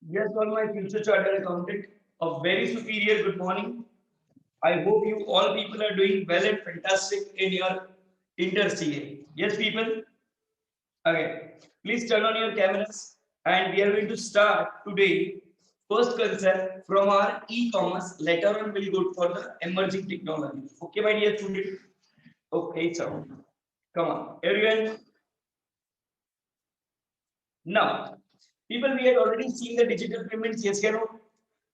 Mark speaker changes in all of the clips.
Speaker 1: Yes, all my future chartered accountant, a very superior good morning. I hope you all people are doing well and fantastic in your inter CA. Yes, people. Okay, please turn on your cameras, and we are going to start today. First concept from our e-commerce. Later on, we'll go for the emerging technology. Okay, my dear student. Okay, so come on, everyone. Now, people, we had already seen the digital payments. Yes, Karo.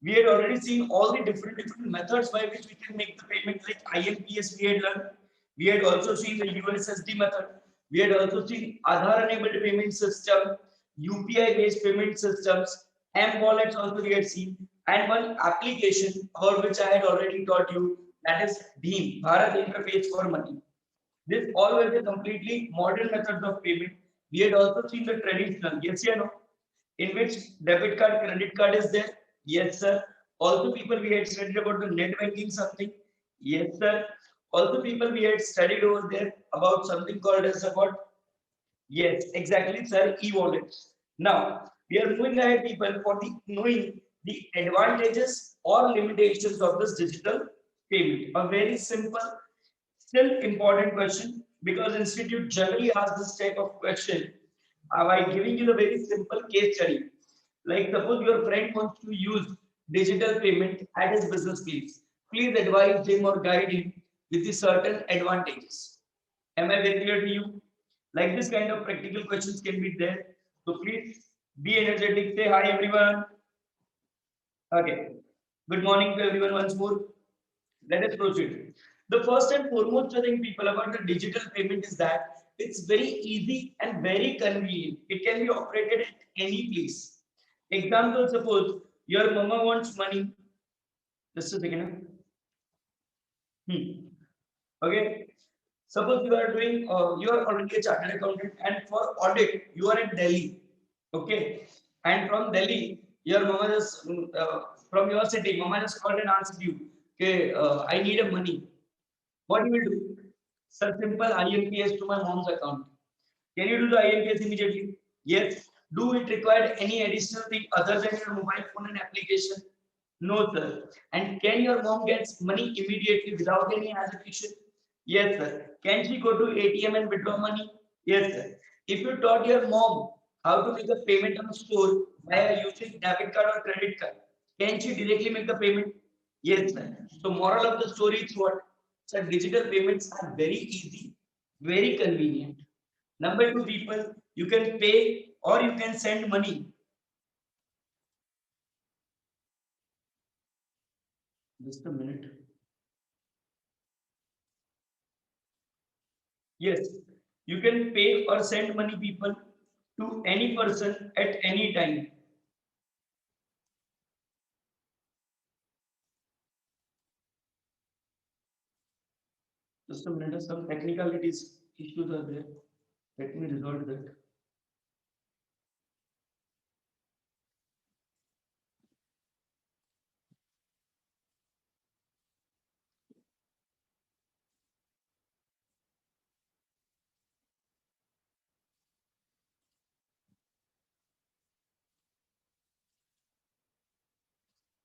Speaker 1: We had already seen all the different methods by which we can make the payment, like IMPS. We had learned. We had also seen the USSD method. We had also seen Aadhaar-enabled payment system, UPI-based payment systems, M wallets. Also, we had seen, and one application about which I had already taught you, that is BHIM, Bharat Interface for Money. This all were the completely modern methods of payment. We had also seen the traditional, yes or no, in which debit card, credit card is there. Yes, sir. Also, people we had studied about the net banking something. Yes, sir. Also, people we had studied over there about something called as about yes, exactly, sir. E-wallets. Now we are moving ahead, people, for the knowing the advantages or limitations of this digital payment. A very simple, still important question because institute generally asks this type of question by giving you the very simple case study. Like suppose your friend wants to use digital payment at his business place. Please advise him or guide him with the certain advantages. Am I very clear to you? Like this kind of practical questions can be there. So please be energetic. Say hi everyone. Okay. Good morning to everyone once more. Let us proceed. The first and foremost thing people about the digital payment is that it's very easy and very convenient. It can be operated at any place. Example, suppose your mama wants money. Just a second. Hmm. Okay. Suppose you are doing, you are already a chartered accountant, and for audit, you are in Delhi. Okay. And from Delhi, your mama just, from your city, mama just called and asked you, okay, I need a money. What you will do? Sir, simple IMPS to my mom's account. Can you do the IMPS immediately? Yes. Do it require any additional thing other than your mobile phone and application? No, sir. And can your mom get money immediately without any hesitation? Yes, sir. Can she go to ATM and withdraw money? Yes, sir. If you taught your mom how to make a payment on a store via using debit card or credit card, can she directly make the payment? Yes, sir. So moral of the story is what? Sir, digital payments are very easy, very convenient. Number two, people, you can pay or you can send money. Just a minute. Yes, you can pay or send money, people, to any person at any time. Just a minute, some technicalities issues are there. Let me resolve that.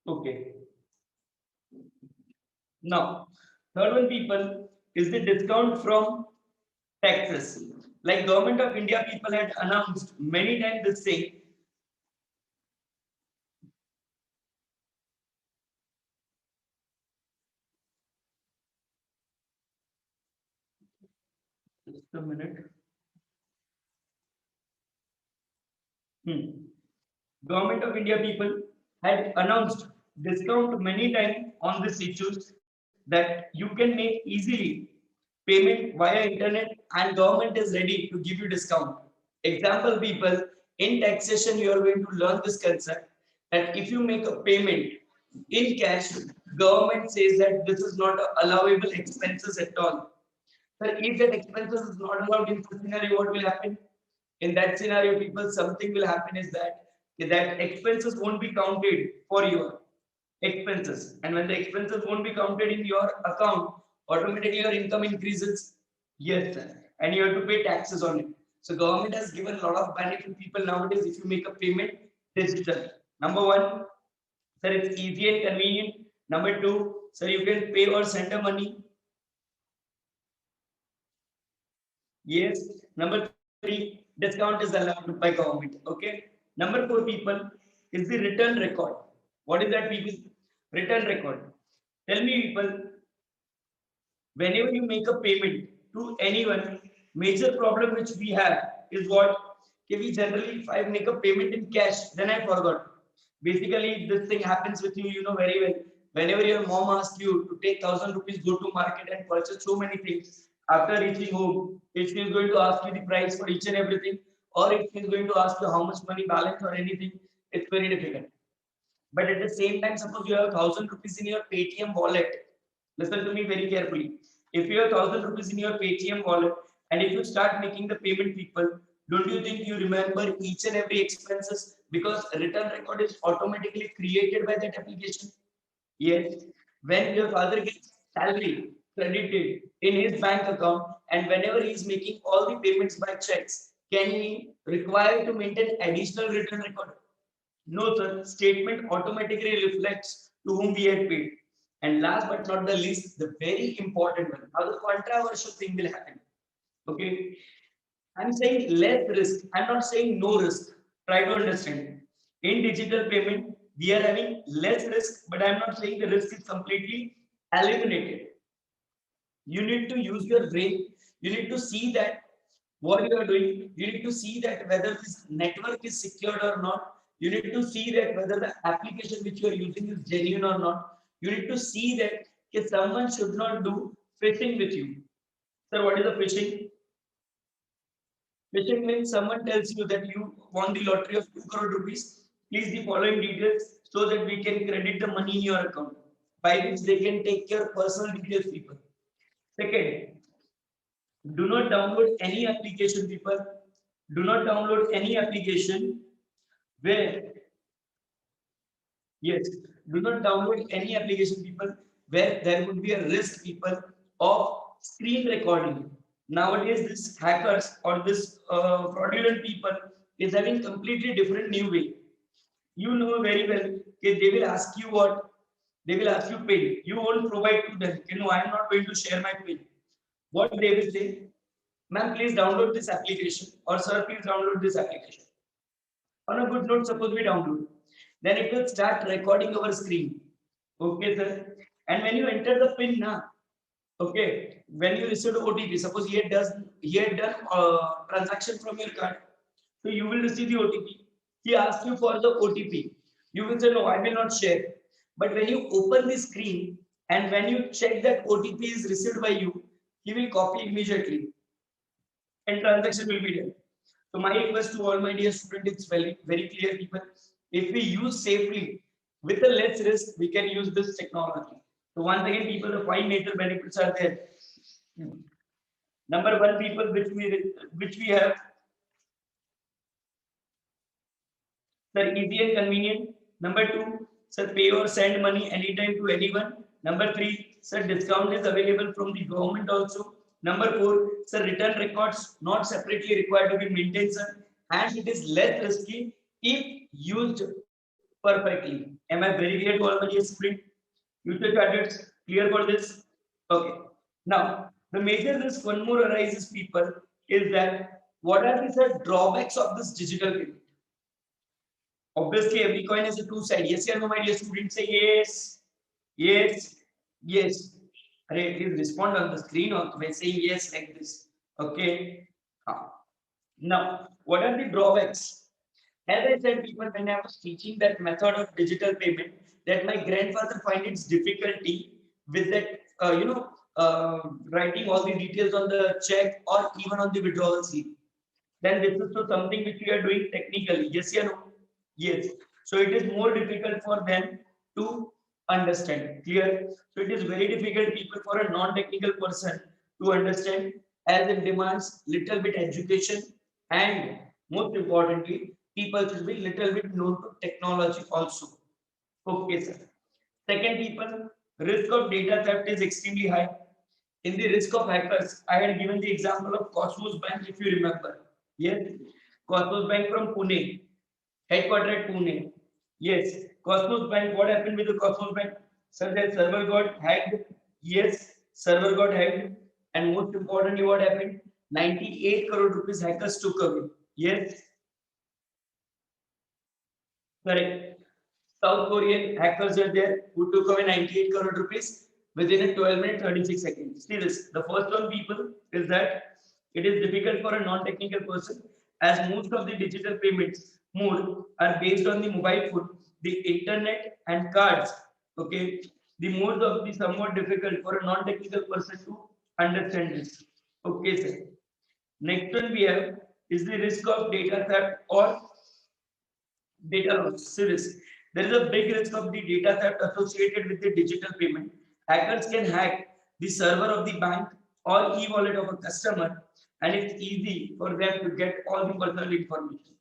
Speaker 1: Okay. Now, third one, people, is the discount from taxes. Like government of India, people had announced many times this thing. Just a minute. Hmm. Government of India people had announced discount many times on this issues that you can make easily payment via internet and government is ready to give you discount. Example, people, in taxation you are going to learn this concept that if you make a payment in cash, government says that this is not allowable expenses at all. So if that expenses is not allowed in such scenario, what will happen? In that scenario, people, something will happen is that expenses won't be counted for your expenses. And when the expenses won't be counted in your account, automatically your income increases. Yes, sir. And you have to pay taxes on it. So government has given a lot of benefit to people nowadays if you make a payment digital. Number one, sir, it's easy and convenient. Number two, sir, you can pay or send the money. Yes. Number three, discount is allowed by government. Okay. Number four, people, is the return record. What is that, people? Return record. Tell me, people, whenever you make a payment to anyone, major problem which we have is what? Okay, we generally, if I make a payment in cash, then I forgot. Basically, this thing happens with you, you know very well. Whenever your mom asks you to take 1,000 rupees, go to market and purchase so many things, after reaching home, if she is going to ask you the price for each and everything, or if she is going to ask you how much money balance or anything, it's very difficult. But at the same time, suppose you have 1,000 rupees in your Paytm wallet. Listen to me very carefully. If you have 1,000 rupees in your Paytm wallet, and if you start making the payment, people, don't you think you remember each and every expenses because return record is automatically created by that application? Yes. When your father gets salary credited in his bank account, and whenever he is making all the payments by checks, can he require to maintain additional return record? No, sir. Statement automatically reflects to whom we had paid. And last but not the least, the very important one. Now the controversial thing will happen. Okay. I'm saying less risk. I'm not saying no risk. Try to understand. In digital payment, we are having less risk, but I'm not saying the risk is completely eliminated. You need to use your brain. You need to see that what you are doing. You need to see that whether this network is secured or not. You need to see that whether the application which you are using is genuine or not. You need to see that if someone should not do phishing with you. Sir, what is the phishing? Phishing means someone tells you that you won the lottery of 2 crore rupees. Please the following details so that we can credit the money in your account. By which they can take your personal details, people. Second, do not download any application, people. Do not download any application where, yes, do not download any application, people, where there would be a risk, people, of screen recording. Nowadays, this hackers or this fraudulent people is having completely different new way. You know very well, okay, they will ask you what? They will ask you pin. You won't provide to them. You know, I am not going to share my pin. What they will say, ma'am, please download this application, or sir, please download this application. On a good note, suppose we download. Then it will start recording our screen. Okay, sir. And when you enter the pin now, okay, when you receive the OTP, suppose he had done transaction from your card, so you will receive the OTP. He asks you for the OTP. You will say no, I will not share. But when you open the screen and when you check that OTP is received by you, he will copy immediately and transaction will be done. So my request to all my dear students is very, very clear, people. If we use safely with a less risk, we can use this technology. So once again, people, the five major benefits are there. Number one, people, which we have, sir, easy and convenient. Number two, sir, pay or send money anytime to anyone. Number three, sir, discount is available from the government also. Number four, sir, return records not separately required to be maintained, sir, and it is less risky if used perfectly. Am I very clear to all my dear students? Future cadets, clear for this? Okay. Now, the major risk one more arises, people, is that what are the drawbacks of this digital payment? Obviously, every coin has a two side. Yes or no, my dear students? Say yes, yes, yes. Array, please respond on the screen also by saying yes like this. Okay. Now, what are the drawbacks? As I said, people, when I was teaching that method of digital payment, that my grandfather find its difficulty with that, writing all the details on the check or even on the withdrawal slip. Then this is so something which we are doing technically. Yes or no? Yes. So it is more difficult for them to understand. Clear? So it is very difficult, people, for a non-technical person to understand, as it demands little bit education, and most importantly, people should be little bit known to technology also. Okay, sir. Second, people, risk of data theft is extremely high. In the risk of hackers, I had given the example of Cosmos Bank, if you remember. Yes, Cosmos Bank from Pune, headquartered at Pune. Yes. Cosmos Bank. What happened with the Cosmos Bank? Sir, that server got hacked. Yes, server got hacked. And most importantly, what happened? 98 crore rupees hackers took away. Yes, correct. South Korean hackers are there who took away 98 crore rupees within a 12 minute 36 seconds. See this. The first one, people, is that it is difficult for a non-technical person as most of the digital payments mode are based on the mobile phone, the internet and cards. Okay. The modes of the somewhat difficult for a non-technical person to understand this. Okay, sir. Next one we have is the risk of data theft or data loss. Serious. There is a big risk of the data theft associated with the digital payment. Hackers can hack the server of the bank or e-wallet of a customer, and it's easy for them to get all the personal information.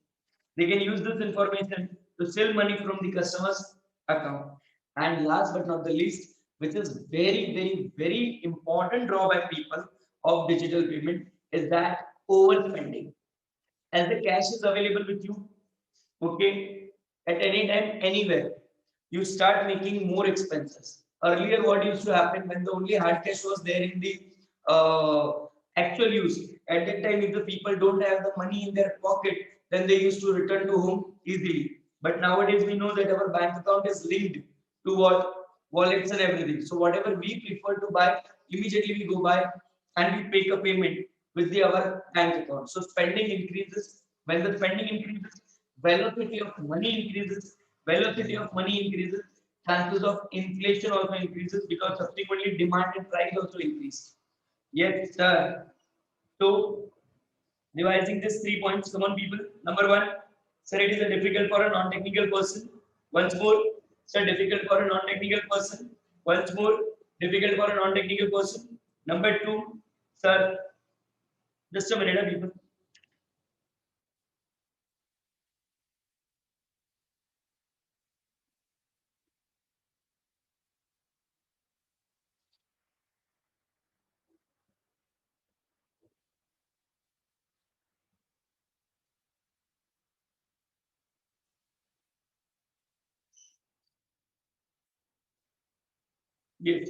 Speaker 1: They can use this information to steal money from the customer's account. And last but not the least, which is very, very, very important drawback, people, of digital payment, is that overspending. As the cash is available with you, okay, at any time, anywhere, you start making more expenses. Earlier, what used to happen when the only hard cash was there in the actual use, at that time, if the people don't have the money in their pocket, then they used to return to home easily. But nowadays, we know that our bank account is linked to what wallets and everything. So whatever we prefer to buy, immediately we go buy and we make a payment with the our bank account. So spending increases. When the spending increases, velocity of money increases. Velocity of money increases. Chances of inflation also increases because subsequently demand and price also increase. Yes, sir. So revising these 3 points, come on, people. Number one, sir, it is a difficult for a non-technical person. Once more, sir, difficult for a non-technical person. Once more, difficult for a non-technical person. Number two, sir, just a minute, people. Yes.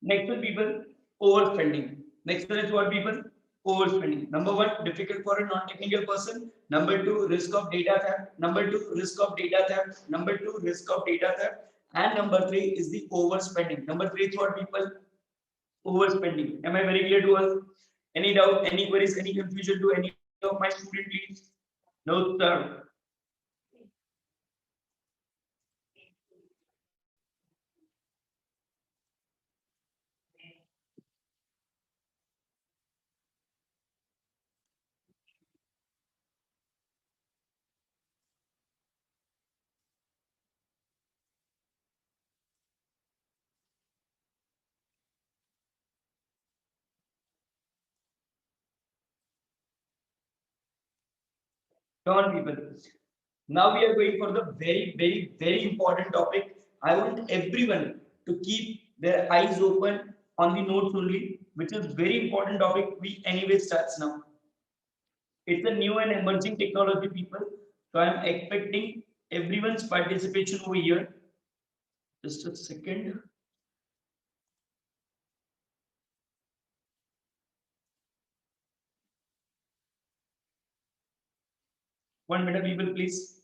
Speaker 1: Next one, people, overspending. Next one is what, people? Overspending. Number one, difficult for a non-technical person. Number two, risk of data theft. Number two, risk of data theft. Number two, risk of data theft. And number three is the overspending. Number three is what, people? Overspending. Am I very clear to us? Any doubt, any queries, any confusion to any of my student, please? No, sir. Come on, people. Now we are going for the very, very, very important topic. I want everyone to keep their eyes open on the notes only, which is very important topic. We anyway starts now. It's a new and emerging technology, people. So I'm expecting everyone's participation over here. Just a second. One minute, people, please.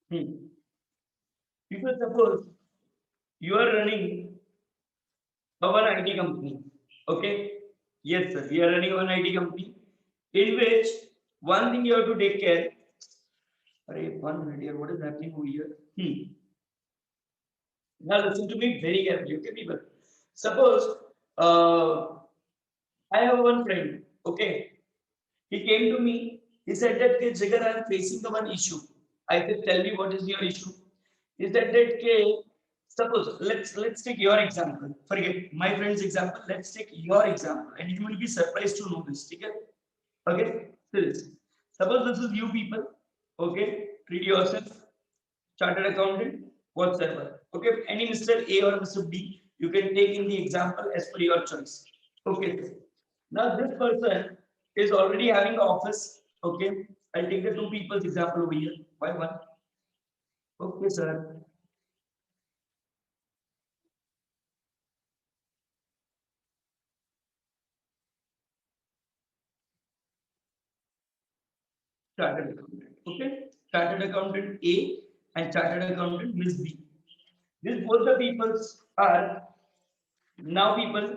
Speaker 1: Hmm. People, suppose you are running one IT company. Okay. Yes, sir. We are running one IT company in which one thing you have to take care. Array, 1 minute here. What is happening over here? Now listen to me very carefully. Okay, people. Suppose uh, I have one friend. Okay, he came to me. He said that Jigar, I am facing the one issue. I said, tell me what is your issue. He said that suppose let's take your example. Forget my friend's example. Let's take your example, and you will be surprised to know this. Okay, okay. So suppose this is you people. Okay, treat yourself chartered accountant whatsoever. Okay, any Mr. A or Mr. B, you can take in the example as per your choice. Okay. Now this person is already having an office. Okay, I'll take the two people's example over here. Why one? Okay, sir. Chartered accountant. Okay, chartered accountant A and chartered accountant Miss B. These both the peoples are now people.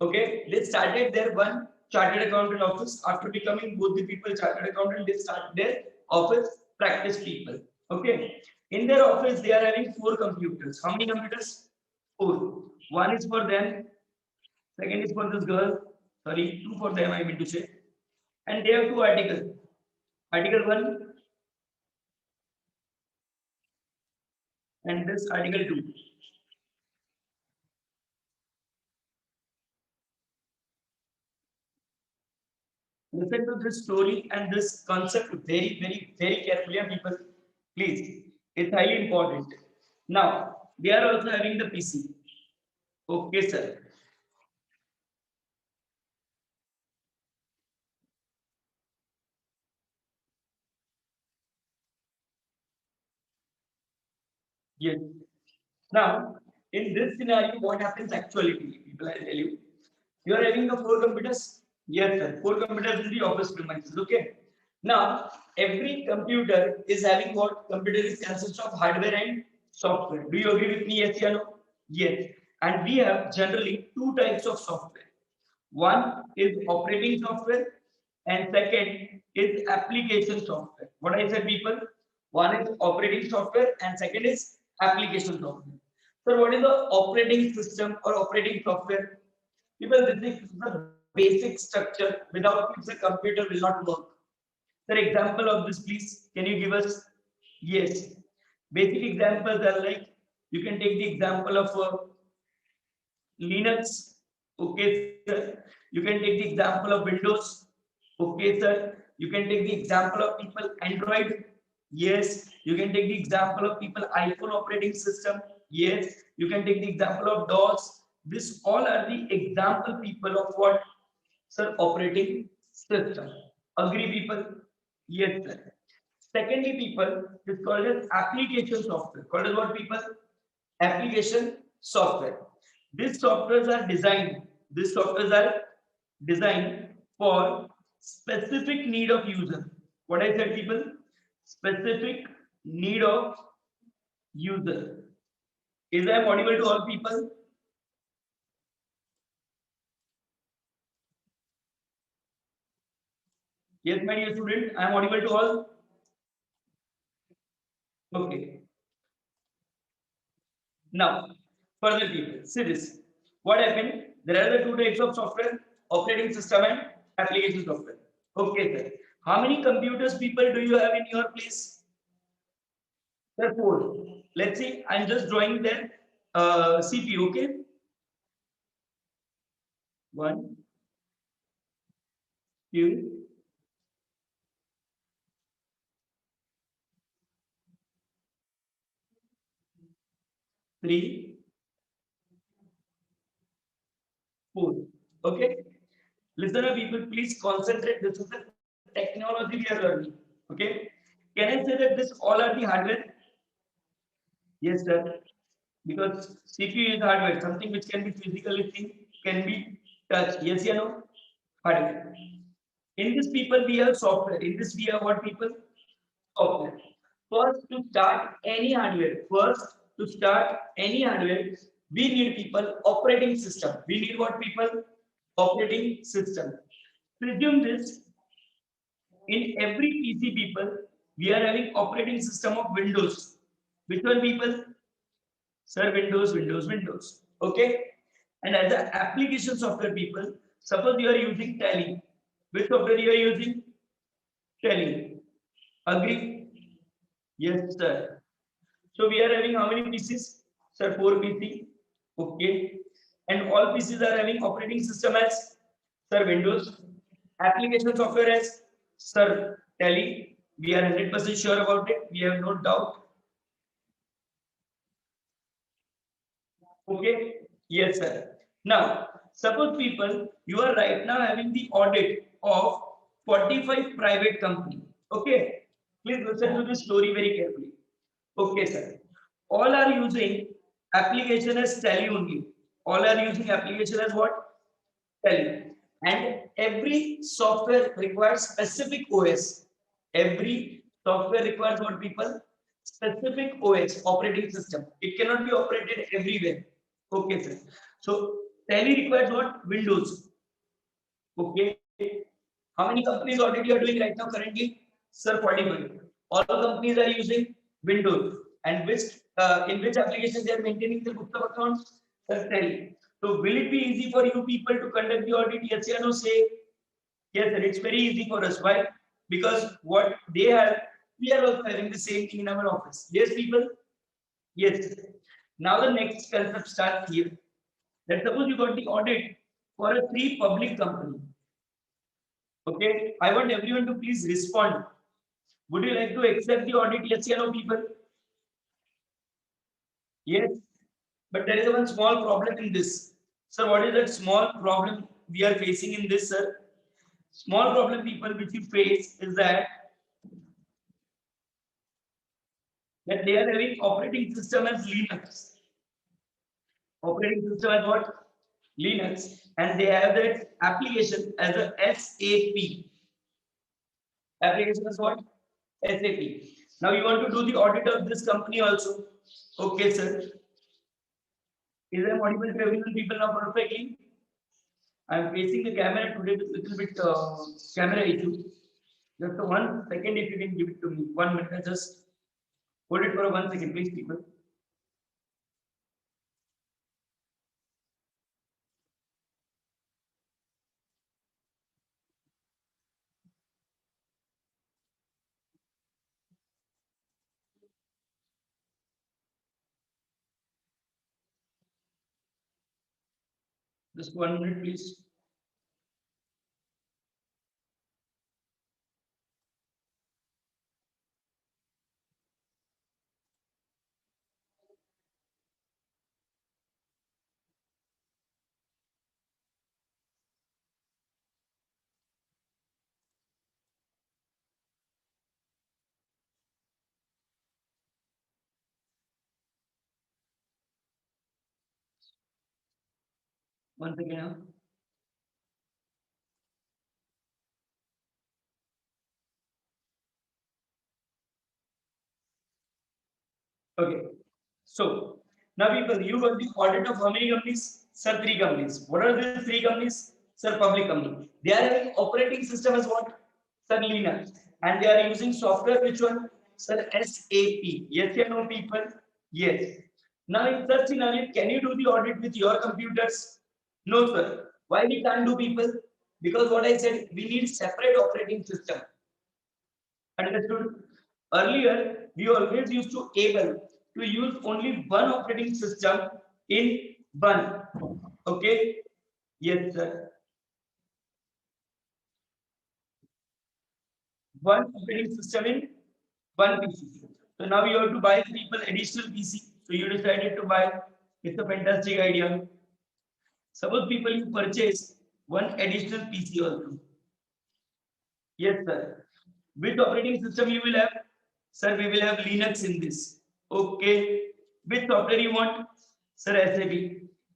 Speaker 1: Okay, they started their one chartered accountant office. After becoming both the people chartered accountant, they start their office practice people. Okay, in their office they are having four computers. How many computers? Four. One is for them. Second is for this girl. Sorry, two for them. I mean to say. And they have two articles. Article one and this article two. Listen to this story and this concept very, very, very carefully, people. Please, it's highly important. Now, they are also having the PC. Okay, sir. Yes. Now, in this scenario, what happens actually, people, I tell you, you are having the four computers. Yes, sir. Four computers in the office premises. Okay. Now, every computer is having what? Computer is consists of hardware and software. Do you agree with me? Yes or no? Yes. And we have generally two types of software. One is operating software, and second is application software. What I said, people? One is operating software, and second is application software. So, what is the operating system or operating software? People, this is the basic structure without which the computer will not work. Sir, example of this, please. Can you give us? Yes. Basic examples are like you can take the example of Linux. Okay, sir. You can take the example of Windows. Okay, sir. You can take the example of people Android. Yes. You can take the example of people iPhone operating system. Yes. You can take the example of DOS. This all are the example people of what? Sir, operating system. Agree, people? Yes, sir. Secondly, people, it's called as application software. Called as what, people? Application software. These softwares are designed. These softwares are designed for specific need of user. What I said, people? Specific need of user. Is I audible to all people? Yes, my dear student, I am audible to all. Okay. Now, further people, see this. What happened? There are the two types of software, operating system and application software. Okay, sir. How many computers people do you have in your place? Sir, four. Let's see, I'm just drawing their CPU, okay? One, two, three, four. Okay? Listener people, please concentrate. This is the technology we are learning. Okay? Can I say that this all are the hardware? Yes, sir. Because CPU is hardware, something which can be physically seen, can be touched. Yes, you know, hardware. In this people we have software. In this we have what people? Software. First to start any hardware, we need people operating system. We need what people? Operating system. Presume this in every PC people, we are having operating system of Windows. Which one people? Sir, Windows. Okay. And as an application software people, suppose you are using Tally. Which software you are using? Tally. Agree? Yes, sir. So we are having how many pieces? Sir, 4 PC. Okay. And all PCs are having operating system as Sir Windows. Application software as Sir Tally. We are 100% sure about it. We have no doubt. Okay. Yes, sir. Now, suppose people, you are right now having the audit of 45 private company. Okay. Please listen to this story very carefully. Okay, sir. All are using application as Tally only. All are using application as what? Tally. And every software requires specific OS. Every software requires what people? Specific OS, operating system. It cannot be operated everywhere. Okay, sir. So Tally requires what? Windows. Okay. How many companies already are doing right now currently? Sir, 45. All companies are using Windows. And which in which application they are maintaining the books of accounts? Sir, Tally. So will it be easy for you people to conduct the audit? Yes or no? Say yes, sir. It's very easy for us. Why? Because what they have, we are also having the same thing in our office. Yes, people. Yes. Now the next concept starts here. Let's suppose you got the audit for a 3 public company. Okay, I want everyone to please respond. Would you like to accept the audit? Yes or no, people? Yes. But there is one small problem in this. Sir, what is that small problem we are facing in this, sir? Small problem, people, which you face is that they are having operating system as Linux. Operating system as what? Linux. And they have that application as a SAP. Application is what? SAP. Now you want to do the audit of this company also. Okay, sir. Is I audible to everyone people now perfectly? I'm facing the camera today with little bit camera issue. Just 1 second if you can give it to me. 1 minute. I just hold it for 1 second, please, people. Just 1 minute, please. Once again. Huh? Okay. So now people, you got the audit of how many companies? Sir, 3 companies. What are these 3 companies? Sir, public company. They are having operating system as what? Sir, Linux. And they are using software which one? Sir, SAP. Yes or no, people? Yes. Now in such scenario, can you do the audit with your computers? No, sir. Why we can't do, people? Because what I said, we need separate operating system. Understood? Earlier, we always used to able to use only one operating system in one. Okay? Yes, sir. One operating system in one PC. So now you have to buy people additional PC. So you decided to buy. It's a fantastic idea. Suppose people you purchase one additional PC also. Yes, sir. Which operating system you will have? Sir, we will have Linux in this. Okay. Which software you want? Sir, SAP.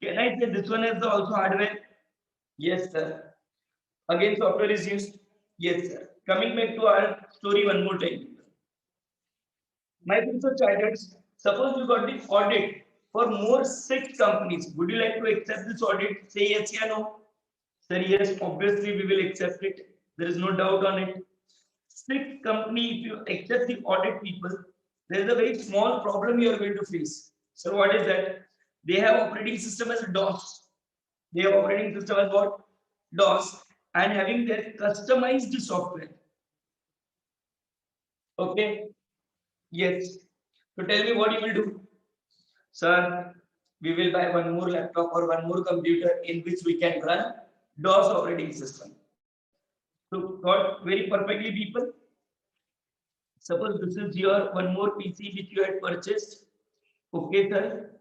Speaker 1: Can I say this one has the also hardware? Yes, sir. Again, software is used. Yes, sir. Coming back to our story one more time. My future charters, suppose you got the audit for more 6 companies. Would you like to accept this audit? Say yes or no. Sir, yes, obviously we will accept it. There is no doubt on it. 6 company, if you accept the audit people, there is a very small problem you are going to face. So what is that? They have operating system as DOS. They have operating system as what? DOS, and having their customized software. Okay. Yes. So tell me what you will do. Sir, we will buy one more laptop or one more computer in which we can run DOS operating system. So got very perfectly people. Suppose this is your one more PC which you had purchased. Okay, sir.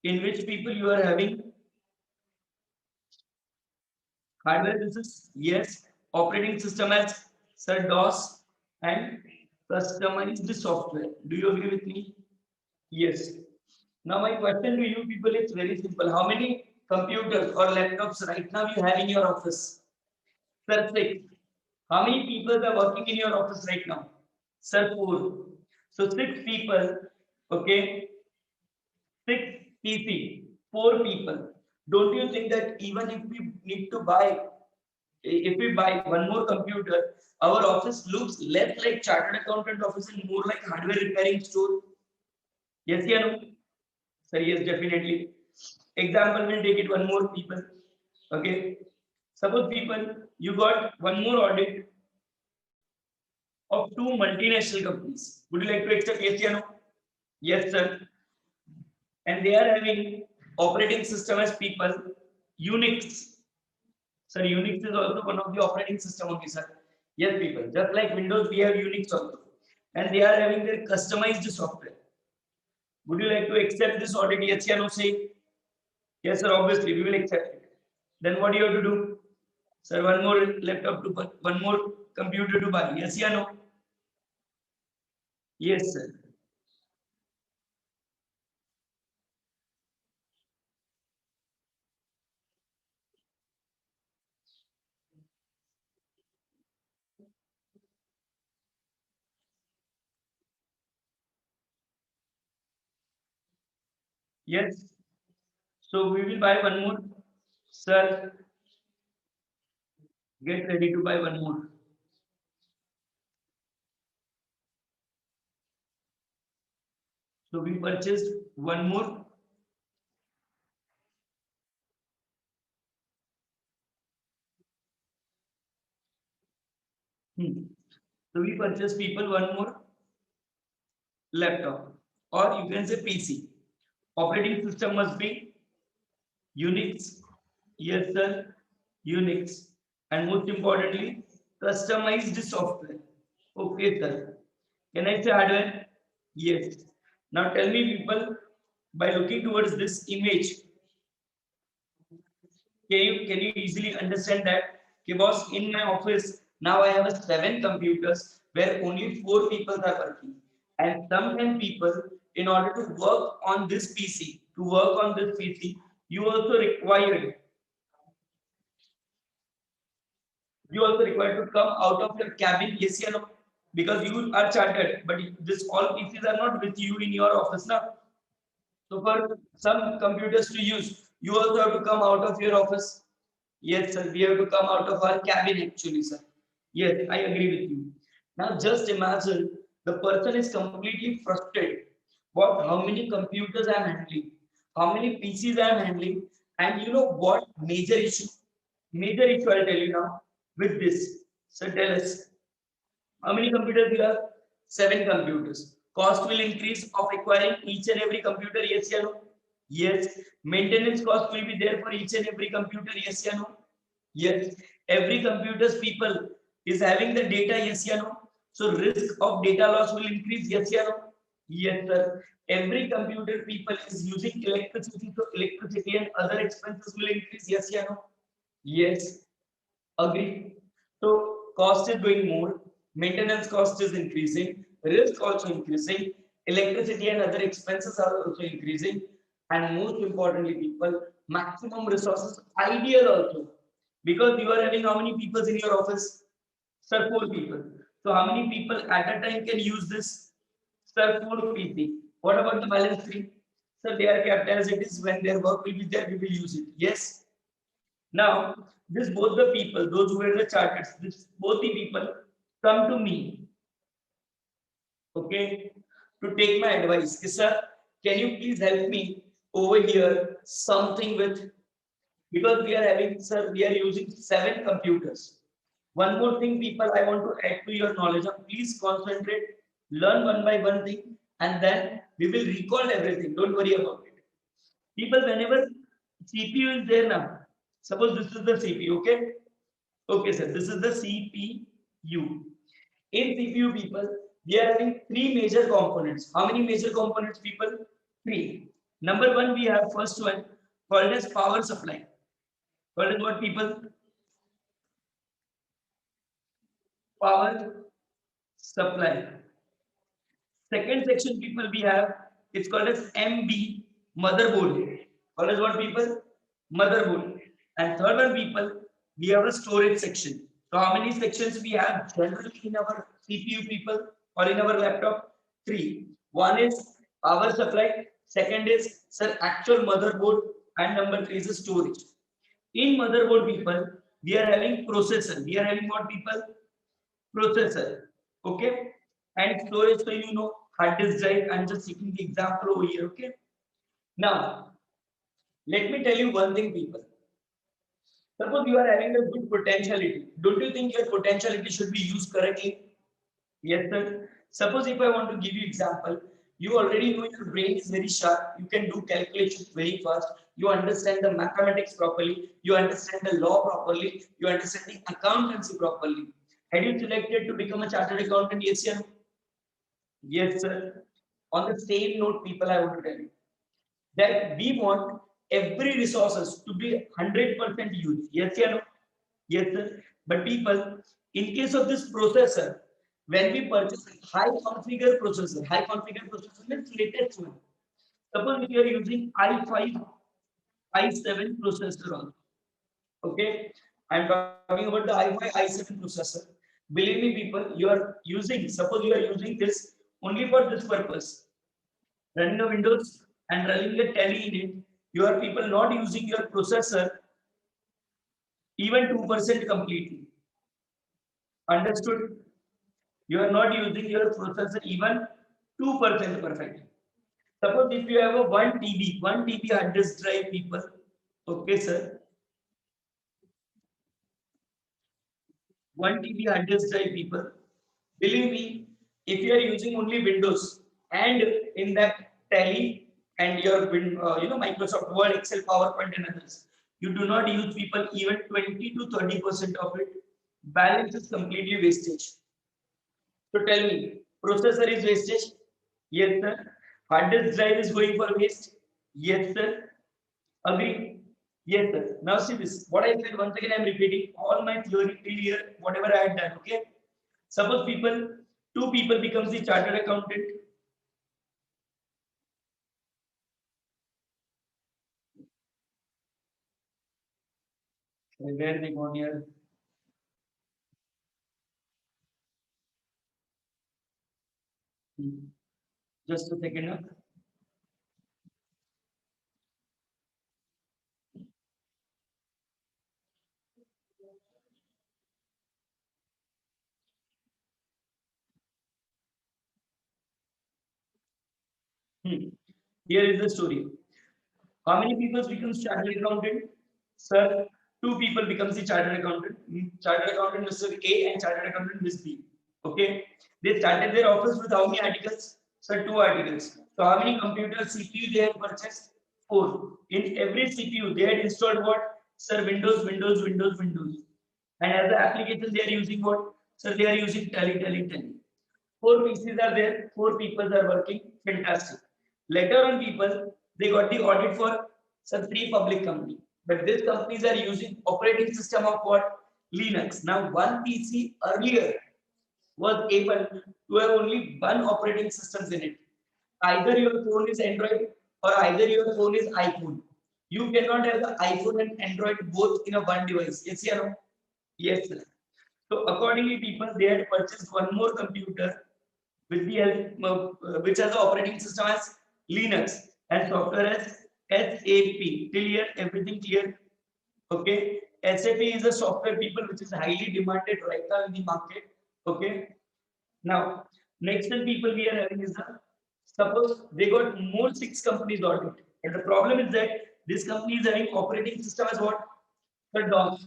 Speaker 1: In which people you are having hardware. This is yes. Operating system as sir DOS and customize the software. Do you agree with me? Yes. Now my question to you people is very simple. How many computers or laptops right now you have in your office? Sir, 6. How many people are working in your office right now? Sir, 4. So 6 people, okay, 6 PC, 4 people. Don't you think that even if we need to buy, if we buy one more computer, our office looks less like chartered accountant office and more like hardware repairing store? Yes, yeah, no? Sir, yes, definitely. Example, we'll take it one more people. Okay. Suppose people, you got one more audit of 2 multinational companies. Would you like to accept yes or no? Yes, sir. And they are having operating system as people Unix. Sir, Unix is also one of the operating system only, sir. Yes, people. Just like Windows, we have Unix also. And they are having their customized software. Would you like to accept this audit? Yes or no? Say yes, sir. Obviously, we will accept it. Then what do you have to do? Sir, one more laptop to buy, one more computer to buy. Yes or no? Yes, sir. Yes. So we will buy one more. Sir, get ready to buy one more. So we purchased one more. So we purchased people one more laptop, or you can say PC. Operating system must be Unix. Yes, sir. Unix. And most importantly, customized software. Okay, sir. Can I say hardware? Yes. Now tell me, people, by looking towards this image, can you easily understand that? Okay, boss, in my office now I have a 7 computers where only 4 people are working, and sometimes people, in order to work on this PC, you also required you also required to come out of your cabin. Yes or no? Because you are chartered, but this all PCs are not with you in your office now. So for some computers to use, you also have to come out of your office. Yes, sir. We have to come out of our cabin actually, sir. Yes, I agree with you. Now just imagine the person is completely frustrated. What? How many computers I am handling? How many PCs I am handling? And you know what? Major issue. Major issue I'll tell you now with this. So tell us. How many computers you have? 7 computers. Cost will increase of acquiring each and every computer. Yes, or no? Yes. Maintenance cost will be there for each and every computer. Yes, or no? Yes. Every computer's people is having the data. Yes, or no? So risk of data loss will increase. Yes, or no? Yes, sir. Every computer people is using electricity, so electricity and other expenses will increase. Yes, or no? Yes. Agree. So cost is going more, maintenance cost is increasing, risk also increasing, electricity and other expenses are also increasing, and most importantly, people, maximum resources ideal also, because you are having how many people in your office? Sir, 4 people. So how many people at a time can use this? Sir, 4 PC. What about the balance 3? Sir, they are kept as it is. When their work will be there, we will use it. Yes. Now, this both the people, those who were the charters, this both the people come to me, okay, to take my advice. Sir, can you please help me over here something with because we are having, sir, we are using 7 computers. One more thing, people, I want to add to your knowledge of, please concentrate, learn one by one thing, and then we will recall everything. Don't worry about it. People, whenever CPU is there now, suppose this is the CPU, okay? Okay, sir, this is the CPU. In CPU, people, we are having 3 major components. How many major components, people? 3. Number 1, we have first one called as power supply. Called as what, people? Power supply. Second section, people, we have, it's called as MB, motherboard. Called as what, people? Motherboard. And third one, people, we have a storage section. So how many sections we have generally in our CPU, people, or in our laptop? 3. One is power supply. Second is, sir, actual motherboard. And number 3 is the storage. In motherboard, people, we are having processor. We are having what, people? Processor. Okay. And storage, so you know, hard disk drive. I'm just taking the example over here. Okay. Now, let me tell you one thing, people. Suppose you are having a good potentiality. Don't you think your potentiality should be used correctly? Yes, sir. Suppose if I want to give you example, you already know your brain is very sharp. You can do calculations very fast. You understand the mathematics properly. You understand the law properly. You understand the accountancy properly. Had you selected to become a chartered accountant? Yes, or no? Yes, sir. On the same note, people, I want to tell you that we want every resources to be 100% used. Yes, or no? Yes, sir. But people, in case of this processor, when we purchase high configure processor means latest one. Suppose if you are using i5, i7 processor also. Okay, I'm talking about the i5, i7 processor. Believe me, people, you are using. Suppose you are using this only for this purpose, running a Windows and running a Tele in it. You are people not using your processor even 2% completely. Understood? You are not using your processor even 2% perfectly. Suppose if you have a 1 TB hard disk drive, people, okay, sir, 1 TB hard disk drive, people, believe me, if you are using only Windows and in that Tally and your Microsoft Word, Excel, PowerPoint, and others, you do not use, people, even 20 to 30% of it. Balance is completely wastage. So tell me, processor is wastage? Yes, sir. Hard disk drive is going for waste? Yes, sir. Agree? Yes, sir. Now see this. What I said, once again, I'm repeating all my theory till here, whatever I had done. Okay. Suppose people, 2 people becomes the chartered accountant. Where they gone here? Just a second. Huh? Here is the story. How many people becomes chartered accountant? Sir, 2 people becomes the chartered accountant. Chartered accountant Mr. A and chartered accountant Miss B. Okay. They started their office with how many articles? Sir, 2 articles. So how many computers CPU they had purchased? 4. In every CPU they had installed what? Sir, Windows, Windows, Windows, Windows. And as the application they are using what? Sir, they are using Tally, Tally, Tally. 4 PCs are there, 4 people are working, fantastic. Later on, people, they got the audit for some 3 public company. But these companies are using operating system of what? Linux. Now, one PC earlier was able to have only one operating systems in it. Either your phone is Android or either your phone is iPhone. You cannot have the iPhone and Android both in a one device. Yes, or no? Yes, sir. So accordingly, people, they had purchased one more computer with the help which has the operating system as Linux and software as SAP. Till here, everything clear? Okay. SAP is a software, people, which is highly demanded right now in the market. Okay. Now, next thing, people, we are having is the, suppose they got more 6 companies audit. But the problem is that This company is having operating system as what? The DOS.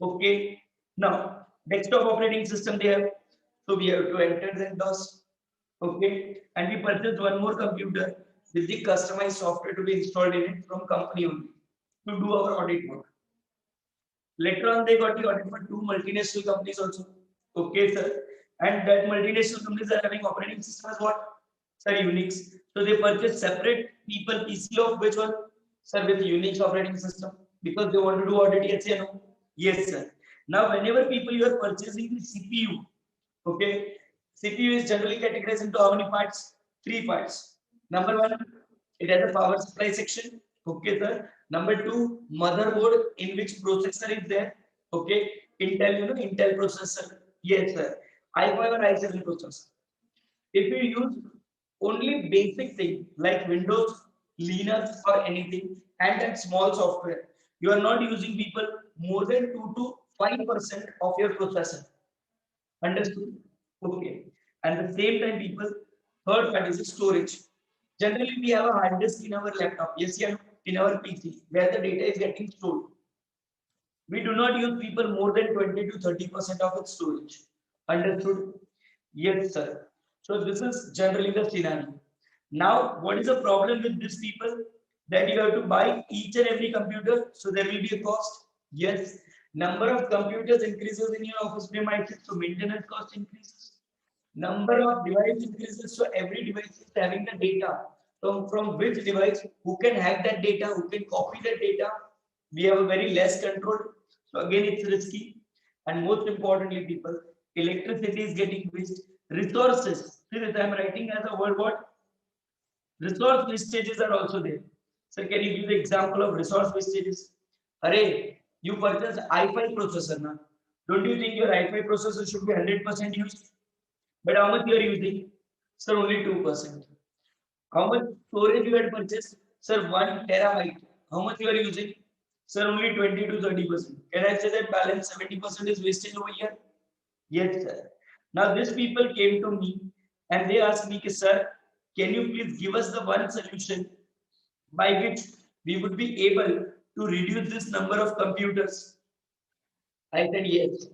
Speaker 1: Okay. Now, desktop operating system they have. So we have to enter the DOS. Okay. And we purchased one more computer with the customized software to be installed in it from company only to do our audit work. Later on, they got the audit for two multinational companies also. Okay, sir. And that multinational companies are having operating system as what? Sir, Unix. So they purchase separate people PC of which one? Sir, with Unix operating system. Because they want to do audit, yes or no? Yes, sir. Now, whenever people you are purchasing the CPU, okay, CPU is generally categorized into how many parts? Three parts. Number one, it has a power supply section. Okay, sir. Number two, motherboard in which processor is there. Okay, Intel, Intel processor. Yes, sir. i5 or i7 processor. If you use only basic thing like Windows, Linux, or anything, and that small software, you are not using people more than 2 to 5% of your processor. Understood? Okay. And the same time, people, third part is storage. Generally, we have a hard disk in our laptop, yes, yeah, in our PC, where the data is getting stored. We do not use people more than 20 to 30% of its storage. Understood? Yes, sir. So this is generally the scenario. Now, what is the problem with these people? That you have to buy each and every computer, so there will be a cost. Yes. Number of computers increases in your office premises, so maintenance cost increases. Number of device increases, so every device is having the data. So from which device, who can hack that data, who can copy that data, we have a very less control. So again, it's risky. And most importantly, people, electricity is getting waste. Resources. See this, I'm writing as a word what? Resource wastages are also there. Sir, can you give the example of resource wastages? Array, you purchase i5 processor now. Don't you think your i5 processor should be 100% used? But how much you are using? Sir, only 2%. How much storage you had purchased? Sir, 1 terabyte. How much you are using? Sir, only 20 to 30%. Can I say that balance 70% is wastage over here? Yes, sir. Now, these people came to me and they asked me, sir, can you please give us the one solution by which we would be able to reduce this number of computers? I said, yes.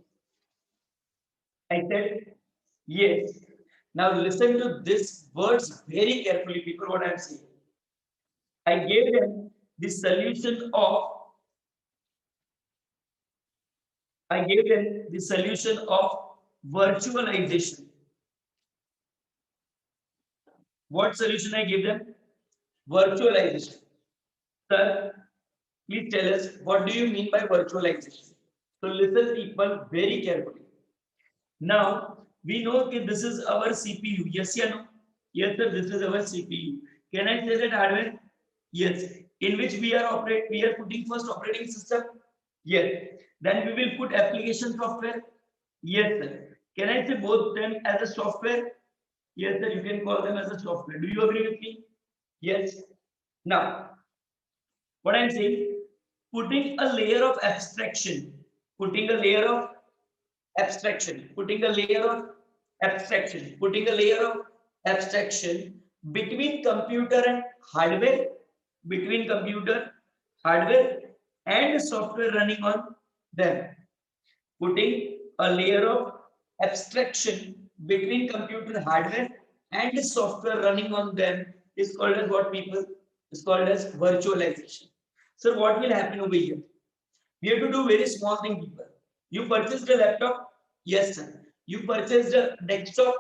Speaker 1: I said, yes. Now, listen to these words very carefully, people, what I'm saying. I gave them the solution of virtualization. What solution I gave them? Virtualization. Sir, please tell us what do you mean by virtualization? So listen, people, very carefully. Now we know that this is our CPU. Yes, yeah, no? Yes, sir. This is our CPU. Can I say that hardware? Yes. In which we are putting first operating system. Yes. Then we will put application software. Yes, sir. Can I say both them as a software? Yes, sir. You can call them as a software. Do you agree with me? Yes. Now, what I'm saying, putting a layer of abstraction, putting a layer of abstraction, putting a layer of abstraction, putting a layer of abstraction between computer and hardware, between computer, hardware, and software running on them. Putting a layer of abstraction between computer hardware and the software running on them is called as what people is called as virtualization. So what will happen over here? We have to do very small thing, people. You purchased a laptop? Yes, sir. You purchased a desktop?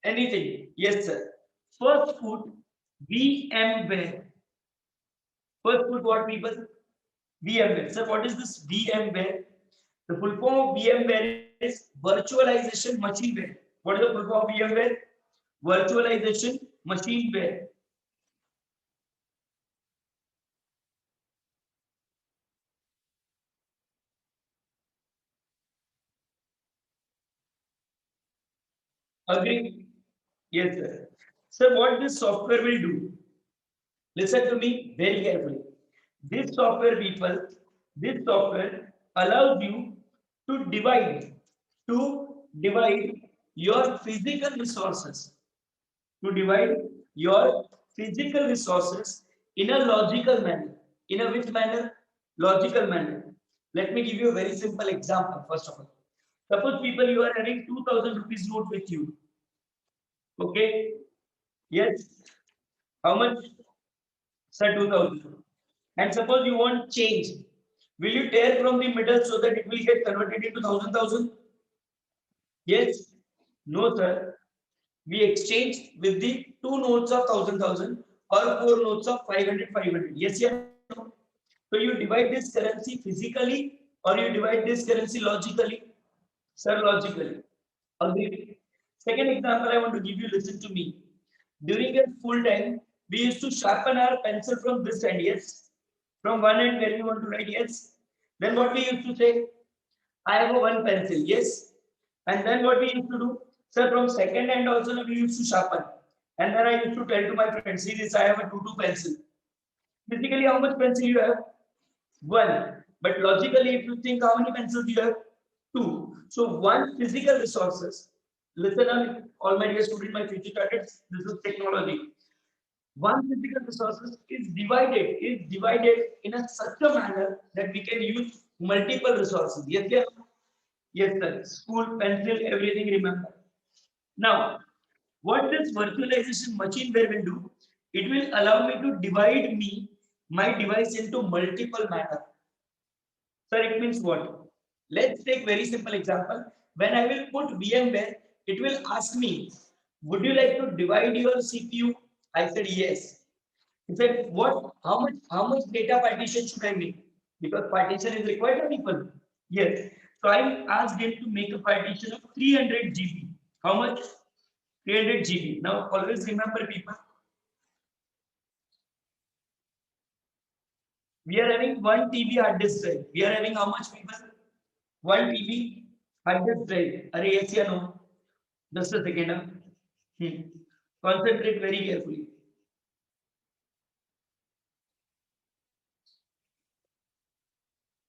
Speaker 1: Anything? Yes, sir. First put VMware. First put what, people? VMware. Sir, what is this VMware? The full form of VMware is virtualization machineware. What is the full form of VMware? Virtualization machineware. Agree? Yes, sir. So what this software will do? Listen to me very carefully. This software, people, this software allows you to divide your physical resources, to divide your physical resources in a logical manner. In a which manner? Logical manner. Let me give you a very simple example. First of all, suppose people you are having 2000 rupees note with you. Okay. Yes. How much? Sir, 2000. And suppose you want change. Will you tear from the middle so that it will get converted into thousand? Yes. No, sir. We exchange with the two notes of thousand or four notes of 500. Yes, yeah. So you divide this currency physically or you divide this currency logically? Sir, logically. Agreed. Second example I want to give you, listen to me. During a full time, we used to sharpen our pencil from this end, yes. From one end where we want to write, yes. Then what we used to say, I have a one pencil, yes. And then what we used to do, sir, from second end also we used to sharpen. And then I used to tell to my friends, see this, I have a two pencil. Physically, how much pencil you have? One. But logically, if you think how many pencils you have? Two. So one physical resources. Listen on all my dear student, my future targets. This is technology. One physical resources is divided in a such a manner that we can use multiple resources. Yes, yes, yes, sir. School, pencil, everything. Remember. Now, what this virtualization machineware will do? It will allow me to divide my device into multiple manner. Sir, it means what? Let's take very simple example. When I will put VMware, it will ask me, would you like to divide your CPU? I said yes. He said, what? How much data partition should I make? Because partition is required on people. Yes. So I asked him to make a partition of 300 GB. How much? 300 GB. Now always remember people, we are having 1 TB hard disk drive. We are having how much people? 1 TB hard disk drive. Are yes or no? Just a second. Hmm. Concentrate very carefully.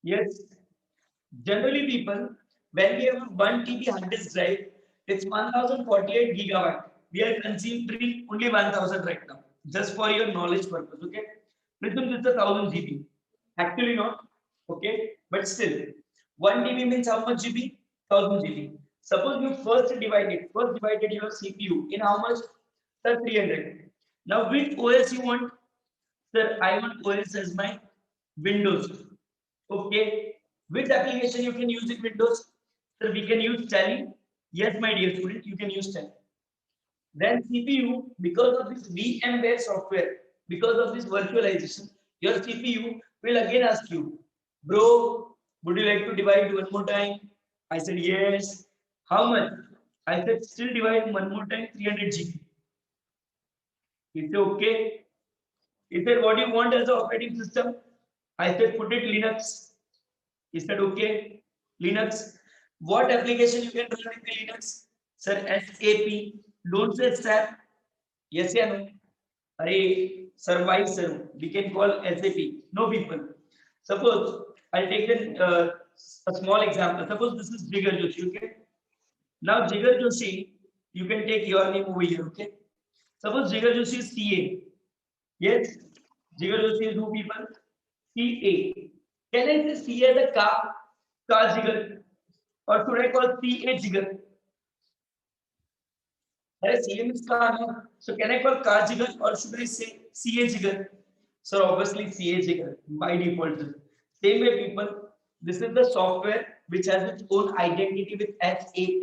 Speaker 1: Yes. Generally, people, when we have 1 TB hard disk drive, it's 1048 gigabyte. We are considering only 1000 right now, just for your knowledge purpose. Okay. Presume this is 1000 GB. Actually, not. Okay. But still, 1 TB means how much GB? 1000 GB. Suppose you first divided your CPU in how much? Sir, 300. Now, which OS you want? Sir, I want OS as my Windows. Okay. Which application you can use in Windows? So we can use Tally. Yes, my dear student, you can use Tally. Then CPU, because of this VMware software, because of this virtualization, your CPU will again ask you, bro, would you like to divide one more time? I said yes. How much? I said still divide one more time, 300 GB. He said okay. He said, what do you want as the operating system? I said, put it Linux. He said, okay, Linux. What application you can run in the Linux? Sir, SAP. Don't say SAP. Yes or no? Array, survive, sir. We can call SAP. No people. Suppose I'll take a small example. Suppose this is Jigar Joshi, okay? Now Jigar Joshi, you can take your name over here, okay? Suppose Jigar Joshi is CA. Yes, Jigar Joshi is who people? CA. Can I say CA the car Jigar? Or should I call CA Jigar? CM is car. So can I call car Jigar or should I say CA Jigar? So obviously CA Jigar by default. Same way, people. This is the software which has its own identity with SAP.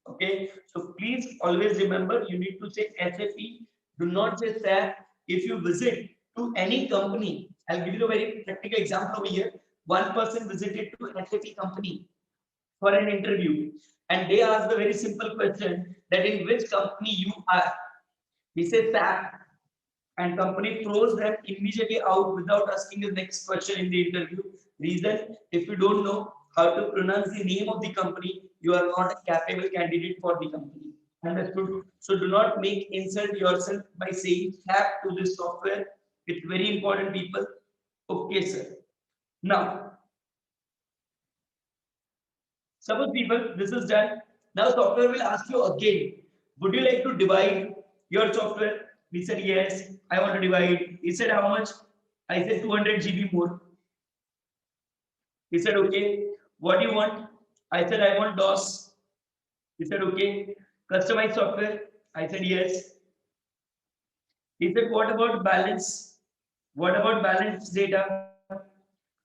Speaker 1: Okay. So please always remember you need to say SAP. Do not say SAP. If you visit to any company, I'll give you a very practical example over here. One person visited to SAP company for an interview and they asked the very simple question that in which company you are. He says SAP and company throws them immediately out without asking the next question in the interview. Reason, if you don't know how to pronounce the name of the company, you are not a capable candidate for the company. Understood? So do not make insult yourself by saying SAP to this software. It's very important, people. Okay, sir. Now, suppose people, this is done. Now software will ask you again, would you like to divide your software? We said yes, I want to divide. He said how much? I said 200 GB more. He said, okay. What do you want? I said, I want DOS. He said, okay. Customized software. I said, yes. He said, what about balance? What about balance data?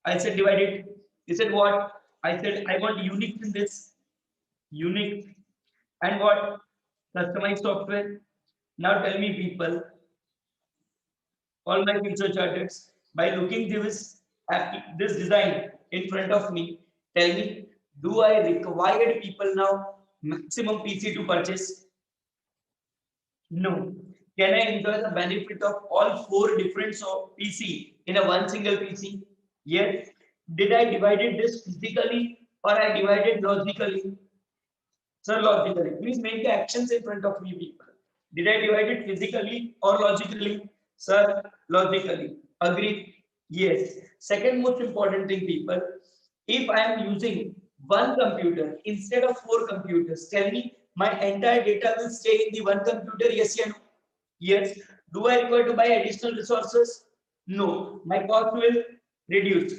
Speaker 1: I said, divide it. He said, what? I said, I want unique in this. Unique. And what? Customized software. Now tell me, people, all my future charters, by looking this design in front of me, tell me, do I require people now maximum PC to purchase? No. Can I enjoy the benefit of all four different PC in a one single PC? Yes. Did I divided this physically or I divided logically? Sir, logically. Please make the actions in front of me, people. Did I divide it physically or logically? Sir, logically. Agree? Yes. Second most important thing, people. If I am using one computer instead of four computers, tell me my entire data will stay in the one computer? Yes or no? Yes. Do I require to buy additional resources? No. My cost will reduce.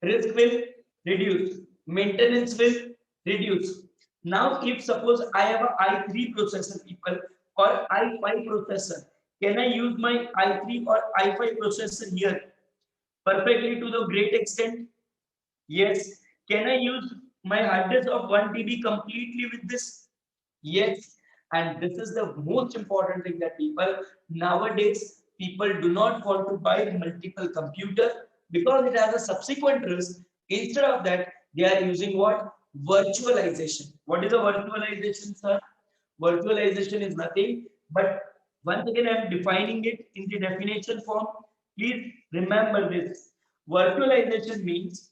Speaker 1: Risk will reduce. Maintenance will reduce. Now, if suppose I have a i3 processor, people, or i5 processor, can I use my i3 or i5 processor here perfectly to the great extent? Yes. Can I use my hard disk of 1 TB completely with this? Yes. And this is the most important thing that nowadays people do not want to buy multiple computer because it has a subsequent risk. Instead of that, they are using what? Virtualization. What is a virtualization, sir? Virtualization is nothing but once again I am defining it in the definition form. Please remember this. Virtualization means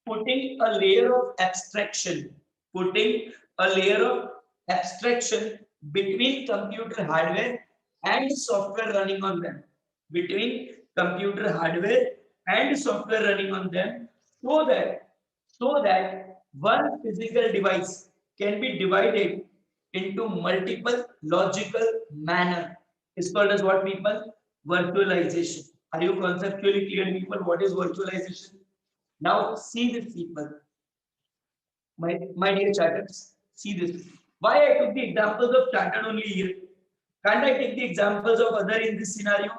Speaker 1: putting a layer of abstraction, putting a layer of abstraction between computer hardware and software running on them, between computer hardware and software running on them, so that one physical device can be divided into multiple logical manner. It's called as what, people? Virtualization. Are you conceptually clear, people? What is virtualization? Now see this, people, my dear charters, see this. Why I took the examples of chartered only here? Can't I take the examples of other in this scenario?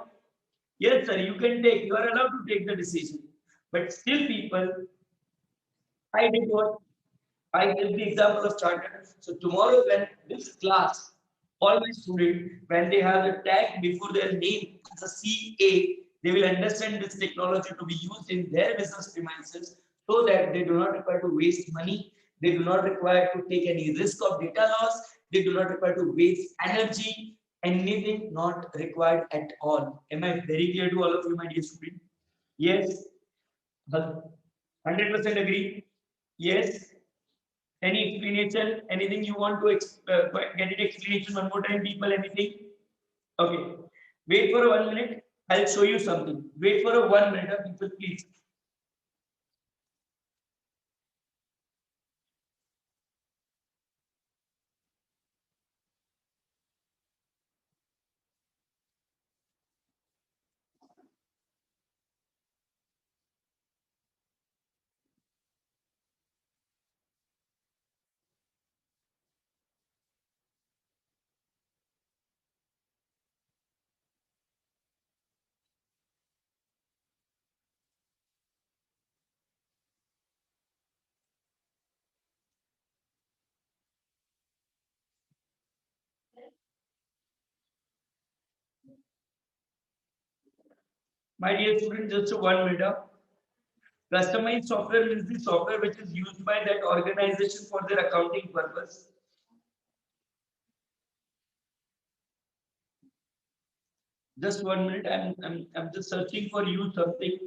Speaker 1: Yes, sir, you can take. You are allowed to take the decision. But still, people, I did what? I give the example of chartered. So tomorrow, when this class, all my students, when they have the tag before their name as a CA, they will understand this technology to be used in their business premises so that they do not require to waste money. They do not require to take any risk of data loss. They do not require to waste energy. Anything not required at all. Am I very clear to all of you, my dear student? Yes. 100% agree. Yes. Any explanation? Anything you want to get it explanation one more time, people? Anything? Okay. Wait for a 1 minute. I'll show you something. Wait for a 1 minute, people, please. My dear student, just a 1 minute. Customized software is the software which is used by that organization for their accounting purpose. Just 1 minute. I'm just searching for you something.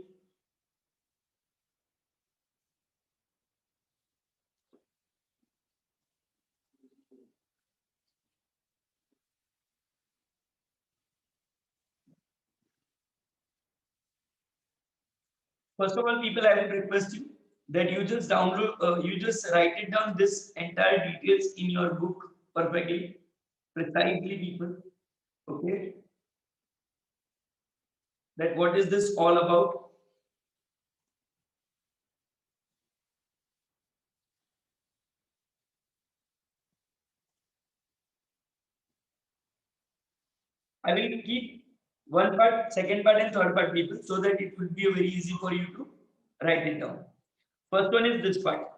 Speaker 1: First of all, people, I will request you that you just you just write it down this entire details in your book perfectly, precisely, people. Okay. that what is this all about? I will keep one part, second part, and third part, people, so that it will be very easy for you to write it down. First one is this part.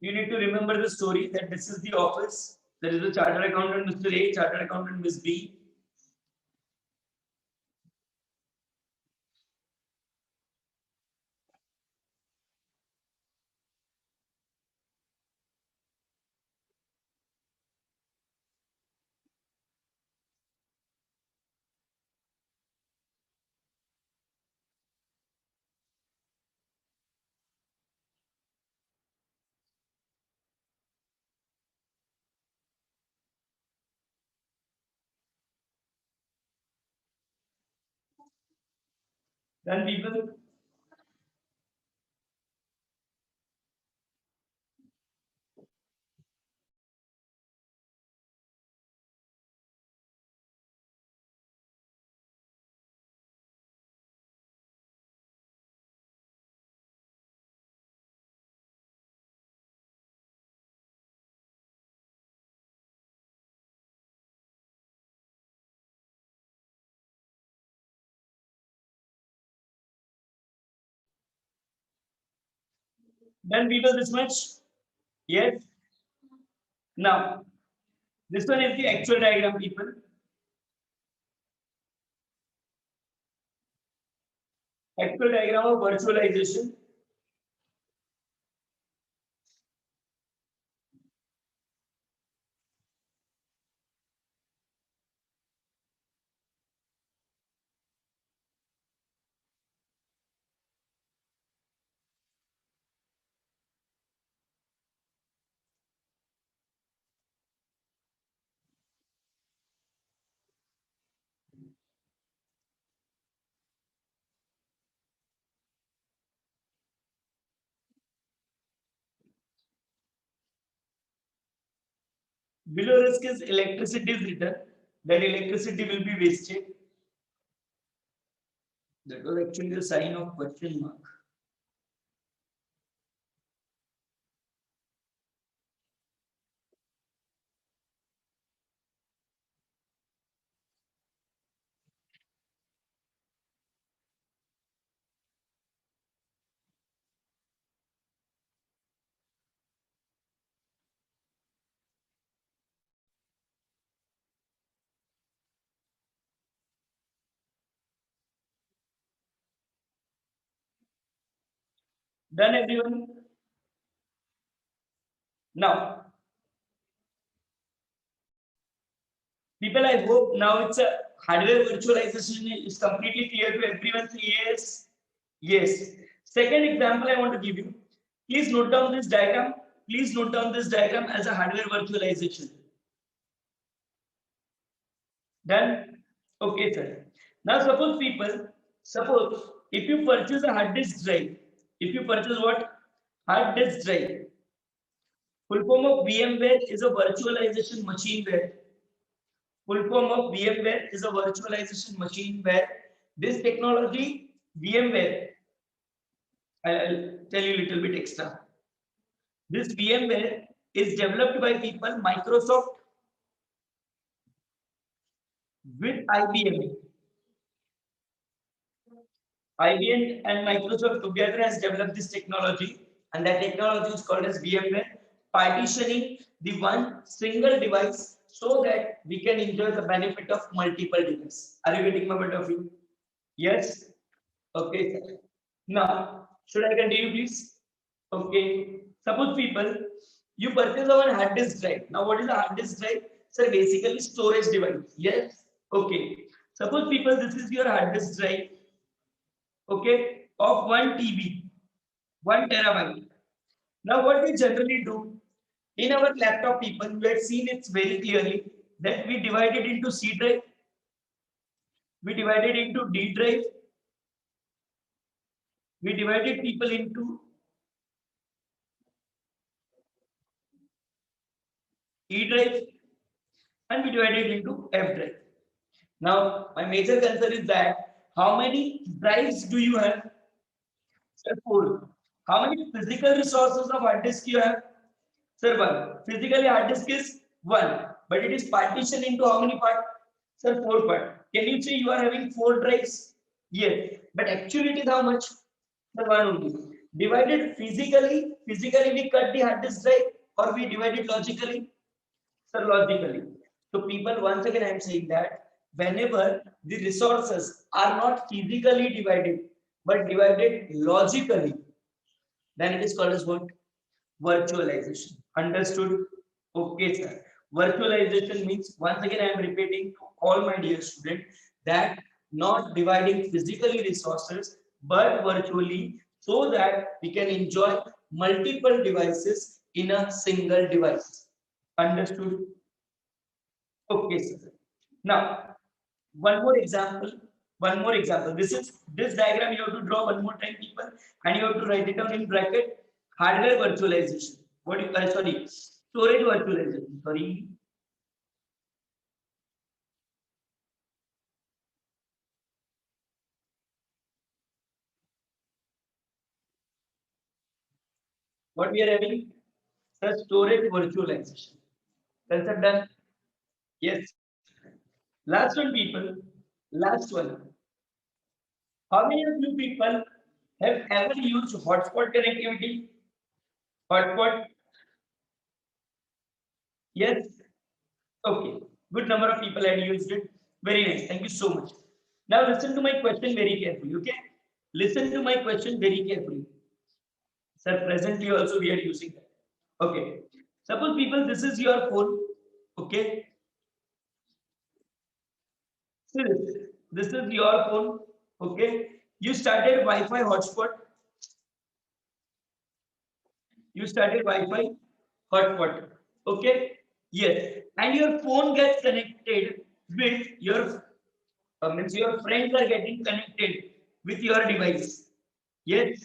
Speaker 1: You need to remember the story that this is the office. There is a chartered accountant, Mr. A, chartered accountant, Ms. B. Then people, this much. Yes. Now, this one is the actual diagram, people. Actual diagram of virtualization. Below risk is electricity is written. That electricity will be wasted. That was actually the sign of question mark. Done, everyone? Now, people, I hope now it's a hardware virtualization is completely clear to everyone. Yes. Yes. Second example I want to give you. Please note down this diagram. Please note down this diagram as a hardware virtualization. Done? Okay, sir. Now suppose people, suppose if you purchase a hard disk drive, if you purchase what? Hard disk drive. Full form of VMware is a virtualization machine where full form of VMware is a virtualization machine where this technology VMware, I'll tell you a little bit extra. This VMware is developed by people Microsoft with IBM. IBM and Microsoft together has developed this technology, and that technology is called as VMware, partitioning the one single device so that we can enjoy the benefit of multiple devices. Are you getting my point of view? Yes. Okay, sir. Now, should I continue, please? Okay. Suppose people, you purchase one hard disk drive. Now, what is a hard disk drive? Sir, basically storage device. Yes. Okay. Suppose people, this is your hard disk drive. Okay, of 1 TB, 1 terabyte. Now, what we generally do in our laptop, people, we have seen it very clearly that we divide it into C drive, we divide it into D drive, we divided people into E drive, and we divide it into F drive. Now, my major concern is that how many drives do you have? Sir, 4. How many physical resources of hard disk you have? Sir, 1. Physically, hard disk is 1, but it is partitioned into how many parts? Sir, 4 parts. Can you say you are having 4 drives? Yes, but actually it is how much? Sir, 1 only. Divided physically we cut the hard disk drive, or we divide it logically? Sir, logically. So people, once again, I am saying that whenever the resources are not physically divided, but divided logically, then it is called as what? Virtualization. Understood? Okay, sir. Virtualization means, once again, I am repeating to all my dear students that not dividing physically resources, but virtually, so that we can enjoy multiple devices in a single device. Understood? Okay, sir. Now, one more example. One more example. This diagram you have to draw one more time, people, and you have to write it down in bracket. Hardware virtualization. What you sorry, storage virtualization. Sorry. What we are having? Sir, storage virtualization. Concept done? Yes. Last one, people. Last one. How many of you people have ever used hotspot connectivity? Hotspot? Yes. Okay. Good number of people had used it. Very nice. Thank you so much. Now listen to my question very carefully. Okay. Listen to my question very carefully. Sir, presently also we are using that. Okay. Suppose people, this is your phone. Okay. See this. This is your phone. Okay. You started Wi-Fi hotspot. You started Wi-Fi hotspot. Okay. Yes. And your phone gets connected with your means your friends are getting connected with your device. Yes.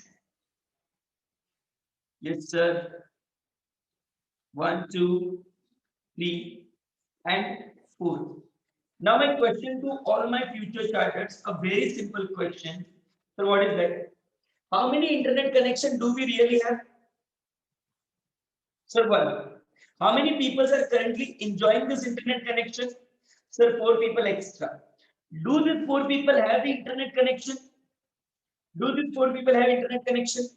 Speaker 1: Yes, sir. 1, 2, 3, and 4. Now my question to all my future starters, a very simple question. So what is that? How many internet connection do we really have? Sir, 1. How many people are currently enjoying this internet connection? Sir, 4 people extra. Do these 4 people have the internet connection? Do these 4 people have internet connection?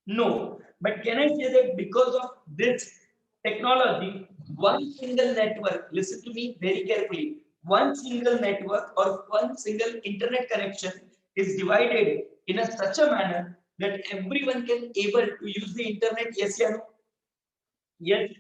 Speaker 1: No. But can I say that because of this technology, one single network, listen to me very carefully, one single network or one single internet connection is divided in such a manner that everyone can able to use the internet. Yes, yeah, no? Yes.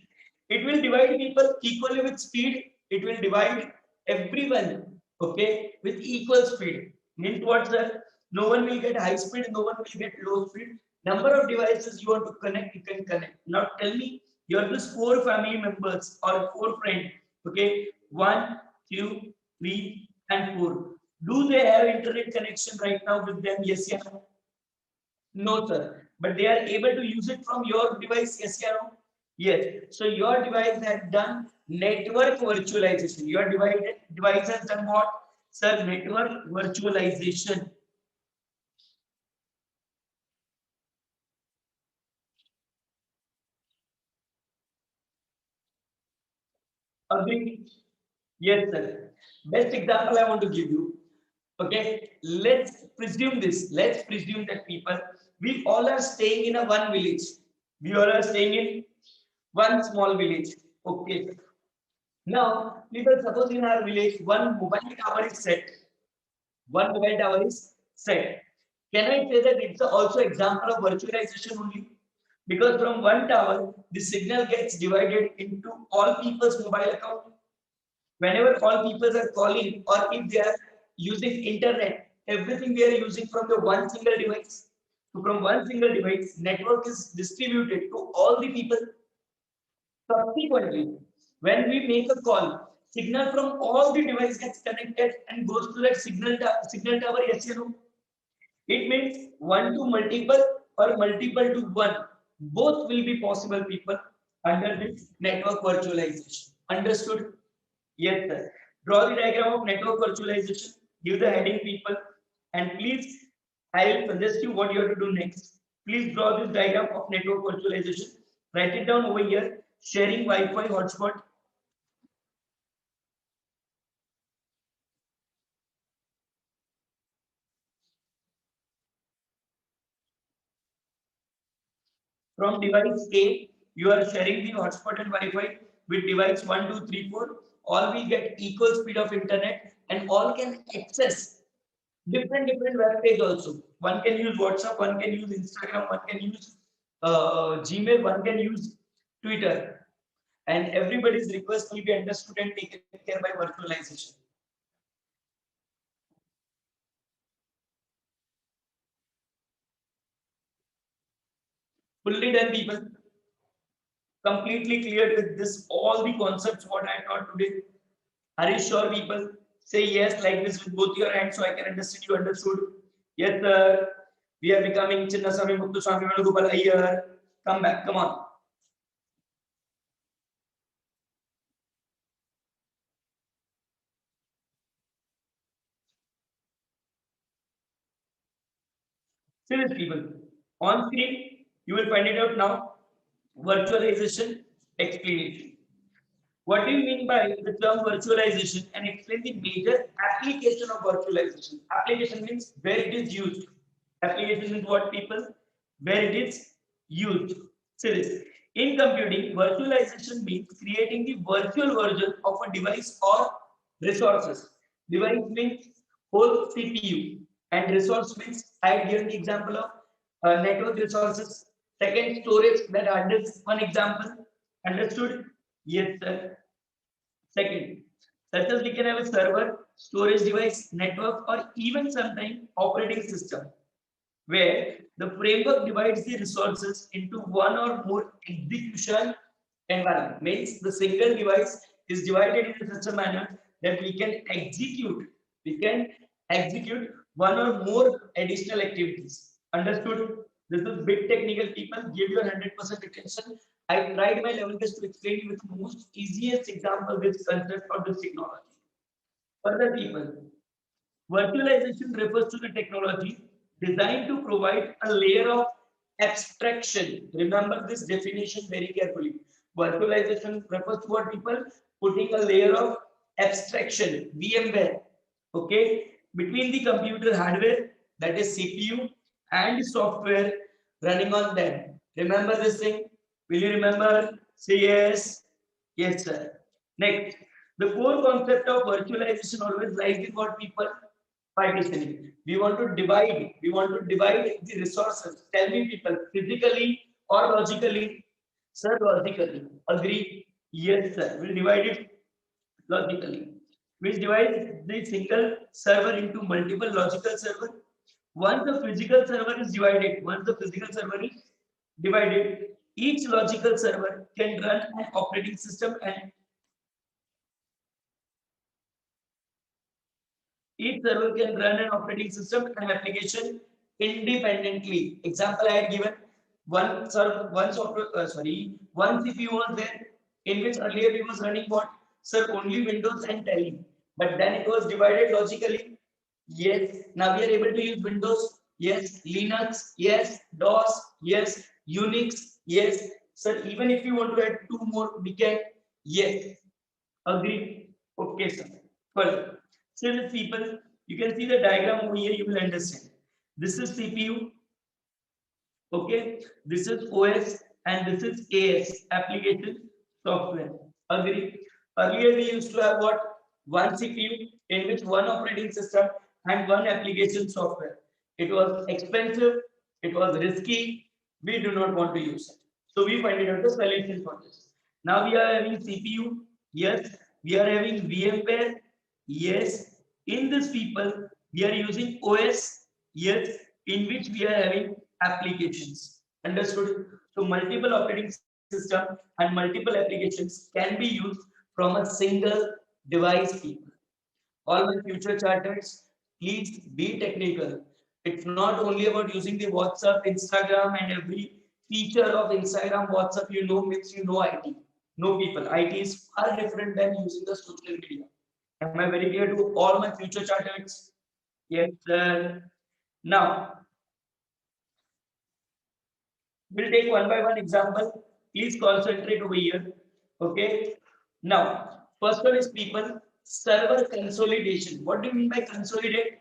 Speaker 1: It will divide people equally with speed. It will divide everyone, okay, with equal speed. Means what, sir? No one will get high speed, no one will get low speed. Number of devices you want to connect, you can connect. Now tell me, you're just 4 family members or 4 friends, okay? 1, 2, 3, and 4. Do they have internet connection right now with them? Yes, yeah, no? No, sir. But they are able to use it from your device. Yes, yeah, no? Yes. So your device has done network virtualization. Your device has done what? Sir, network virtualization. Agree? Yes, sir. Best example I want to give you. Okay, let's presume this. Let's presume that people, we all are staying in a one village. We all are staying in one small village. Okay. Now, people, suppose in our village, one mobile tower is set. One mobile tower is set. Can I say that it's also example of virtualization only? Because from one tower, the signal gets divided into all people's mobile account. Whenever all people are calling or if they are using internet, everything we are using from the one single device. So from one single device, network is distributed to all the people. Subsequently, when we make a call, signal from all the device gets connected and goes to that signal tower. Yes, you know. It means one to multiple or multiple to one. Both will be possible, people, under this network virtualization. Understood? Yes, sir. Draw the diagram of network virtualization. Give the heading, people. And please, I will suggest you what you have to do next. Please draw this diagram of network virtualization. Write it down over here. Sharing Wi-Fi hotspot. From device A, you are sharing the hotspot and Wi-Fi with device 1, 2, 3, 4. All will get equal speed of internet and all can access different web page also. One can use WhatsApp, one can use Instagram, one can use Gmail, one can use Twitter. And everybody's request will be understood and taken care by virtualization. Fully done, people. Completely cleared with this, all the concepts what I taught today. Are you sure, people? Say yes like this with both your hands so I can understand you understood. Yes, sir. We are becoming Chinnaswamy Muttuswamy Venugopal Iyer. Come back, come on. See this, people. On screen, you will find it out now. Virtualization explanation. What do you mean by the term virtualization and explain the major application of virtualization? Application means where it is used. Application means what, people? Where it is used. See this. In computing, virtualization means creating the virtual version of a device or resources. Device means whole CPU and resource means I had given the example of network resources. Second, storage that handles one example. Understood? Yes, sir. Second, such as we can have a server, storage device, network, or even sometimes operating system, where the framework divides the resources into one or more execution environment. Means the single device is divided in such a manner that we can execute one or more additional activities. Understood? This is bit technical, people. Give your 100% attention. I tried my level best to explain you with the most easiest example this concept or this technology. Further, people, virtualization refers to the technology designed to provide a layer of abstraction. Remember this definition very carefully. Virtualization refers to what, people? Putting a layer of abstraction, VMware, okay, between the computer hardware, that is CPU, and software running on them. Remember this thing? Will you remember? Say yes. Yes, sir. Next, the core concept of virtualization always lies in what, people? Partitioning. We want to divide the resources. Tell me, people, physically or logically? Sir, logically. Agree? Yes, sir. We'll divide it logically. We'll divide the single server into multiple logical server. Once the physical server is divided, each logical server can run an operating system and each server can run an operating system and application independently. Example I had given, one CPU was there in which earlier we was running what? Sir, only Windows and Tele. But then it was divided logically. Yes. Now we are able to use Windows. Yes. Linux. Yes. DOS. Yes. Unix. Yes. Sir, even if you want to add two more, we can. Yes. Agree? Okay, sir. Further. So the people, you can see the diagram over here, you will understand. This is CPU, okay? This is OS and this is AS, application software. Agree? Earlier we used to have what? One CPU in which one operating system and one application software. It was expensive, it was risky, we do not want to use it. So we find it out the solution for this. Now we are having CPU, yes. We are having VMware, yes. In this people, we are using OS, yes, in which we are having applications. Understood? So multiple operating system and multiple applications can be used from a single device people. All my future charters, please be technical. It's not only about using the WhatsApp, Instagram, and every feature of Instagram, WhatsApp, you know, means you know IT. No people. IT is far different than using the social media. Am I very clear to all my future charters? Yes, sir. Now, we'll take one by one example. Please concentrate over here. Okay. Now, first one is people server consolidation. What do you mean by consolidate?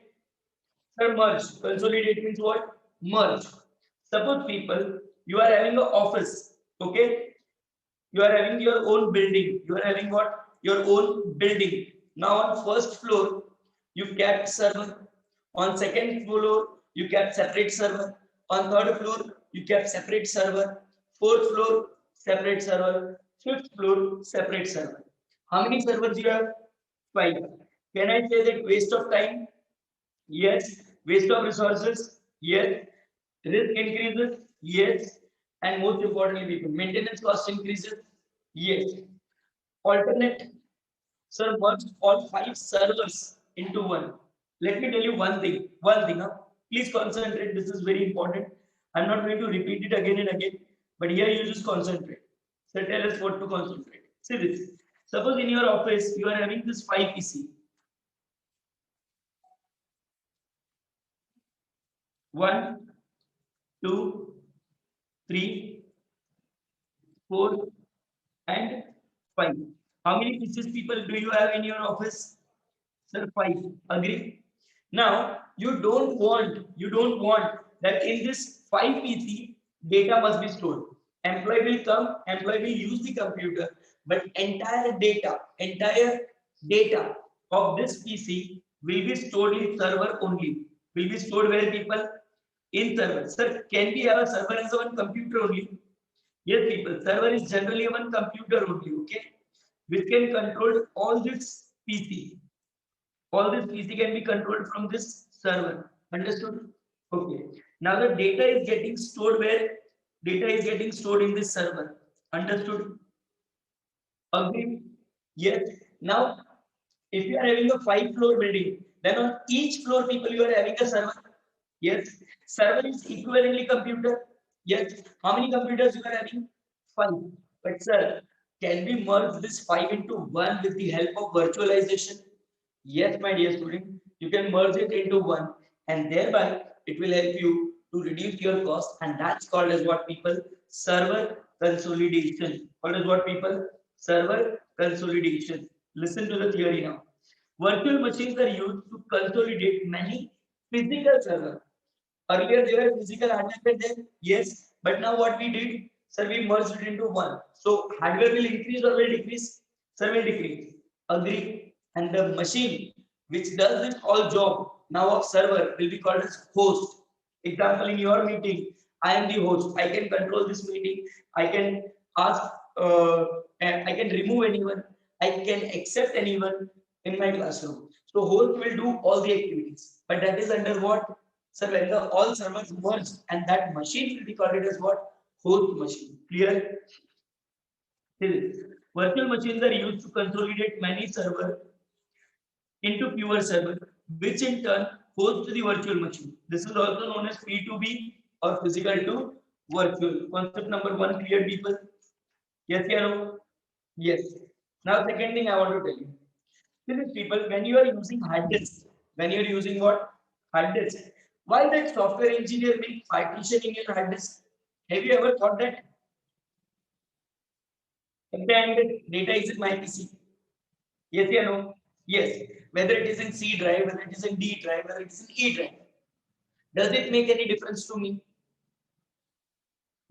Speaker 1: Sir, merge. Consolidate means what? Merge. Suppose people, you are having an office. Okay. You are having your own building. You are having what? Your own building. Now on first floor, you kept server. On second floor, you kept separate server. On third floor, you kept separate server. Fourth floor, separate server. Fifth floor, separate server. How many servers you have? Five. Can I say that waste of time? Yes. Waste of resources? Yes. Risk increases? Yes. And most importantly, maintenance cost increases? Yes. Alternate, sir, merge all five servers into one. Let me tell you one thing. One thing. Huh? Please concentrate. This is very important. I'm not going to repeat it again and again, but here you just concentrate. So tell us what to concentrate. See this. Suppose in your office you are having this 5 PC. 1, 2, 3, 4, and 5. How many pieces people do you have in your office? Sir, 5. Agree? Now, you don't want that in this 5 PC, data must be stored. Employee will come, employee will use the computer, but entire data of this PC will be stored in server only. Will be stored where people? In server. Sir, can we have a server as a one computer only? Yes, people. Server is generally one computer only, okay? Which can control all this PC. All this PC can be controlled from this server. Understood? Okay. Now the data is getting stored where? Data is getting stored in this server. Understood? Agree? Yes. Now, if you are having a 5 floor building, then on each floor, people, you are having a server. Yes. Server is equivalently computer. Yes. How many computers you are having? 5. But sir, can we merge this 5 into 1 with the help of virtualization? Yes, my dear student, you can merge it into one, and thereby it will help you to reduce your cost, and that's called as what people? Server consolidation. What is what people? Server consolidation. Listen to the theory now. Virtual machines are used to consolidate many physical servers. Earlier they were physical hardware there, yes, but now what we did, sir, we merged it into one. So hardware will increase or will decrease? Sir, will decrease. Agree. And the machine which does this all job now of server will be called as host. Example, in your meeting, I am the host. I can control this meeting. I can ask, I can remove anyone. I can accept anyone in my classroom. So host will do all the activities. But that is under what? So when the all servers merge and that machine will be called it as what? Host machine. Clear? Virtual machines are used to consolidate many servers into fewer servers, which in turn host the virtual machine. This is also known as P2B or physical to virtual. Concept number one clear, people? Yes, yeah, no? Yes. Now, second thing I want to tell you. Listen, people, when you are using hard disk, when you're using what? Hard disk. Why that software engineer make partition in your hard disk? Have you ever thought that? At the end, data is in my PC. Yes, yeah, no? Yes. Whether it is in C drive, whether it is in D drive, whether it is in E drive. Does it make any difference to me?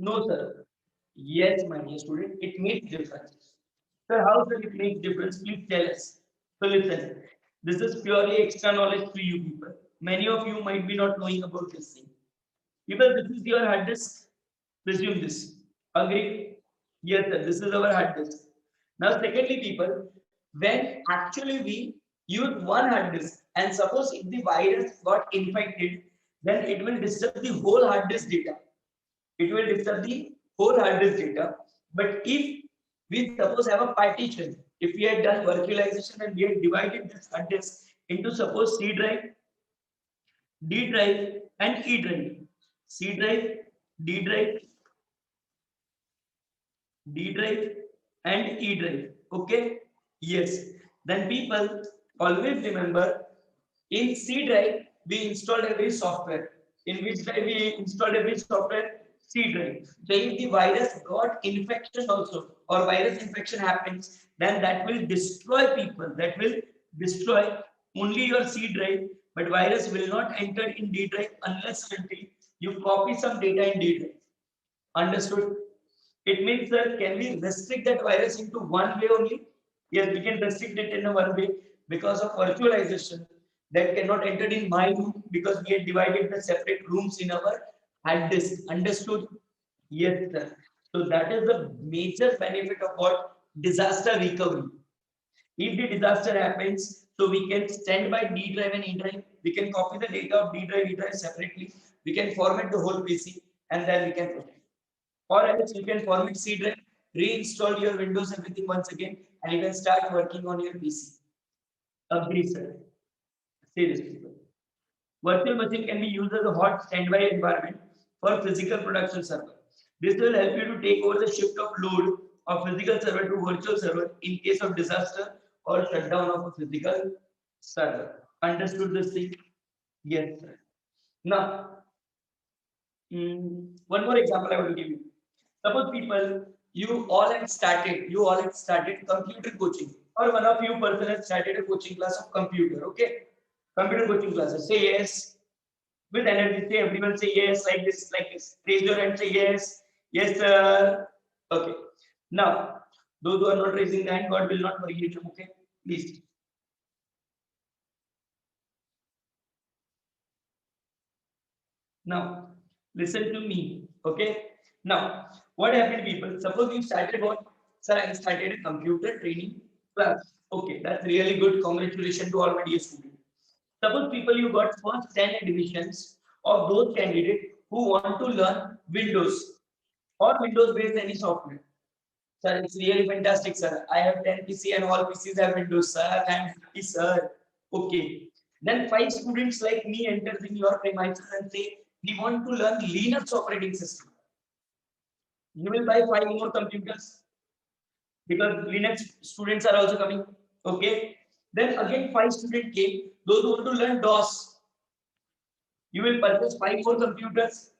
Speaker 1: No, sir. Yes, my dear student, it makes difference. So how does it make difference? Please tell us. So listen, this is purely extra knowledge to you people. Many of you might be not knowing about this thing. People, this is your hard disk. Presume this. Agree? Yes, sir. This is our hard disk. Now, secondly, people, when actually we use one hard disk, and suppose if the virus got infected, then it will disturb the whole hard disk data. It will disturb the whole hard disk data. But if we suppose have a partition, if we had done virtualization and we had divided this hard disk into suppose C drive, D drive, and E drive. C drive, D drive, D drive, and E drive. Okay? Yes. Then people always remember in C drive we installed every software. In which drive we installed every software? C drive. So if the virus got infection also or virus infection happens, then that will destroy people. That will destroy only your C drive, but virus will not enter in D drive unless until you copy some data in D drive. Understood? It means that can we restrict that virus into one way only? Yes, we can restrict it in a one way because of virtualization that cannot enter in my room because we had divided the separate rooms in our hard disk. Understood? Yes, sir. So that is the major benefit of what disaster recovery. If the disaster happens, so we can stand by D drive and E drive. We can copy the data of D drive, E drive separately. We can format the whole PC and then we can protect. Or else you can format C drive, reinstall your Windows everything once again, and you can start working on your PC. Agree, sir. Say this, people. Virtual machine can be used as a hot standby environment for physical production server. This will help you to take over the shift of load of physical server to virtual server in case of disaster or shutdown of a physical server. Understood this thing? Yes, sir. Now, one more example I will give you. Suppose people, you all had started computer coaching, or one of you person has started a coaching class of computer. Okay, computer coaching classes. Say yes with energy. Say everyone say yes like this, like this. Raise your hand. Say yes, yes sir. Okay. Now, those who are not raising the hand, God will not forgive you. Okay, please. Now, listen to me. Okay. Now, what happened, people? Suppose you started what? Sir, I started a computer training class. Okay, that's really good. Congratulations to all my dear students. Suppose people you got first 10 admissions of those candidates who want to learn Windows or Windows based any software. Sir, it's really fantastic, sir. I have 10 PC and all PCs have Windows, sir. I'm happy, sir. Okay. Then 5 students like me enters in your premises and say, we want to learn Linux operating system. You will buy 5 more computers because Linux students are also coming. Okay. Then again 5 students came. Those who want to learn DOS, you will purchase 5 more computers.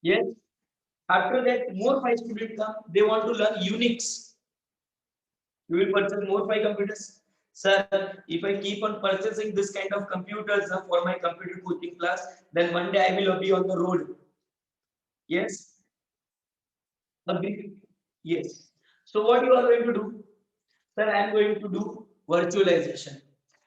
Speaker 1: Yes. After that, more 5 students come. They want to learn Unix. You will purchase more 5 computers. Sir, if I keep on purchasing this kind of computers for my computer coaching class, then one day I will be on the road. Yes. Agree? Yes. So what you are going to do? Sir, I am going to do virtualization.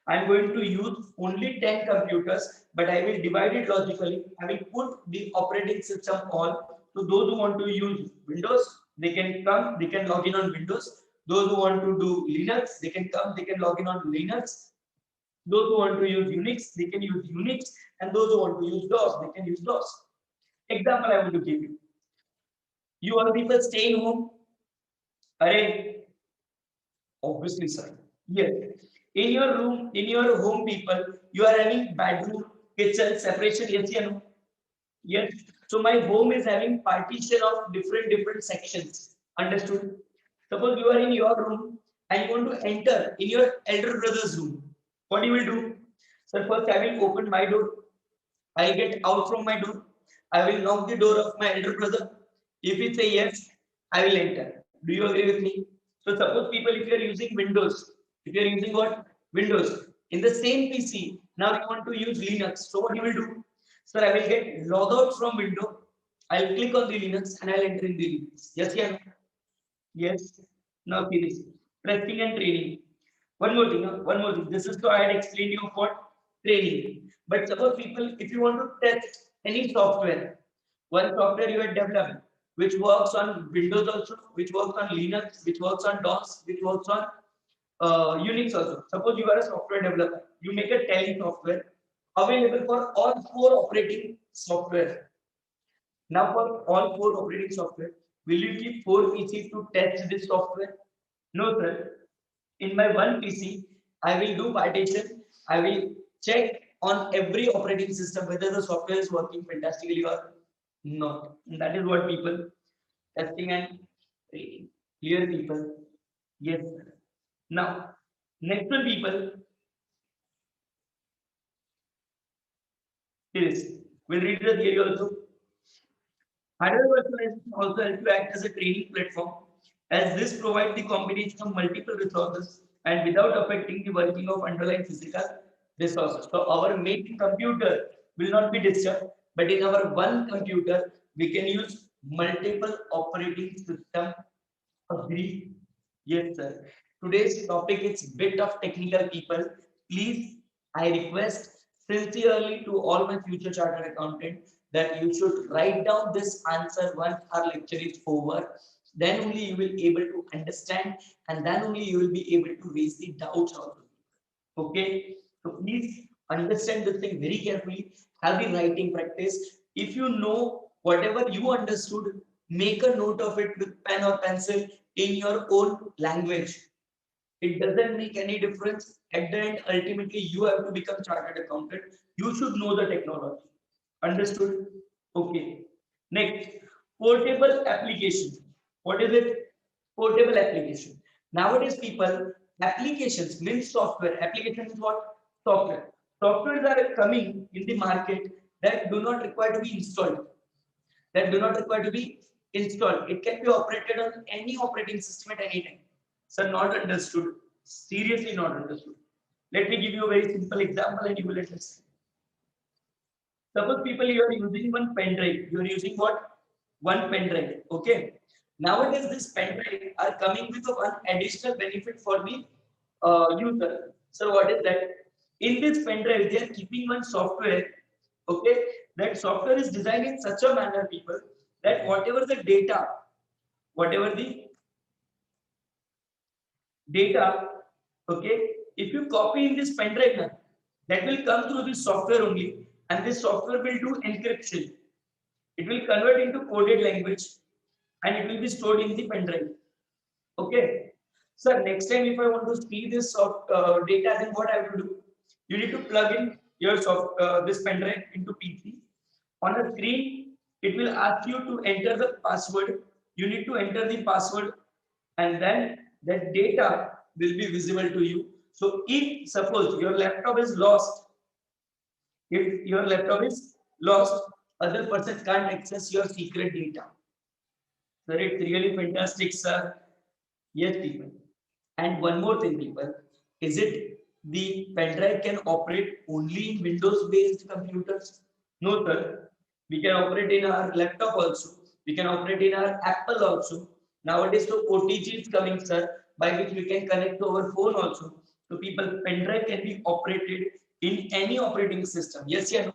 Speaker 1: I am going to use only 10 computers, but I will divide it logically. I will put the operating system on. So those who want to use Windows, they can come, they can log in on Windows. Those who want to do Linux, they can come, they can log in on Linux. Those who want to use Unix, they can use Unix. And those who want to use DOS, they can use DOS. Example I want to give you. You all people stay in home. Array, obviously, sir. Yes. In your room, in your home, people, you are having bedroom, kitchen, separation. Yes, you know. Yes. So my home is having partition of different sections. Understood? Suppose you are in your room and you want to enter in your elder brother's room. What you will do? So first I will open my door. I'll get out from my door. I will knock the door of my elder brother. If it say yes, I will enter. Do you agree with me? So suppose people, if you are using Windows, if you are using what? Windows. In the same PC, now you want to use Linux. So what you will do? Sir, I will get log out from window. I'll click on the Linux and I'll enter in the Linux. Yes, yeah. Yes. Now see this testing and training. One more thing, one more thing. This is so I had explained you what training. But suppose people, if you want to test any software, one software you had developed, which works on Windows also, which works on Linux, which works on DOS, which works on Unix also. Suppose you are a software developer, you make a Tally software available for all four operating software. Now, for all four operating software, will you keep four PC to test this software? No, sir. In my one PC, I will do partition. I will check on every operating system whether the software is working fantastically or not. And that is what people testing and rating. Clear people? Yes, sir. Now, next one, people, is we'll read the theory also. Hardware virtualization also helps to act as a training platform, as this provides the combination of multiple resources and without affecting the working of underlying physical resources. So our main computer will not be disturbed, but in our one computer we can use multiple operating system. Agree? Yes, sir. Today's topic is bit of technical people. Please, I request sincerely to all my future chartered accountant that you should write down this answer once our lecture is over. Then only you will be able to understand, and then only you will be able to raise the doubts also. Okay, so please understand this thing very carefully. Have the writing practice. If you know whatever you understood, make a note of it with pen or pencil in your own language. It doesn't make any difference. At the end, ultimately, you have to become chartered accountant. You should know the technology. Understood? Okay. Next, portable application. What is it? Portable application. Nowadays, people, applications means software. Application is what? Software. Softwares are coming in the market that do not require to be installed. That do not require to be installed. It can be operated on any operating system at any time. So not understood. Seriously not understood. Let me give you a very simple example and you will understand. Suppose people you are using one pen drive. You are using what? One pen drive. Okay. Nowadays, this pen drive are coming with a one additional benefit for the user. So what is that? In this pen drive, they are keeping one software. Okay. That software is designed in such a manner, people, that whatever the data, okay, if you copy in this pen drive now, that will come through this software only, and this software will do encryption. It will convert into coded language and it will be stored in the pen drive. Okay. So next time if I want to see this data, then what I have to do? You need to plug in your this pen drive into PC. On the screen, it will ask you to enter the password. You need to enter the password and then that data will be visible to you. So if suppose your laptop is lost, if your laptop is lost, other person can't access your secret data. Sir, it's really fantastic, sir. Yes, people. And one more thing, people. Is it the pen drive can operate only in Windows-based computers? No, sir. We can operate in our laptop also. We can operate in our Apple also. Nowadays, so OTG is coming, sir, by which we can connect to our phone also. So people, pen drive can be operated in any operating system. Yes, yeah, no?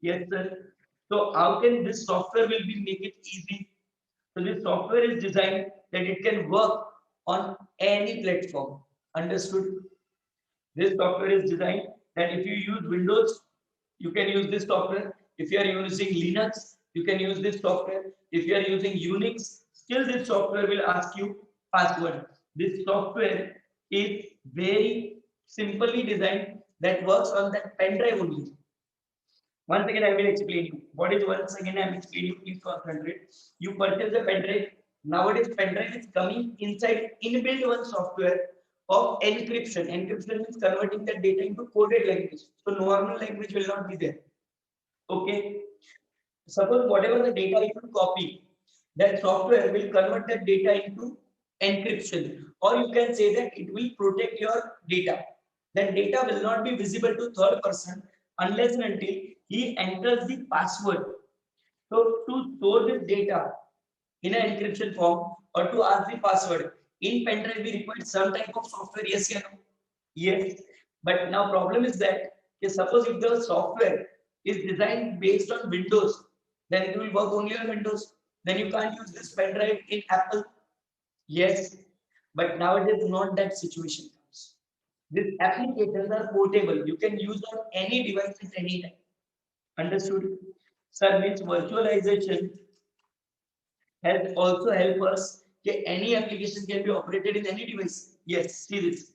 Speaker 1: Yes, sir. So how can this software will be make it easy? So this software is designed that it can work on any platform. Understood? This software is designed that if you use Windows, you can use this software. If you are using Linux, you can use this software. If you are using Unix, still this software will ask you password. This software is very simply designed that works on that pen drive only. Once again, I will explain you. What is once again I am explaining, please concentrate. You purchase a pen drive. Nowadays, pen drive is coming inside inbuilt one software of encryption. Encryption means converting the data into coded language. So normal language will not be there. Okay. Suppose whatever the data you copy, that software will convert that data into encryption. Or you can say that it will protect your data. That data will not be visible to third person unless and until he enters the password. So to store this data in an encryption form or to ask the password, in pen drive we require some type of software. Yes, you know. Yes. But now problem is that suppose if the software is designed based on Windows, then it will work only on Windows. Then you can't use this pen drive in Apple. Yes. But nowadays not that situation comes. These applications are portable. You can use on any device at any time. Understood? Sir, means virtualization has also helped us that any application can be operated in any device. Yes, see this.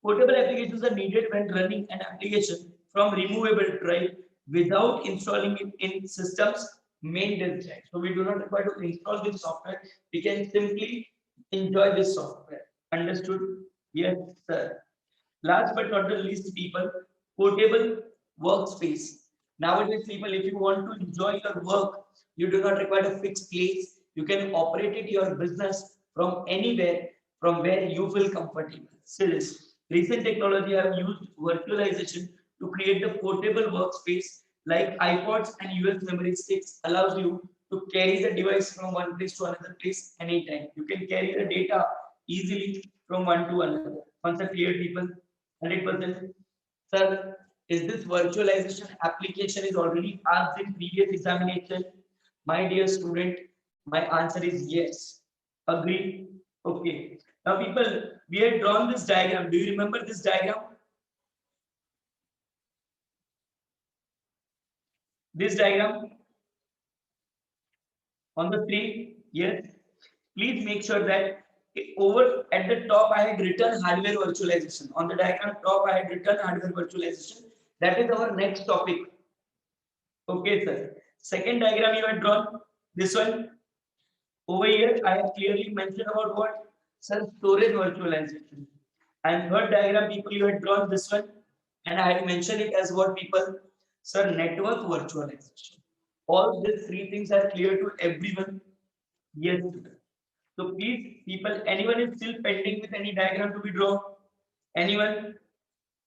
Speaker 1: Portable applications are needed when running an application from removable drive without installing it in systems main disk drive. So we do not require to install this software. We can simply enjoy this software. Understood? Yes, sir. Last but not the least, people, portable workspace. Nowadays, people, if you want to enjoy your work, you do not require a fixed place. You can operate it your business from anywhere, from where you feel comfortable. Serious. Recent technology have used virtualization to create the portable workspace like iPods and US memory sticks allows you to carry the device from one place to another place anytime. You can carry the data easily from one to another. Concept clear, people? 100%. Sir, is this virtualization application is already asked in previous examination? My dear student, my answer is yes. Agree? Okay. Now, people, we had drawn this diagram. Do you remember this diagram? This diagram on the screen? Yes. Please make sure that over at the top I had written hardware virtualization. On the diagram top I had written hardware virtualization. That is our next topic. Okay, sir. Second diagram you had drawn. This one. Over here I have clearly mentioned about what? Sir, storage virtualization. And third diagram people you had drawn this one. And I had mentioned it as what people? Sir, network virtualization. All these three things are clear to everyone. Yes. So please, people, anyone is still pending with any diagram to be drawn? Anyone?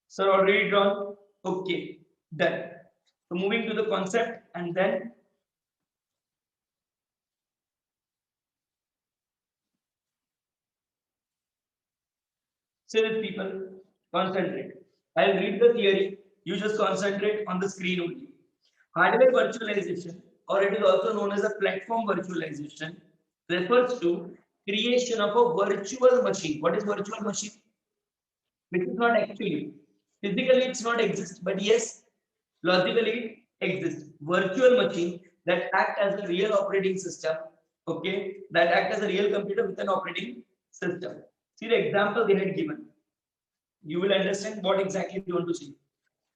Speaker 1: Sir, already drawn? Okay, done. So moving to the concept and then serious people, concentrate. I'll read the theory. You just concentrate on the screen only. Hardware virtualization, or it is also known as a platform virtualization, refers to creation of a virtual machine. What is virtual machine? Which is not actually physically it's not exist, but yes, logically it exists. Virtual machine that act as a real operating system. Okay, that act as a real computer with an operating system. See the example they had given. You will understand what exactly you want to see.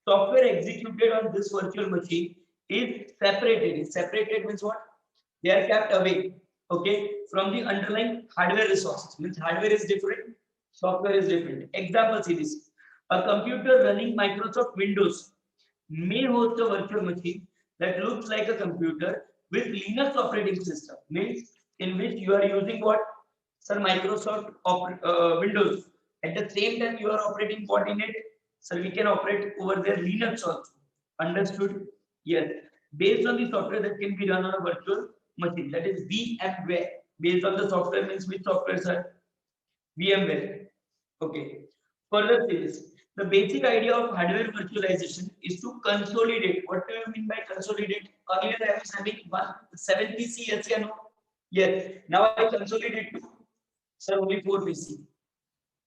Speaker 1: Software executed on this virtual machine is separated. Separated means what? They are kept away, okay, from the underlying hardware resources. Means hardware is different, software is different. Example series. A computer running Microsoft Windows may host a virtual machine that looks like a computer with Linux operating system. Means in which you are using what? Sir, Microsoft Windows. At the same time, you are operating what in it? So we can operate over their Linux also. Understood? Yes. Based on the software that can be run on a virtual machine. That is VMware. Based on the software means which software, sir? VMware. Okay. Further says the basic idea of hardware virtualization is to consolidate. What do you mean by consolidate? Earlier I was having 7 PC, yes or no? Yes. Now I consolidate to sir only 4 PC.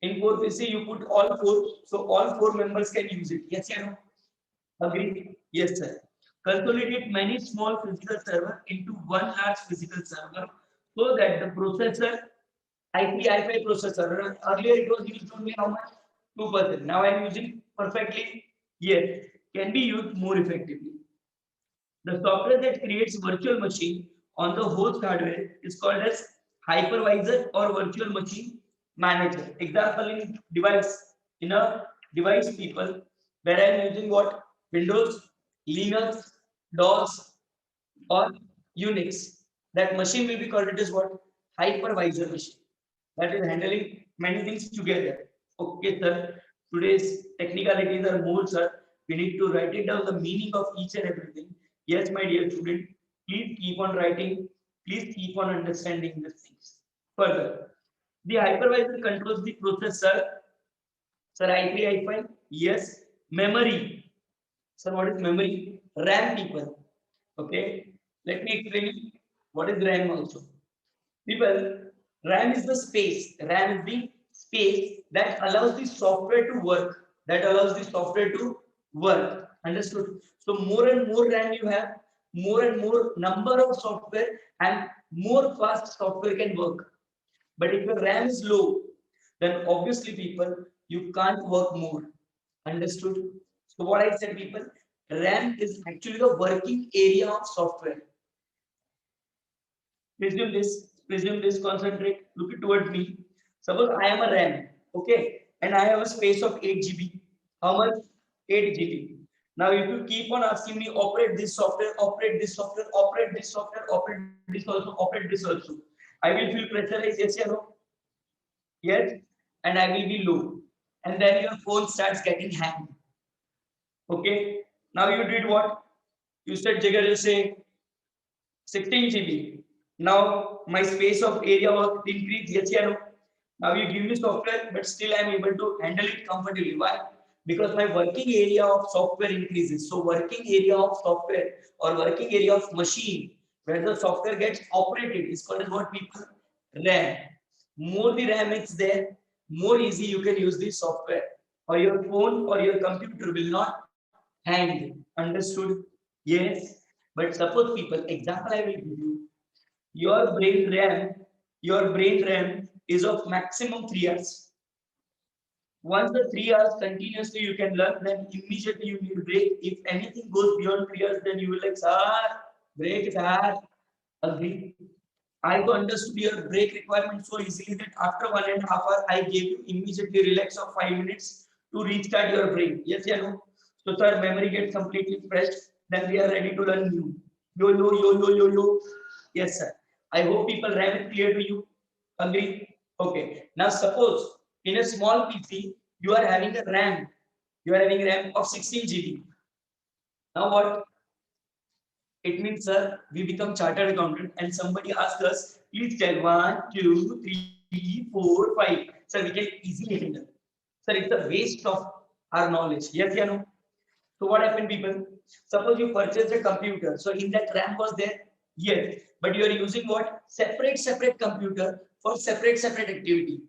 Speaker 1: In 4 PC you put all 4, so all 4 members can use it. Yes or no? Agree? Yes, sir. Consolidate many small physical server into one large physical server so that the processor IP i5 processor earlier it was used only how much 2%. Now I am using perfectly. Yes, can be used more effectively. The software that creates virtual machine on the host hardware is called as hypervisor or virtual machine manager. Example in device, in a device people, where I am using what? Windows, Linux, DOS, or Unix. That machine will be called it as what? Hypervisor machine. That is handling many things together. Okay, sir. Today's technicalities are more, sir. We need to write it down the meaning of each and everything. Yes, my dear student, please keep on writing. Please keep on understanding these things. Further, The hypervisor controls the processor. Sir, I3, I5. Yes. Memory. Sir, what is memory? RAM, people. Okay. Let me explain you what is RAM also. People, RAM is the space. RAM is the space that allows the software to work. That allows the software to work. Understood? So more and more RAM you have, more and more number of software and more fast software can work. But if your RAM is low, then obviously people, you can't work more. Understood? So what I said, people, RAM is actually the working area of software. Presume this, concentrate, look it towards me. Suppose I am a RAM, okay, and I have a space of 8 GB. How much? 8 GB. Now, if you keep on asking me, operate this software, operate this software, operate this software, operate this also, operate this also, I will feel pressurized, yes or no? Yes, and I will be low. And then your phone starts getting hanged. Okay, now you did what? You said, Jigger, you say 16 GB. Now my space of area work increased. Yes, yeah, no. Now you give me software, but still I'm able to handle it comfortably. Why? Because my working area of software increases. So working area of software or working area of machine where the software gets operated is called as what, people? RAM. More the RAM is there, more easy you can use the software. Or your phone or your computer will not hang. Understood? Yes. But suppose, people, example I will give you. Your brain RAM is of maximum 3 hours. Once the 3 hours continuously you can learn, then immediately you need break. If anything goes beyond 3 hours, then you will like, sir, break it hard. Agree. I understood your break requirement so easily that after 1.5 hours, I gave you immediately relax of 5 minutes to restart your brain. Yes, yeah, no. So, sir, memory gets completely fresh. Then we are ready to learn new. Yo, yo, yo, yo, yo, yo. Yes, sir. I hope people RAM it clear to you. Agree? Okay. Now, suppose in a small PC, you are having a RAM. You are having RAM of 16 GB. Now, what? It means, sir, we become chartered accountant and somebody asks us, please tell 1, 2, 3, 4, 5. Sir, we can easily handle. Sir, it's a waste of our knowledge. Yes, yeah, no. So what happened, people? Suppose you purchased a computer. So in that RAM was there? Yes. But you are using what? Separate computer for separate activity.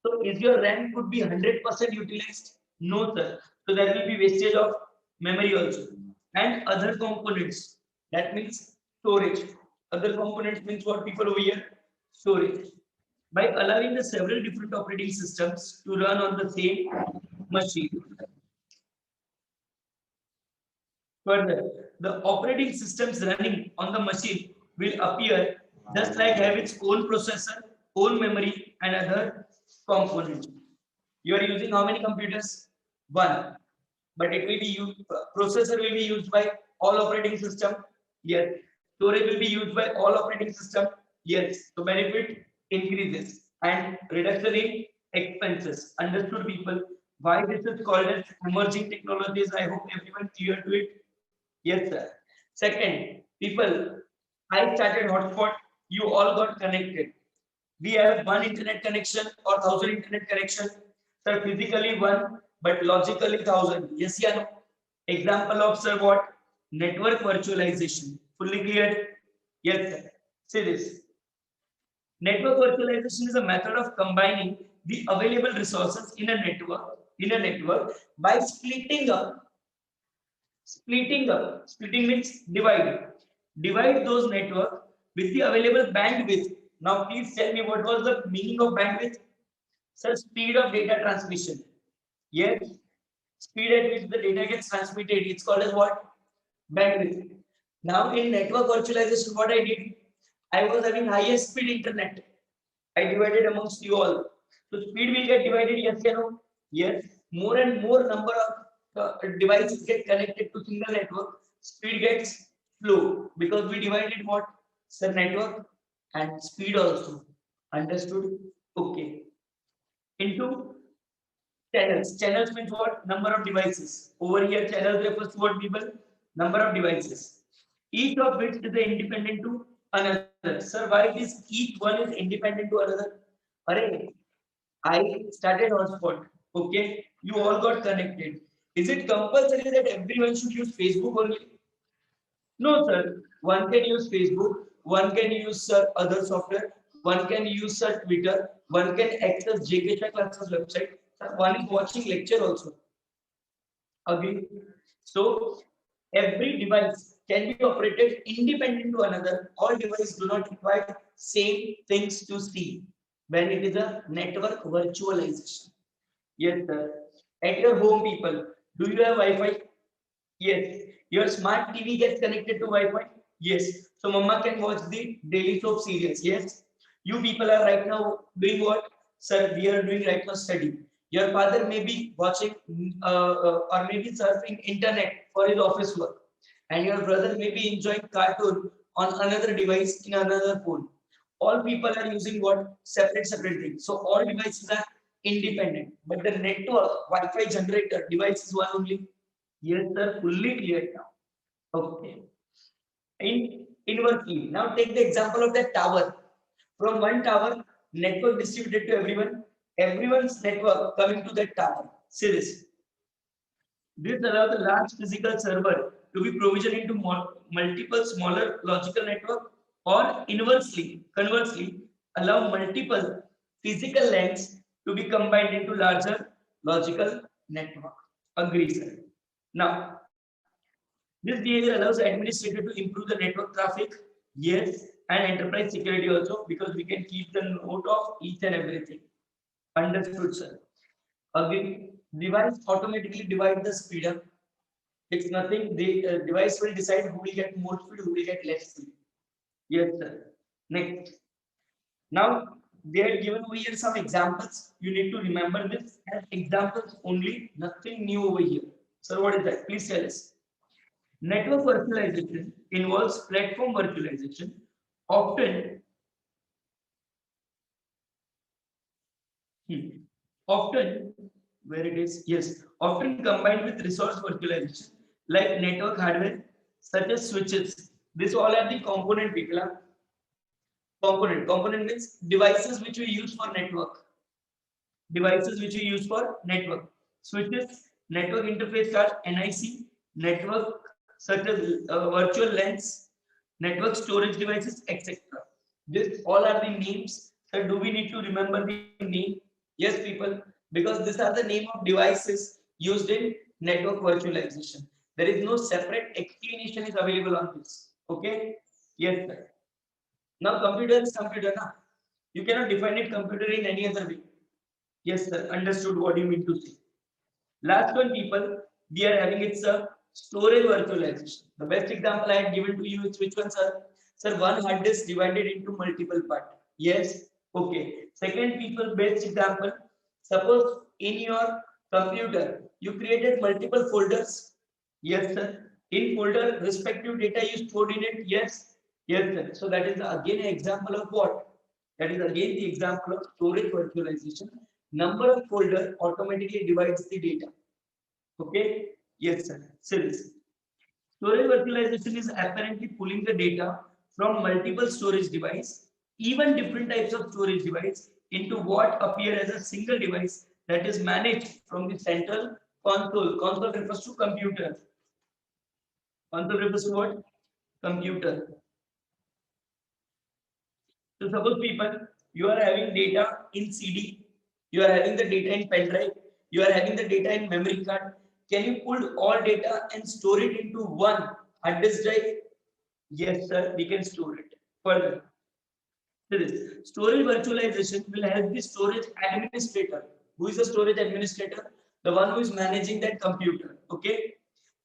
Speaker 1: So is your RAM could be 100% utilized? No, sir. So there will be wastage of memory also and other components. That means storage. Other components means what, people over here? Storage. By allowing the several different operating systems to run on the same machine. Further, the operating systems running on the machine will appear just like have its own processor, own memory, and other components. You are using how many computers? One. But it will be used, processor will be used by all operating system. Yes. Storage will be used by all operating system. Yes. So benefit increases and reduction in expenses. Understood, people? Why this is called as emerging technologies? I hope everyone clear to it. Yes, sir. Second, people, I started hotspot. You all got connected. We have one internet connection or 1,000 internet connection. Sir, physically one, but logically 1,000. Yes, yeah, no. Example of, sir, what? Network virtualization. Fully clear? Yes, sir. See this. Network virtualization is a method of combining the available resources in a network by splitting means divide those network with the available bandwidth. Now please tell me what was the meaning of bandwidth? Sir, speed of data transmission. Yes, speed at which the data gets transmitted, it's called as what? Bandwidth. Now in network virtualization, what I did, I was having highest speed internet. I divided amongst you all. So speed will get divided, yes or no? Yes. More and more number of devices get connected to single network. Speed gets slow because we divided what? Sir, network and speed also. Understood? Okay. Into channels. Channels means what? Number of devices. Over here, channels refers to what, people? Number of devices. Each of which is independent to another. Sir, why this each one is independent to another? Array, I started hotspot. Okay, you all got connected. Is it compulsory that everyone should use Facebook only? No, sir. One can use Facebook, one can use other software, one can use Twitter, one can access JK Shah classes website. Sir, one is watching lecture also. Agree? So every device can be operated independent to another. All devices do not require same things to see when it is a network virtualization. Yes, sir. At your home, people, do you have Wi-Fi? Yes. Your smart TV gets connected to Wi-Fi? Yes. So mama can watch the daily soap serials. Yes. You people are right now doing what? Sir, we are doing right now study. Your father may be watching or maybe surfing internet for his office work. And your brother may be enjoying cartoon on another device in another phone. All people are using what? Separate things. So all devices are independent. But the network, Wi-Fi generator device is one only. Yes, sir, fully clear now. Okay. Inversely, now take the example of that tower. From one tower, network distributed to everyone, everyone's network coming to that tower. See this. This allows a large physical server to be provisioned into multiple smaller logical network, or conversely, allow multiple physical links to be combined into larger logical network. Agree, sir. Now, this behavior allows administrator to improve the network traffic, yes, and enterprise security also, because we can keep the note of each and everything. Understood, sir. Agree. Device automatically divide the speed up. It's nothing. The device will decide who will get more speed, who will get less speed. Yes, sir. Next. Now they are given over here some examples. You need to remember this as examples only. Nothing new over here. Sir, what is that? Please tell us. Network virtualization involves platform virtualization, often often where it is, yes, often combined with resource virtualization like network hardware such as switches. This all are the component people are. Component means devices which we use for network. Devices which we use for network. Switches, network interface card, NIC, network such as virtual lens, network storage devices, etc. This all are the names. So do we need to remember the name? Yes, people, because these are the name of devices used in network virtualization. There is no separate explanation is available on this. Okay? Yes, sir. Now computer is computer now. You cannot define it computer in any other way. Yes, sir. Understood what you mean to say. Last one, people, we are having it's a storage virtualization. The best example I had given to you is which one, sir? Sir, one hard disk divided into multiple parts. Yes. Okay. Second, people, best example. Suppose in your computer you created multiple folders. Yes, sir. In folder, respective data you stored in it. Yes. Yes, sir. So that is again an example of what? That is again the example of storage virtualization. Number of folder automatically divides the data. Okay? Yes, sir. Serious. Storage virtualization is apparently pulling the data from multiple storage device, even different types of storage device, into what appear as a single device that is managed from the central console. Console refers to computer. Console refers to what? Computer. So suppose people, you are having data in CD, you are having the data in pen drive, you are having the data in memory card. Can you pull all data and store it into one hard disk drive? Yes, sir, we can store it. Further, to this storage virtualization will help the storage administrator. Who is the storage administrator? The one who is managing that computer. Okay,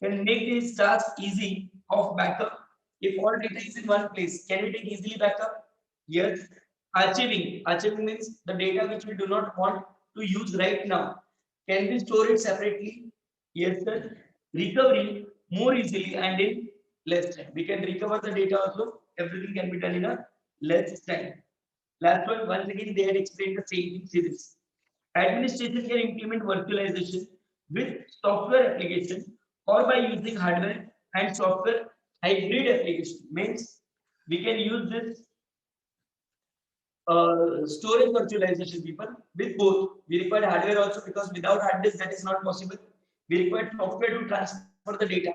Speaker 1: can make this task easy of backup. If all data is in one place, can we take easily backup? Yes. Archiving means the data which we do not want to use right now. Can we store it separately? Yes, sir. Recovery more easily and in less time. We can recover the data also. Everything can be done in a less time. Last one, once again, they had explained the same thing. See this. Administration can implement virtualization with software application or by using hardware and software hybrid application. Means we can use this storage virtualization, people, with both. We require hardware also because without hard disk that is not possible. We require software to transfer the data.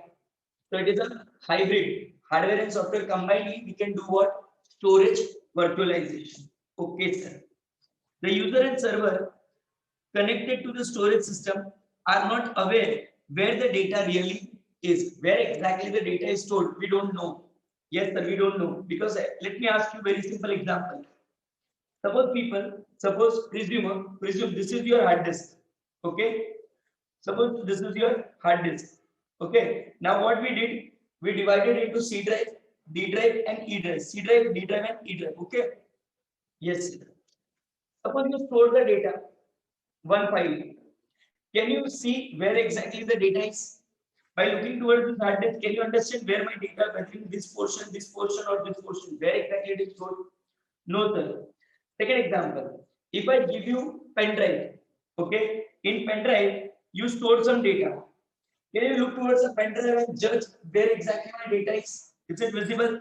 Speaker 1: So it is a hybrid. Hardware and software combined, we can do what? Storage virtualization. Okay, sir. The user and server connected to the storage system are not aware where the data really is, where exactly the data is stored. We don't know. Yes, sir, we don't know. Because let me ask you a very simple example. Suppose presume this is your hard disk. Okay. Suppose this is your hard disk. Okay. Now what we did, we divided into C drive, D drive, and E drive. C drive, D drive, and E drive. Okay. Yes. Suppose you store the data, one file. Can you see where exactly the data is? By looking towards this hard disk, can you understand where my data, whether in this portion, or this portion, where exactly it is stored? No, sir. Second example, if I give you pen drive, okay, in pen drive, you stored some data. Can you look towards the pen drive and judge where exactly my data is? Is it visible?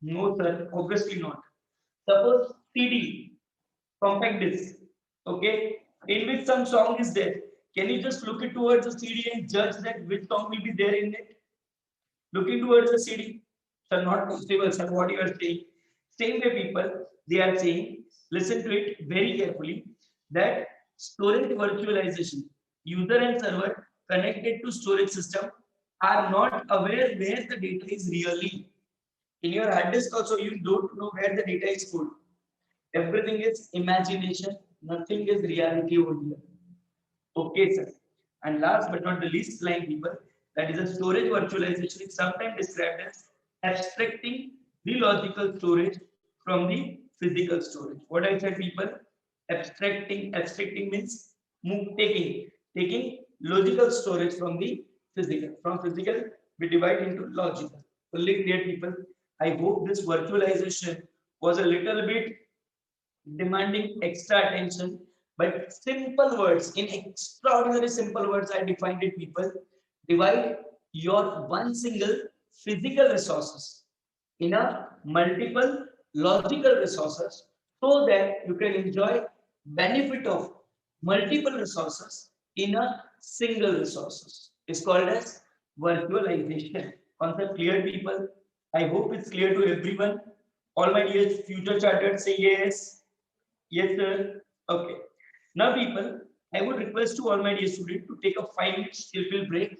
Speaker 1: No, sir, obviously not. Suppose CD, compact disc, okay, in which some song is there. Can you just look it towards the CD and judge that which song will be there in it? Looking towards the CD, sir, not possible, sir, what you are saying. Same way, people, they are saying, listen to it very carefully, that storage virtualization, user and server connected to storage system are not aware where the data is really. In your hard disk also, you don't know where the data is stored. Everything is imagination, nothing is reality over here. Okay, sir. And last but not the least line, people, that is a storage virtualization is sometimes described as abstracting the logical storage from the physical storage. What I said, people, abstracting means taking logical storage from the physical. From physical, we divide into logical. Fully clear, people. I hope this virtualization was a little bit demanding extra attention. But simple words, in extraordinary simple words, I defined it, people. Divide your one single physical resources in a multiple logical resources so that you can enjoy benefit of multiple resources in a single resources. It's called as virtualization. Concept clear, people? I hope it's clear to everyone. All my dear future chartered say yes. Yes, sir. Okay. Now, people, I would request to all my dear students to take a 5 minute chill break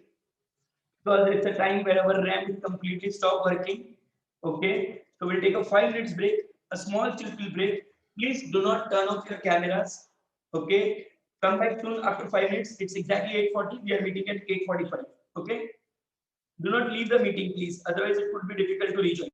Speaker 1: because it's a time where our RAM is completely stop working. Okay. So we'll take a 5 minutes break, a small chill break. Please do not turn off your cameras. Okay. Come back soon after 5 minutes. It's exactly 8:40. We are meeting at 8:45. Okay. Do not leave the meeting, please. Otherwise, it would be difficult to rejoin.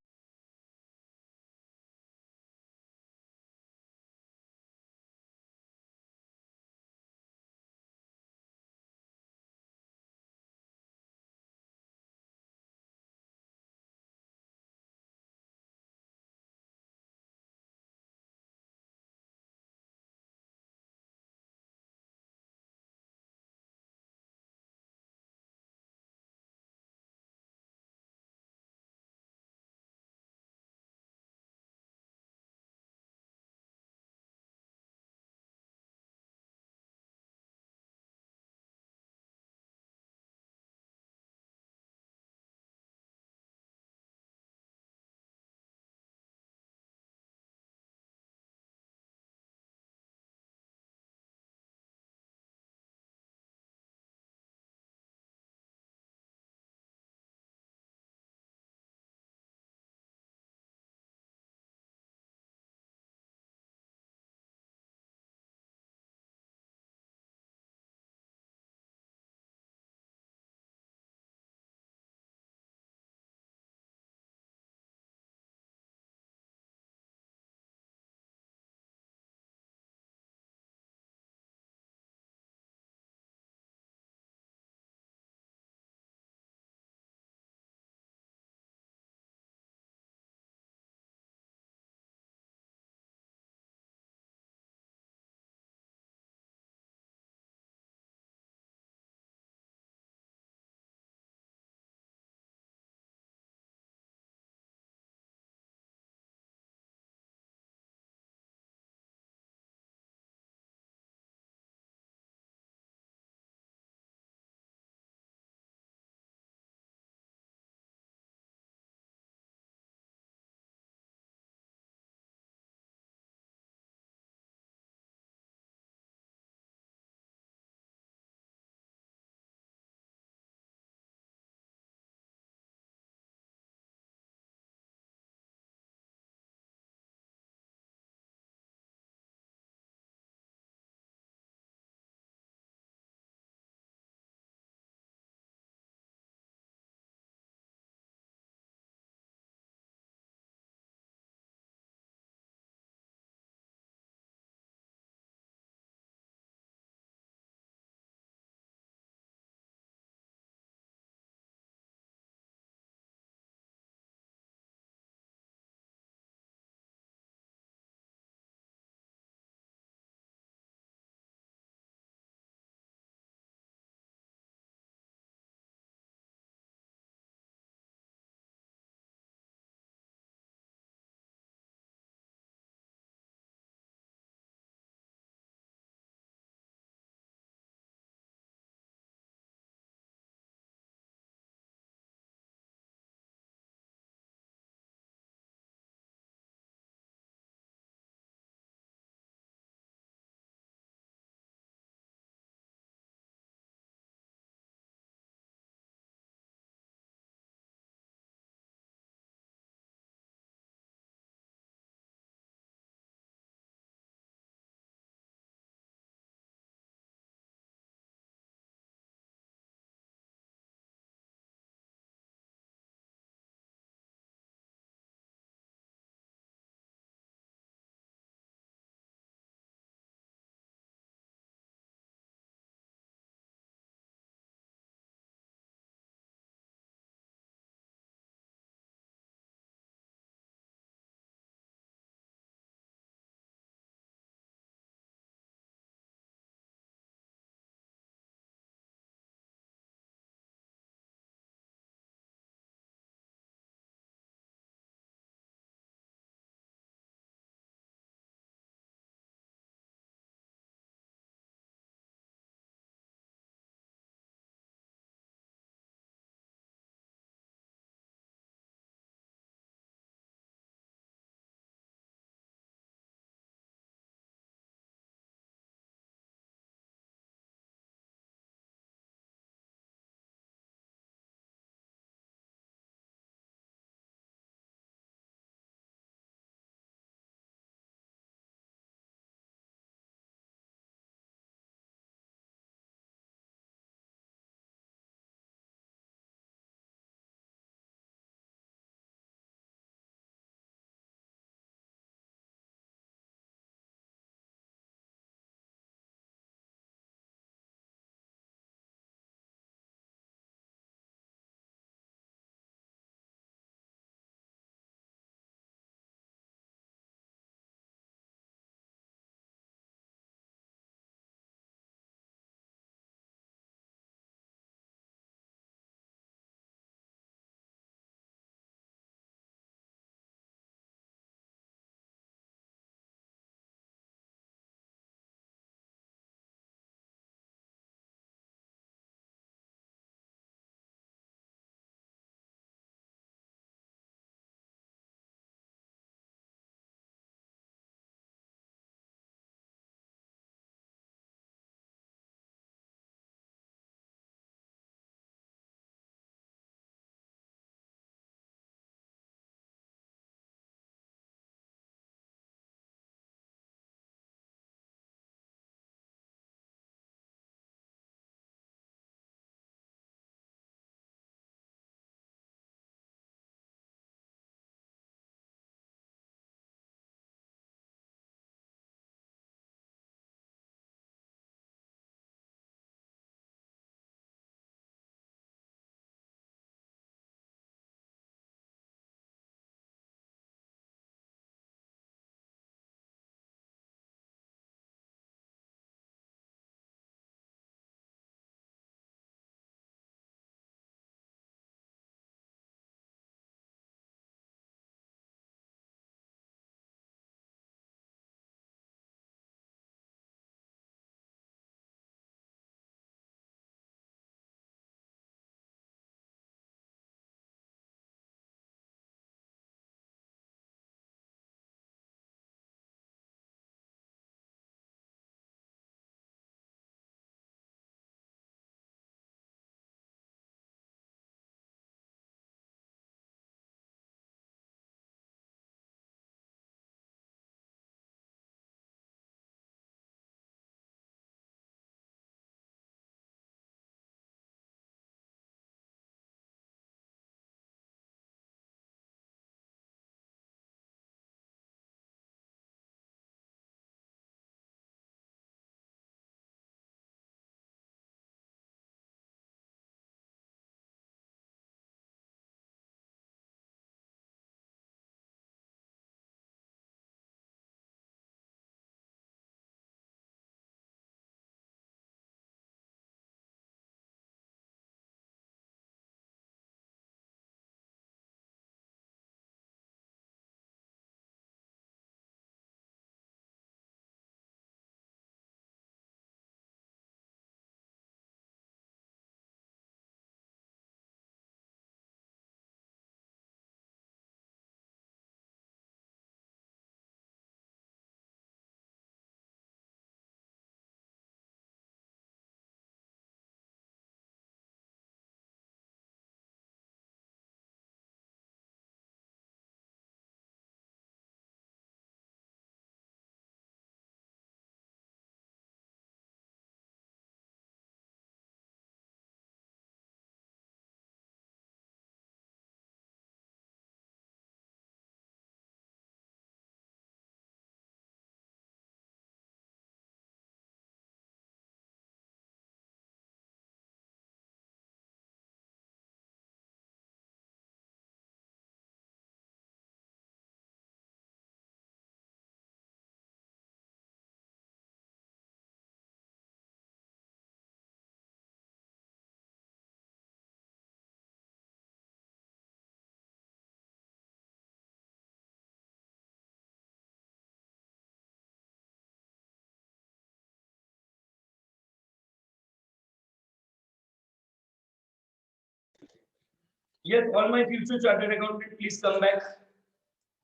Speaker 1: Yes, all my future chartered accountant, please come back.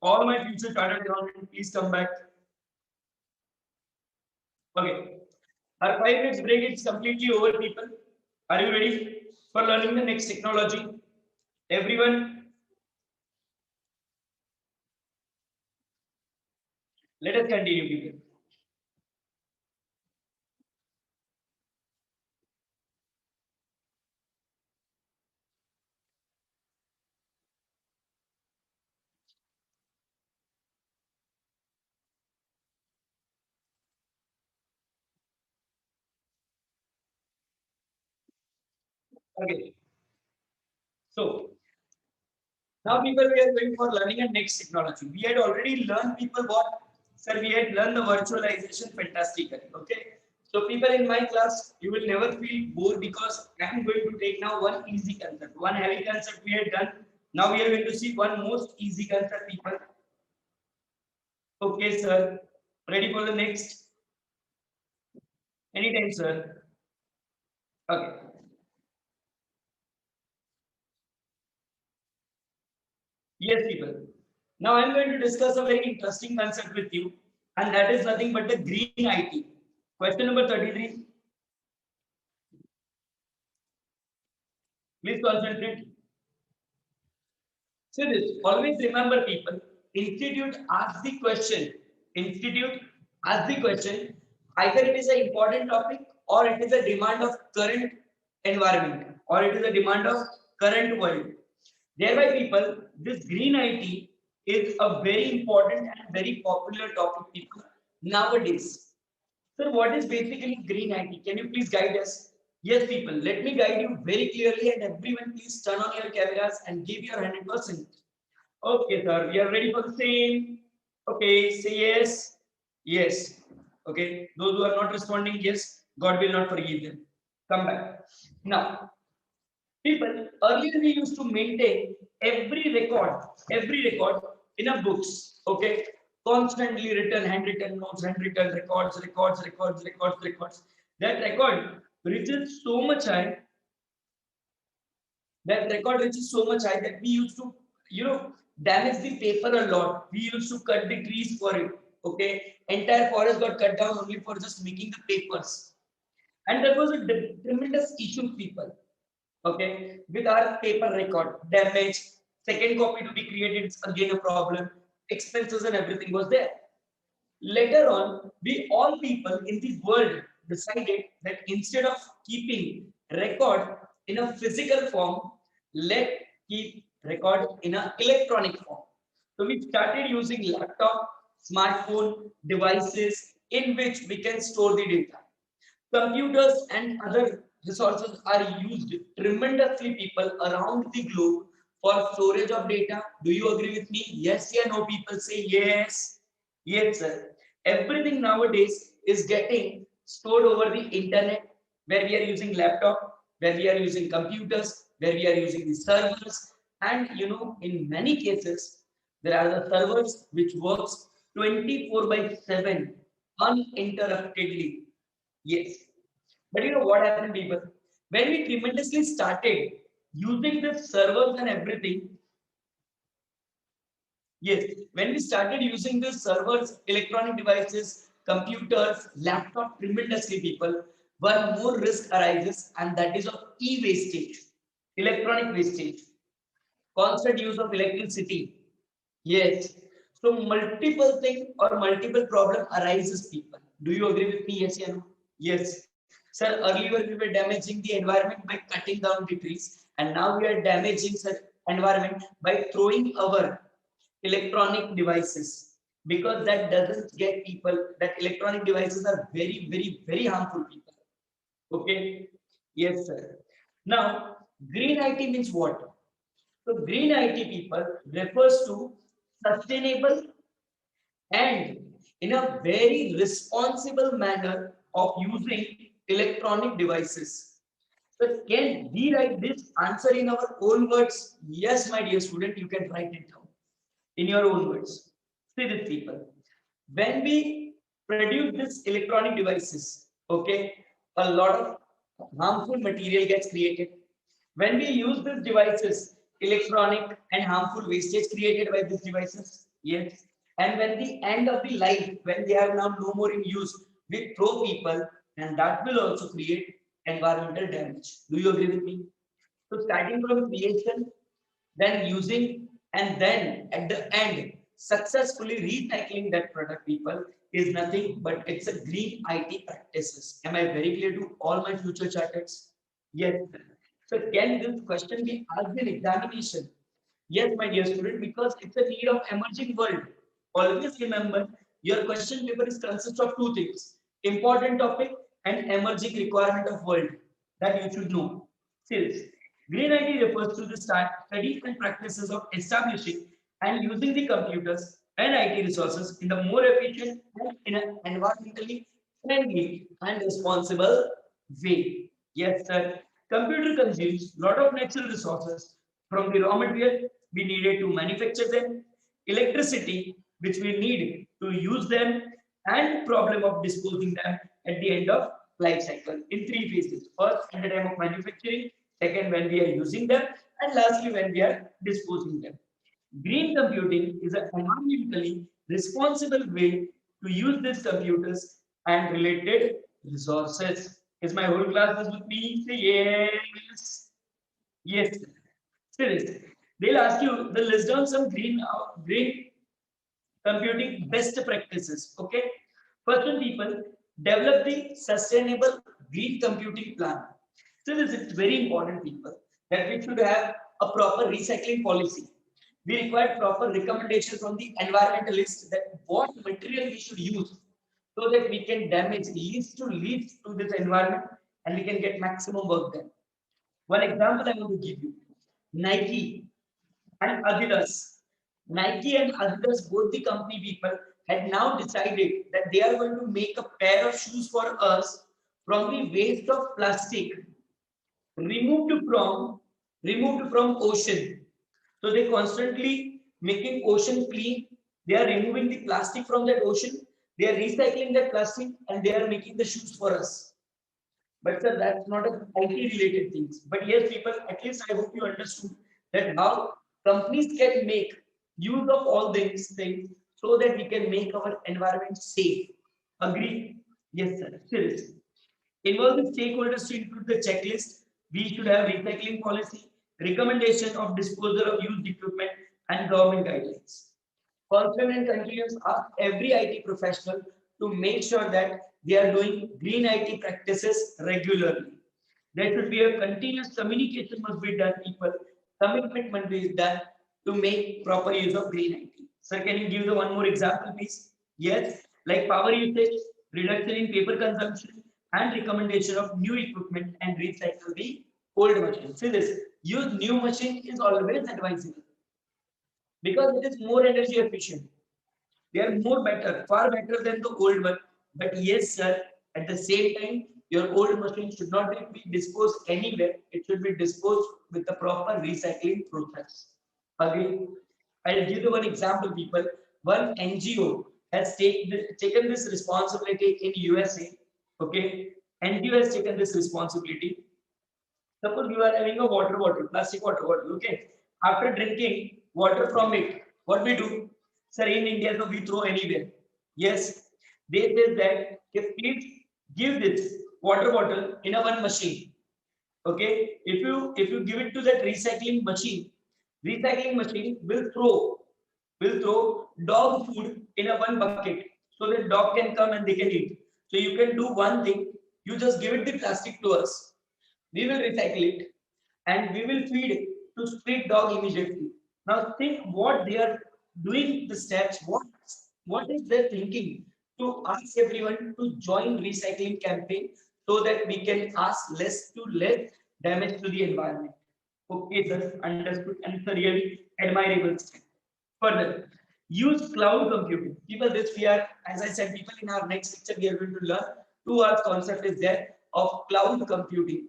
Speaker 1: All my future chartered accountant, please come back. Okay. Our 5 minutes break is completely over, people. Are you ready for learning the next technology? Everyone, let us continue, people. Okay. So now, people, we are going for learning a next technology. We had already learned, people, what? Sir, we had learned the virtualization fantastically. Okay. So, people, in my class, you will never feel bored because I am going to take now one easy concept. One heavy concept we had done. Now we are going to see one most easy concept, people. Okay, sir. Ready for the next? Anytime, sir. Okay. Yes, people. Now I'm going to discuss a very interesting concept with you, and that is nothing but the green IT. Question number 33. Please concentrate. See this. Always remember, people. Institute asks the question. Institute asks the question. Either it is an important topic or it is a demand of current environment or it is a demand of current world. Thereby, people, this green IT is a very important and very popular topic, people, nowadays. Sir, what is basically green IT? Can you please guide us? Yes, people, let me guide you very clearly and everyone please turn on your cameras and give your 100%. Okay, sir, we are ready for the same. Okay, say yes. Yes. Okay, those who are not responding, yes, God will not forgive them. Come back. Now, people, earlier we used to maintain every record in a books. Okay, constantly written, handwritten notes, handwritten records. That record reaches so much high. That record reaches so much high that we used to, damage the paper a lot. We used to cut the trees for it. Okay, entire forest got cut down only for just making the papers, and that was a tremendous issue, people. Okay, with our paper record damage, second copy to be created is again a problem. Expenses and everything was there. Later on, we all people in the world decided that instead of keeping record in a physical form, let keep record in an electronic form. So we started using laptop, smartphone devices in which we can store the data. Computers and other resources are used tremendously, people, around the globe for storage of data. Do you agree with me? Yes, yeah, no, people say yes. Yes, sir. Everything nowadays is getting stored over the internet, where we are using laptop, where we are using computers, where we are using the servers. And in many cases, there are the servers which works 24 by 7 uninterruptedly. Yes. But you know what happened, people? When we tremendously started using the servers and everything, yes, when we started using the servers, electronic devices, computers, laptop tremendously, people, one more risk arises, and that is of e-wastage, electronic wastage, constant use of electricity. Yes. So multiple thing or multiple problem arises, people. Do you agree with me? Yes, yeah, no? Yes. Sir, earlier we were damaging the environment by cutting down the trees, and now we are damaging the environment by throwing our electronic devices, because that doesn't get people, that electronic devices are very, very, very harmful, people. Okay. Yes, sir. Now, green IT means what? So green IT, people, refers to sustainable and in a very responsible manner of using electronic devices. So can we write this answer in our own words? Yes, my dear student, you can write it down in your own words. See this, people. When we produce this electronic devices, okay, a lot of harmful material gets created. When we use these devices, electronic and harmful wastage created by these devices. Yes. And when the end of the life, when they are now no more in use, we throw people, and that will also create environmental damage. Do you agree with me? So starting from creation, then using, and then at the end, successfully recycling that product, people, is nothing but it's a green IT practices. Am I very clear to all my future charters? Yes. So can this question be asked in examination? Yes, my dear student, because it's a need of emerging world. Always remember, your question paper is consists of two things: important topic and emerging requirement of world that you should know. Seriously. Green IT refers to the studies and practices of establishing and using the computers and IT resources in the more efficient and in an environmentally friendly and responsible way. Yes, sir. Computer consumes a lot of natural resources from the raw material we needed to manufacture them, electricity which we need to use them, and problem of disposing them at the end of life cycle in three phases. First, at the time of manufacturing, second, when we are using them, and lastly, when we are disposing them. Green computing is an environmentally responsible way to use these computers and related resources. Is my whole class is with me? Say yes. Yes. Seriously. They'll ask you, they'll list down some green computing best practices. Okay. First one, people develop the sustainable green computing plan. So this is very important, people, that we should have a proper recycling policy. We require proper recommendation from the environmentalists that what material we should use so that we can damage least to this environment and we can get maximum work done. One example I want to give you: Nike and Adidas. Nike and Adidas, both the company people, had now decided that they are going to make a pair of shoes for us from the waste of plastic removed from ocean. So they constantly making ocean clean. They are removing the plastic from that ocean. They are recycling that plastic and they are making the shoes for us. But sir, that's not a IT related things. But yes, people, at least I hope you understood that how companies can make use of all these things so that we can make our environment safe. Agree? Yes, sir. Seriously. Involving stakeholders to include the checklist. We should have recycling policy, recommendation of disposal of used equipment, and government guidelines. Constant and continuous ask every IT professional to make sure that they are doing green IT practices regularly. There should be a continuous communication must be done, people. Commitment must be done to make proper use of green IT. Sir, can you give the one more example, please? Yes, like power usage, reduction in paper consumption, and recommendation of new equipment and recycle the old machine. See this, use new machine is always advisable because it is more energy efficient. They are more better, far better than the old one. But yes, sir, at the same time, your old machine should not be disposed anywhere. It should be disposed with the proper recycling process. Again, I'll give you one example, people. One NGO has taken this responsibility in USA. Okay, NGO has taken this responsibility. Suppose you are having a water bottle, plastic water bottle, okay? After drinking water from it, what we do? Sir, in India, so we throw anywhere. Yes, they say that if please give this water bottle in a one machine. Okay, if you give it to that recycling machine will throw dog food in a one bucket so that dog can come and they can eat. So you can do one thing, you just give it the plastic to us, we will recycle it and we will feed it to street dog immediately. Now think what they are doing the steps, what is their thinking to ask everyone to join recycling campaign so that we can ask less to less damage to the environment. Okay, sir, understood, and it's a really admirable step. Further, use cloud computing. People, this we are, as I said, people in our next lecture, we are going to learn 2 hours concept is there of cloud computing.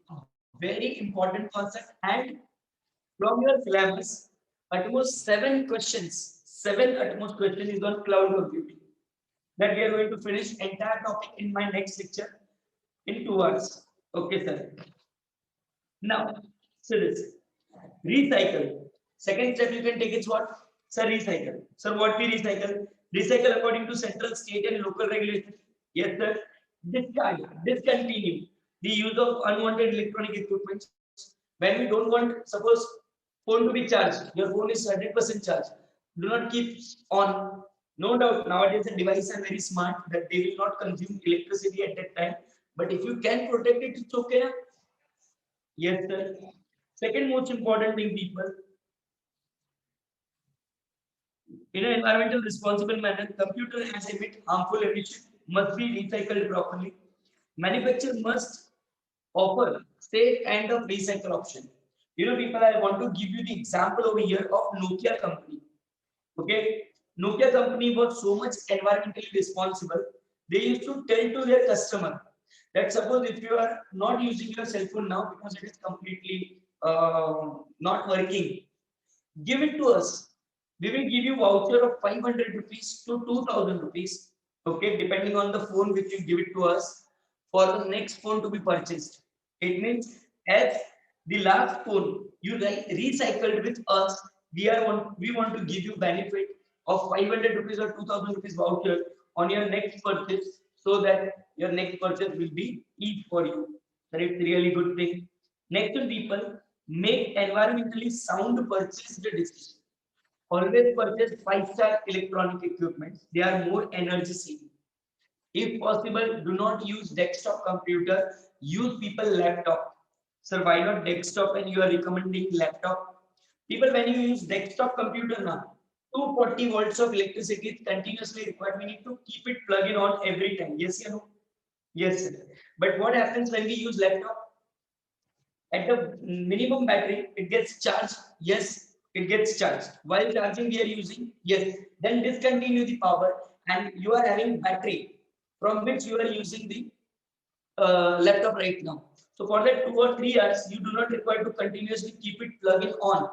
Speaker 1: Very important concept. And from your syllabus, at most 7 is on cloud computing. That we are going to finish entire topic in my next lecture in 2 hours. Okay, sir. Now, so this recycle. Second step you can take is what? Sir, recycle. Sir, what we recycle? Recycle according to central, state, and local regulations. Yes, sir. Discard, discontinue the use of unwanted electronic equipment. When we don't want, suppose, phone to be charged, your phone is 100% charged. Do not keep on. No doubt, nowadays the devices are very smart that they will not consume electricity at that time. But if you can protect it, it's okay. Na? Yes, sir. Second most important thing, people, in an environmental responsible manner, computer as emit harmful emission must be recycled properly. Manufacturer must offer safe and of recycle option. People, I want to give you the example over here of Nokia company. Okay, Nokia company was so much environmentally responsible. They used to tell to their customer that suppose if you are not using your cell phone now because it is completely not working, give it to us. We will give you voucher of 500 rupees to 2000 rupees. Okay, depending on the phone which you give it to us for the next phone to be purchased. It means as the last phone you recycled with us, we want to give you benefit of 500 rupees or 2000 rupees voucher on your next purchase so that your next purchase will be easy for you. That is really good thing. Next one, people, make environmentally sound purchase decisions. Always purchase five-star electronic equipment. They are more energy saving. If possible, do not use desktop computer. Use people laptop. Sir, why not desktop and you are recommending laptop? People, when you use desktop computer now, 240 volts of electricity is continuously required. We need to keep it plugged in on every time. Yes, you know? Yes, sir. But what happens when we use laptop? At the minimum battery, it gets charged. Yes, it gets charged. While charging, we are using. Yes, then discontinue the power, and you are having battery from which you are using the laptop right now. So for that 2 or 3 hours, you do not require to continuously keep it plugging on.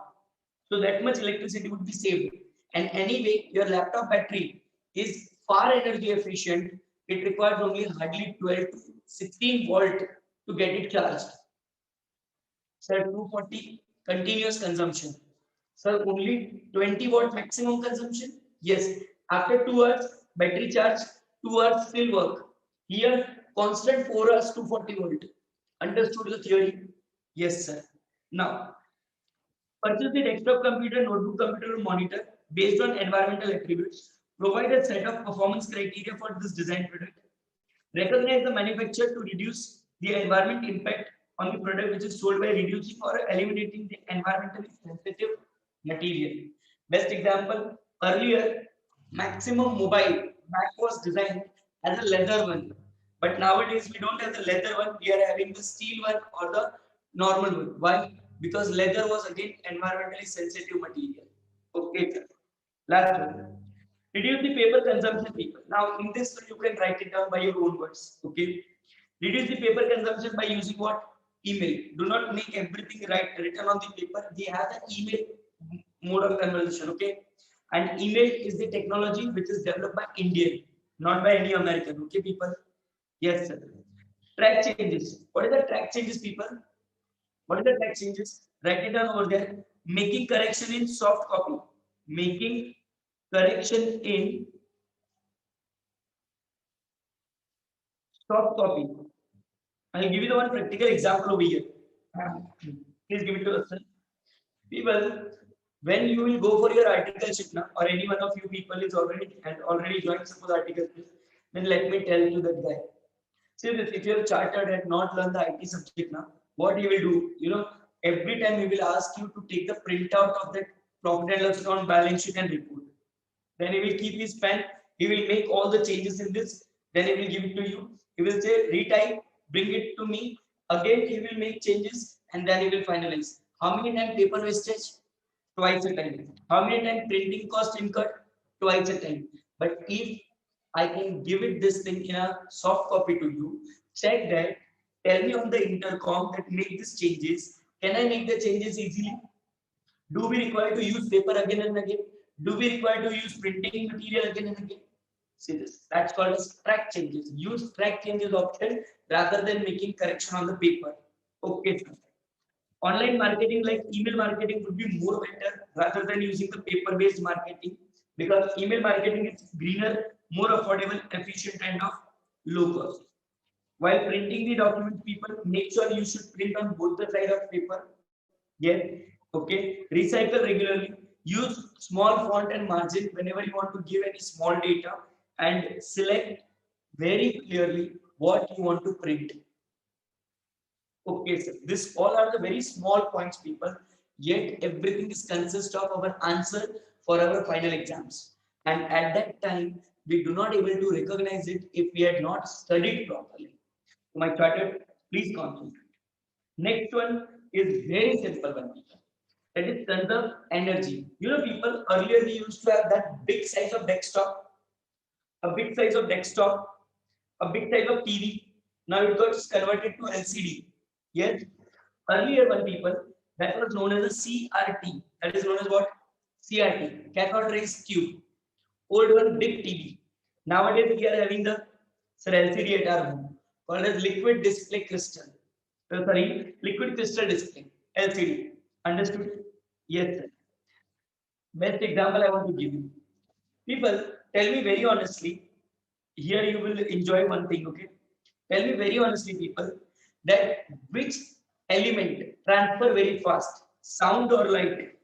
Speaker 1: So that much electricity would be saved. And anyway, your laptop battery is far energy efficient. It requires only hardly 12 to 16 volt to get it charged. Sir, 240 continuous consumption. Sir, only 20 watt maximum consumption? Yes. After 2 hours, battery charge, 2 hours still work. Here, constant 4 hours, 240 volt. Understood the theory? Yes, sir. Now, purchase the desktop computer, notebook computer, or monitor based on environmental attributes. Provide a set of performance criteria for this design product. Recognize the manufacturer to reduce the environment impact on the product which is sold by reducing or eliminating the environmentally sensitive material. Best example, earlier maximum mobile back was designed as a leather one. But nowadays we don't have the leather one, we are having the steel one or the normal one. Why? Because leather was again environmentally sensitive material. Okay, sir. Last one. Reduce the paper consumption, people. Now, in this, you can write it down by your own words. Okay. Reduce the paper consumption by using what? Email. Do not make everything written on the paper. We have an email mode of conversation. Okay. And email is the technology which is developed by Indian, not by any American. Okay, people. Yes, sir. Track changes. What is the track changes, people? What is the track changes? Write it down over there. Making correction in soft copy. Making correction in soft copy. I'll give you the one practical example over here. Please give it to us, sir. People, when you will go for your articleship now, or any one of you people is already joined suppose articleship, then let me tell you that guy. See this, if you're chartered and not learn the IT subject now, what he will do, every time he will ask you to take the printout of that profit and loss account, balance sheet and report. Then he will keep his pen, he will make all the changes in this, then he will give it to you. He will say, retype, bring it to me. Again, he will make changes and then he will finalize. How many times paper wastage? Twice a time. How many times printing cost incurred? Twice a time. But if I can give it this thing in a soft copy to you, check that, tell me on the intercom that make these changes. Can I make the changes easily? Do we require to use paper again and again? Do we require to use printing material again and again? See this. That's called as track changes. Use track changes option rather than making correction on the paper. Okay, sir. Online marketing like email marketing would be more better rather than using the paper-based marketing, because email marketing is greener, more affordable, efficient, and of low cost. While printing the document, people make sure you should print on both the side of paper. Yes. Okay. Recycle regularly. Use small font and margin whenever you want to give any small data, and select very clearly what you want to print. Okay, sir. This all are the very small points, people. Yet everything is consist of our answer for our final exams. And at that time, we do not able to recognize it if we had not studied properly. So my chartered, please concentrate. Next one is very simple one, people. That is conserve energy. You know, people, earlier we used to have that big size of desktop, a big size of desktop, a big size of TV. Now it got converted to LCD. Yes. Earlier one, people, that was known as a CRT. That is known as what? CRT, cathode rays tube. Old one, big TV. Nowadays we are having the, sir, LCD at our home, called as liquid display crystal. Sorry, liquid crystal display, LCD. Understood? Yes, sir. Best example I want to give you. People, tell me very honestly, here you will enjoy one thing, okay? Tell me very honestly, people, that which element transfer very fast, sound or light?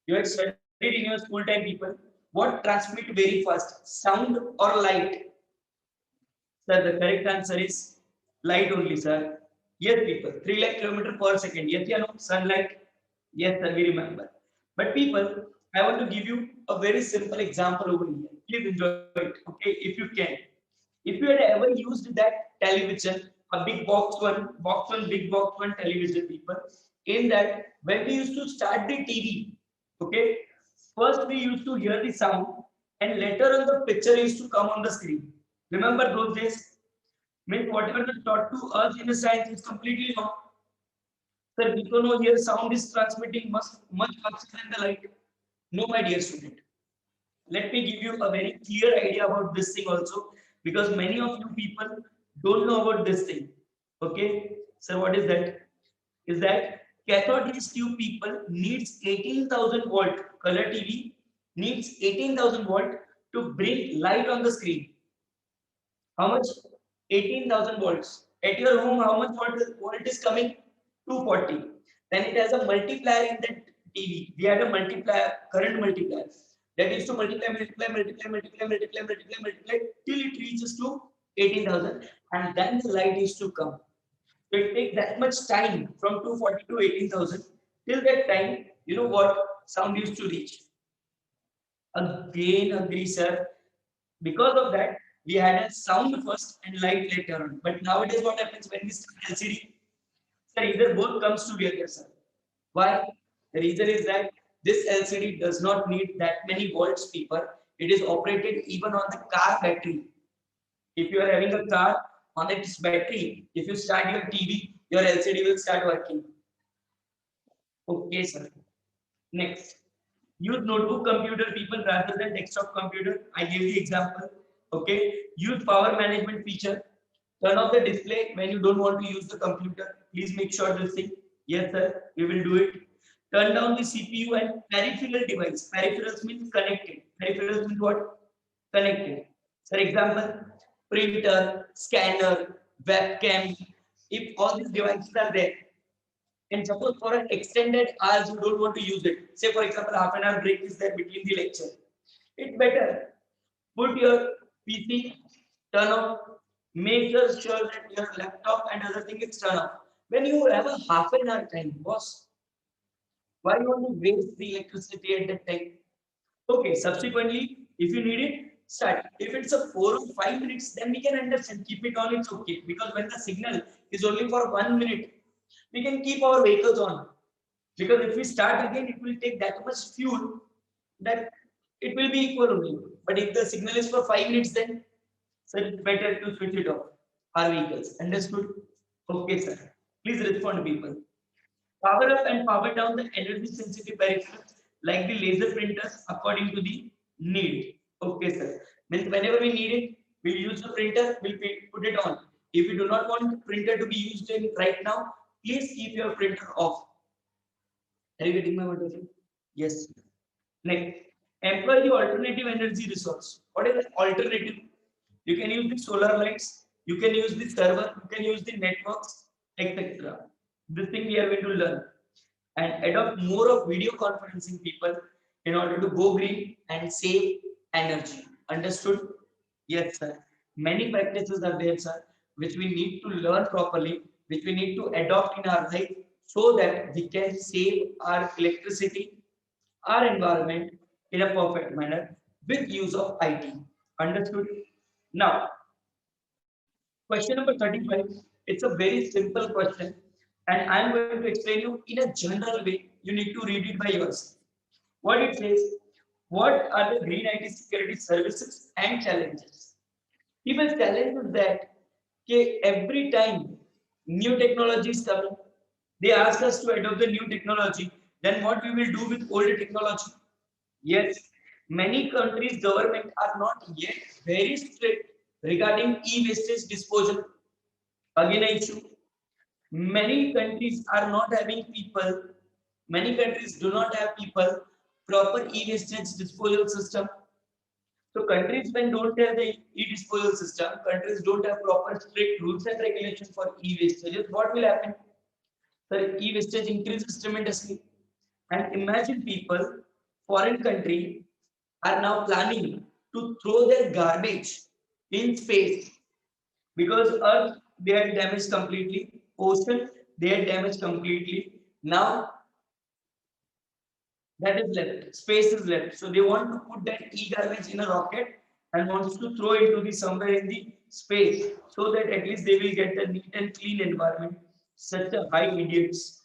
Speaker 1: You had studied in your school time, people. What transmit very fast, sound or light? Sir, the correct answer is light only, sir. Yes, people, 3 lakh kilometer per second. Yes, you know, sunlight. Yes, sir, we remember. But people, I want to give you a very simple example over here. Please enjoy it, okay, if you can. If you had ever used that television, a big box one television, people, in that, when we used to start the TV, okay, first we used to hear the sound, and later on the picture used to come on the screen. Remember those days? Means whatever is taught to us in the science is completely wrong. Sir, we don't know here sound is transmitting much faster than the light. No, my dear student. Let me give you a very clear idea about this thing also, because many of you people don't know about this thing. Okay, so what is that? Is that cathode rays tube, people, needs 18,000 volt, color TV needs 18,000 volt to bring light on the screen. How much? 18,000 volts. At your home, how much volt is coming? 240. Then it has a multiplier in that TV. We had a multiplier, current multiplier. That is to multiply till it reaches to 18,000, and then the light is to come. So it takes that much time from 240 to 18,000. Till that time, you know what? Sound used to reach. Again, agree, sir. Because of that, we had a sound first and light later on. But nowadays, what happens when we start LCD? Sir, either both comes together, sir. Why? The reason is that this LCD does not need that many volts, people. It is operated even on the car battery. If you are having a car on its battery, if you start your TV, your LCD will start working. Okay, sir. Next. Use notebook computer, people, rather than desktop computer. I gave the example. Okay. Use power management feature. Turn off the display when you don't want to use the computer. Please make sure this thing. Yes, sir. We will do it. Turn down the CPU and peripheral device. Peripherals means connected. Peripherals means what? Connected. For example, printer, scanner, webcam. If all these devices are there, and suppose for an extended hours you don't want to use it. Say for example, half an hour break is there between the lecture. It's better. Put your PC, turn off, make sure that your laptop and other thing is turned off. When you have a half an hour time, boss, why you want to waste the electricity at that time? Okay, subsequently, if you need it, start. If it's a 4 or 5 minutes, then we can understand. Keep it on, it's okay. Because when the signal is only for 1 minute, we can keep our vehicles on. Because if we start again, it will take that much fuel that it will be equal only. But if the signal is for 5 minutes, then so it's better to switch it off. Our vehicles. Understood? Okay, sir. Please respond, people. Power up and power down the energy sensitive peripherals like the laser printers according to the need. Okay, sir. Means whenever we need it, we'll use the printer, we'll put it on. If we do not want the printer to be used in right now, please keep your printer off. Are you getting my point? Yes. Next, employ the alternative energy resource. What is the alternative? You can use the solar lights, you can use the server, you can use the networks, etc. This thing we are going to learn and adopt more of video conferencing people in order to go green and save energy. Understood? Yes, sir. Many practices are there, sir, which we need to learn properly, which we need to adopt in our life so that we can save our electricity, our environment in a perfect manner with use of IT. Understood? Now, question number 35. It's a very simple question, and I'm going to explain you in a general way. You need to read it by yourself. What it says, what are the green IT security services and challenges? People's challenge is that every time new technology is coming, they ask us to adopt the new technology. Then what we will do with older technology? Yes, many countries' government are not yet very strict regarding e-wastage disposal. Again, an issue. Many countries are not having people. Many countries do not have people proper e-wastage disposal system. So countries when don't have the e-disposal system, countries don't have proper strict rules and regulations for e-wastages. What will happen? The e-wastage increases tremendously. And imagine people, foreign country, are now planning to throw their garbage in space because Earth they had damaged completely, ocean they had damaged completely. Now that is left, space is left. So they want to put that e-garbage in a rocket and wants to throw it to the somewhere in the space so that at least they will get a neat and clean environment. Such a high idiots.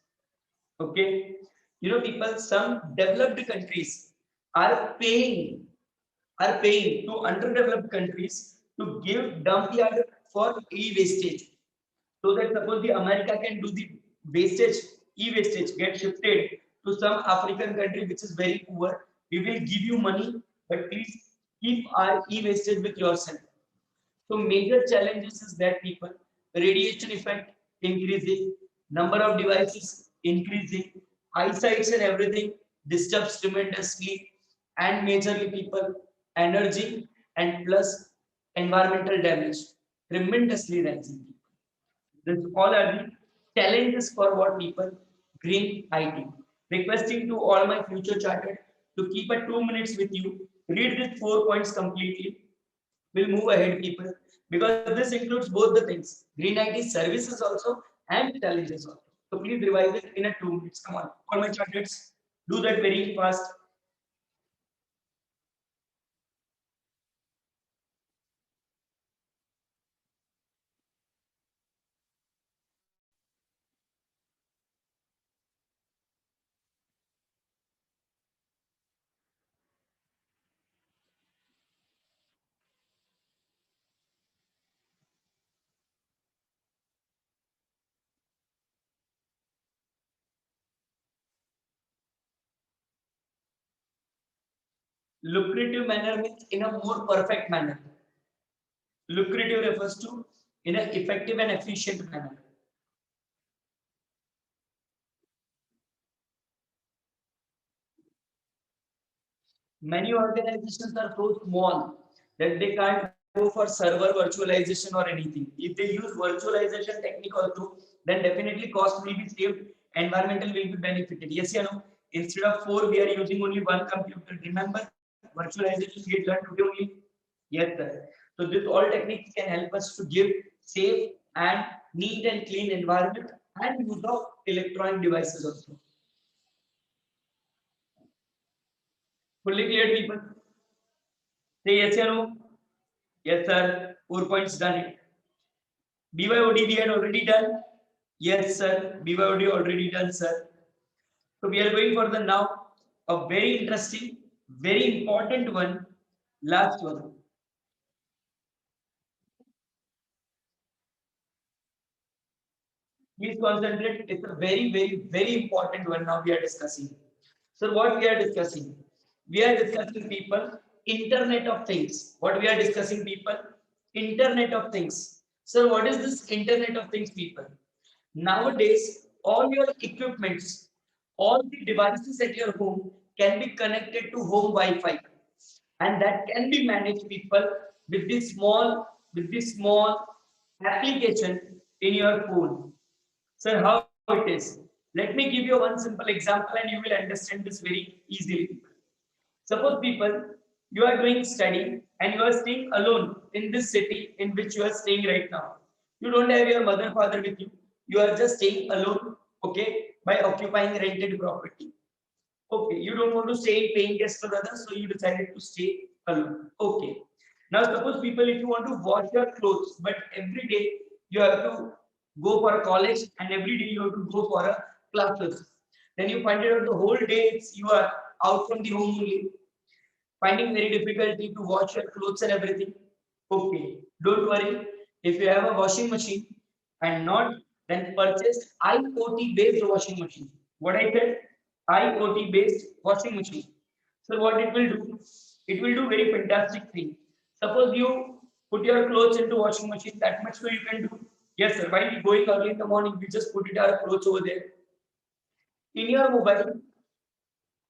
Speaker 1: Okay, you know, people, some developed countries are paying to underdeveloped countries to give dump yard for e-wastage. So that suppose the America can do the wastage, e-wastage get shifted to some African country which is very poor. We will give you money, but please keep our e-wastage with yourself. So major challenges is that people, radiation effect increasing, number of devices increasing, eyesights and everything disturbs tremendously, and majorly people, energy and plus environmental damage tremendously rising. This all are the challenges for what people green IT. Requesting to all my future chartered to keep a 2 minutes with you, read these 4 points completely. We'll move ahead, people, because this includes both the things, green IT services also and challenges also. So please revise it in a 2 minutes. Come on, all my charters, do that very fast. Lucrative manner means in a more perfect manner. Lucrative refers to in an effective and efficient manner. Many organizations are so small that they can't go for server virtualization or anything. If they use virtualization technique also, then definitely cost will be saved, environmental will be benefited. Yes, you know, instead of four, we are using only one computer. Remember, virtualization we learned today only. Yes, sir. So this all techniques can help us to give safe and neat and clean environment and use of electronic devices also. Fully clear, people? Say yes or no? Yes, sir. 4 points done it. BYOD we had already done. Yes, sir. BYOD already done, sir. So we are going for the now a very interesting, very important one. Last one. Please concentrate. It's a very, very, very important one. Now we are discussing. So what we are discussing? We are discussing people Internet of Things. What we are discussing people Internet of Things. So what is this Internet of Things, people? Nowadays all your equipments, all the devices at your home can be connected to home Wi-Fi, and that can be managed, people, with this small application in your phone. Sir, how it is? Let me give you one simple example and you will understand this very easily. Suppose people, you are doing study and you are staying alone in this city in which you are staying right now. You don't have your mother, father with you. You are just staying alone, okay, by occupying rented property. Okay, you don't want to stay paying guest for others, so you decided to stay alone. Okay. Now, suppose people, if you want to wash your clothes, but every day you have to go for a college and every day you have to go for a classes. Then you find it out the whole day you are out from the home only, finding very difficulty to wash your clothes and everything. Okay, don't worry. If you have a washing machine and not, then purchase IoT based washing machine. What I said, IoT based washing machine. So what it will do? It will do very fantastic thing. Suppose you put your clothes into washing machine, that much so you can do. Yes, sir. While going early in the morning, we just put it our clothes over there. In your mobile,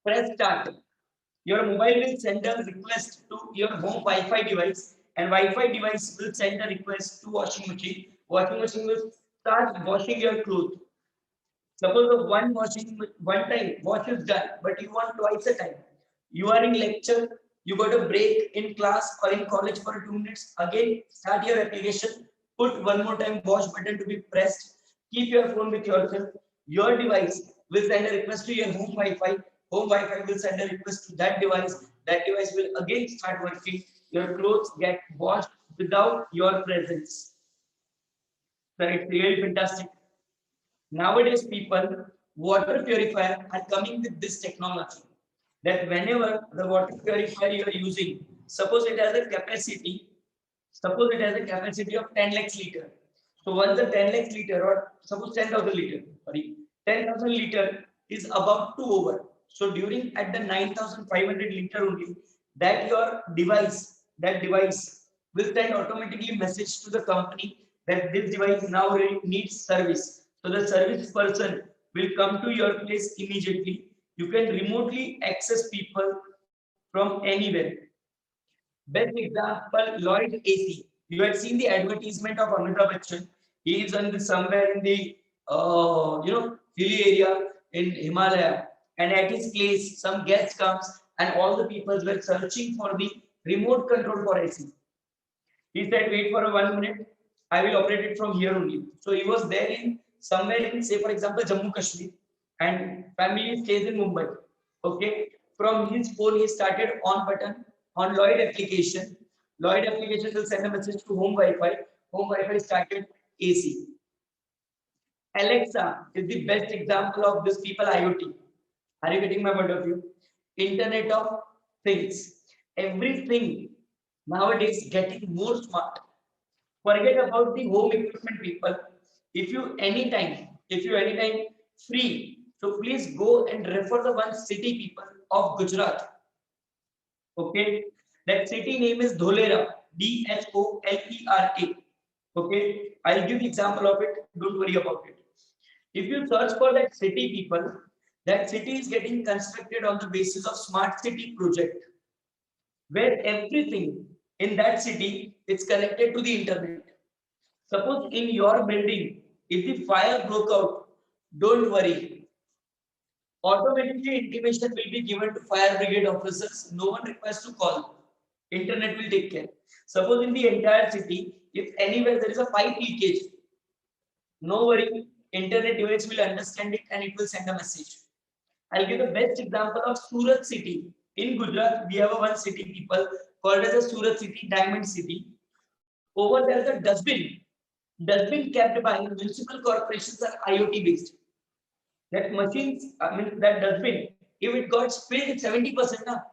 Speaker 1: press start. Your mobile will send a request to your home Wi-Fi device, and Wi-Fi device will send a request to washing machine. Washing machine will start washing your clothes. Suppose the one time wash is done, but you want twice a time. You are in lecture, you got a break in class or in college for 2 minutes. Again, start your application. Put one more time wash button to be pressed. Keep your phone with yourself. Your device will send a request to your home Wi-Fi. Home Wi-Fi will send a request to that device. That device will again start working. Your clothes get washed without your presence. So it's really fantastic. Nowadays, people, water purifier are coming with this technology that whenever the water purifier you are using, suppose it has a capacity of 10 lakhs liter. So once the 10 lakhs liter or suppose 10,000 liter, sorry, 10,000 liter is about to over. So during at the 9,500 liter only, that device will send automatically message to the company that this device now needs service. So the service person will come to your place immediately. You can remotely access people from anywhere. Best example, Lloyd AC. You had seen the advertisement of Amitabh Bachchan. He is on the, somewhere in the hilly area in Himalaya, and at his place, some guest comes, and all the people were searching for the remote control for AC. He said, "Wait for a 1 minute. I will operate it from here only." So he was there in somewhere in, say, for example, Jammu Kashmir, and family stays in Mumbai. Okay, from his phone, he started on button on Lloyd application. Lloyd application will send a message to home Wi-Fi. Home Wi-Fi started AC. Alexa is the best example of this people IoT. Are you getting my point of view? Internet of Things. Everything nowadays getting more smart. Forget about the home equipment, people. If you anytime free, so please go and refer the one city, people, of Gujarat. Okay, that city name is Dholera, Dholera. Okay, I'll give the example of it. Don't worry about it. If you search for that city, people, that city is getting constructed on the basis of smart city project, where everything in that city is connected to the internet. Suppose in your building, if the fire broke out, don't worry. Automatically intimation will be given to fire brigade officers. No one requires to call. Internet will take care. Suppose in the entire city, if anywhere there is a pipe leakage, no worry. Internet device will understand it and it will send a message. I'll give the best example of Surat city. In Gujarat, we have a one city, people, called as a Surat city, Diamond City. Over there, the dustbin kept by municipal corporations are IoT based. That machines, I mean that dustbin, if it got spilled 70% now,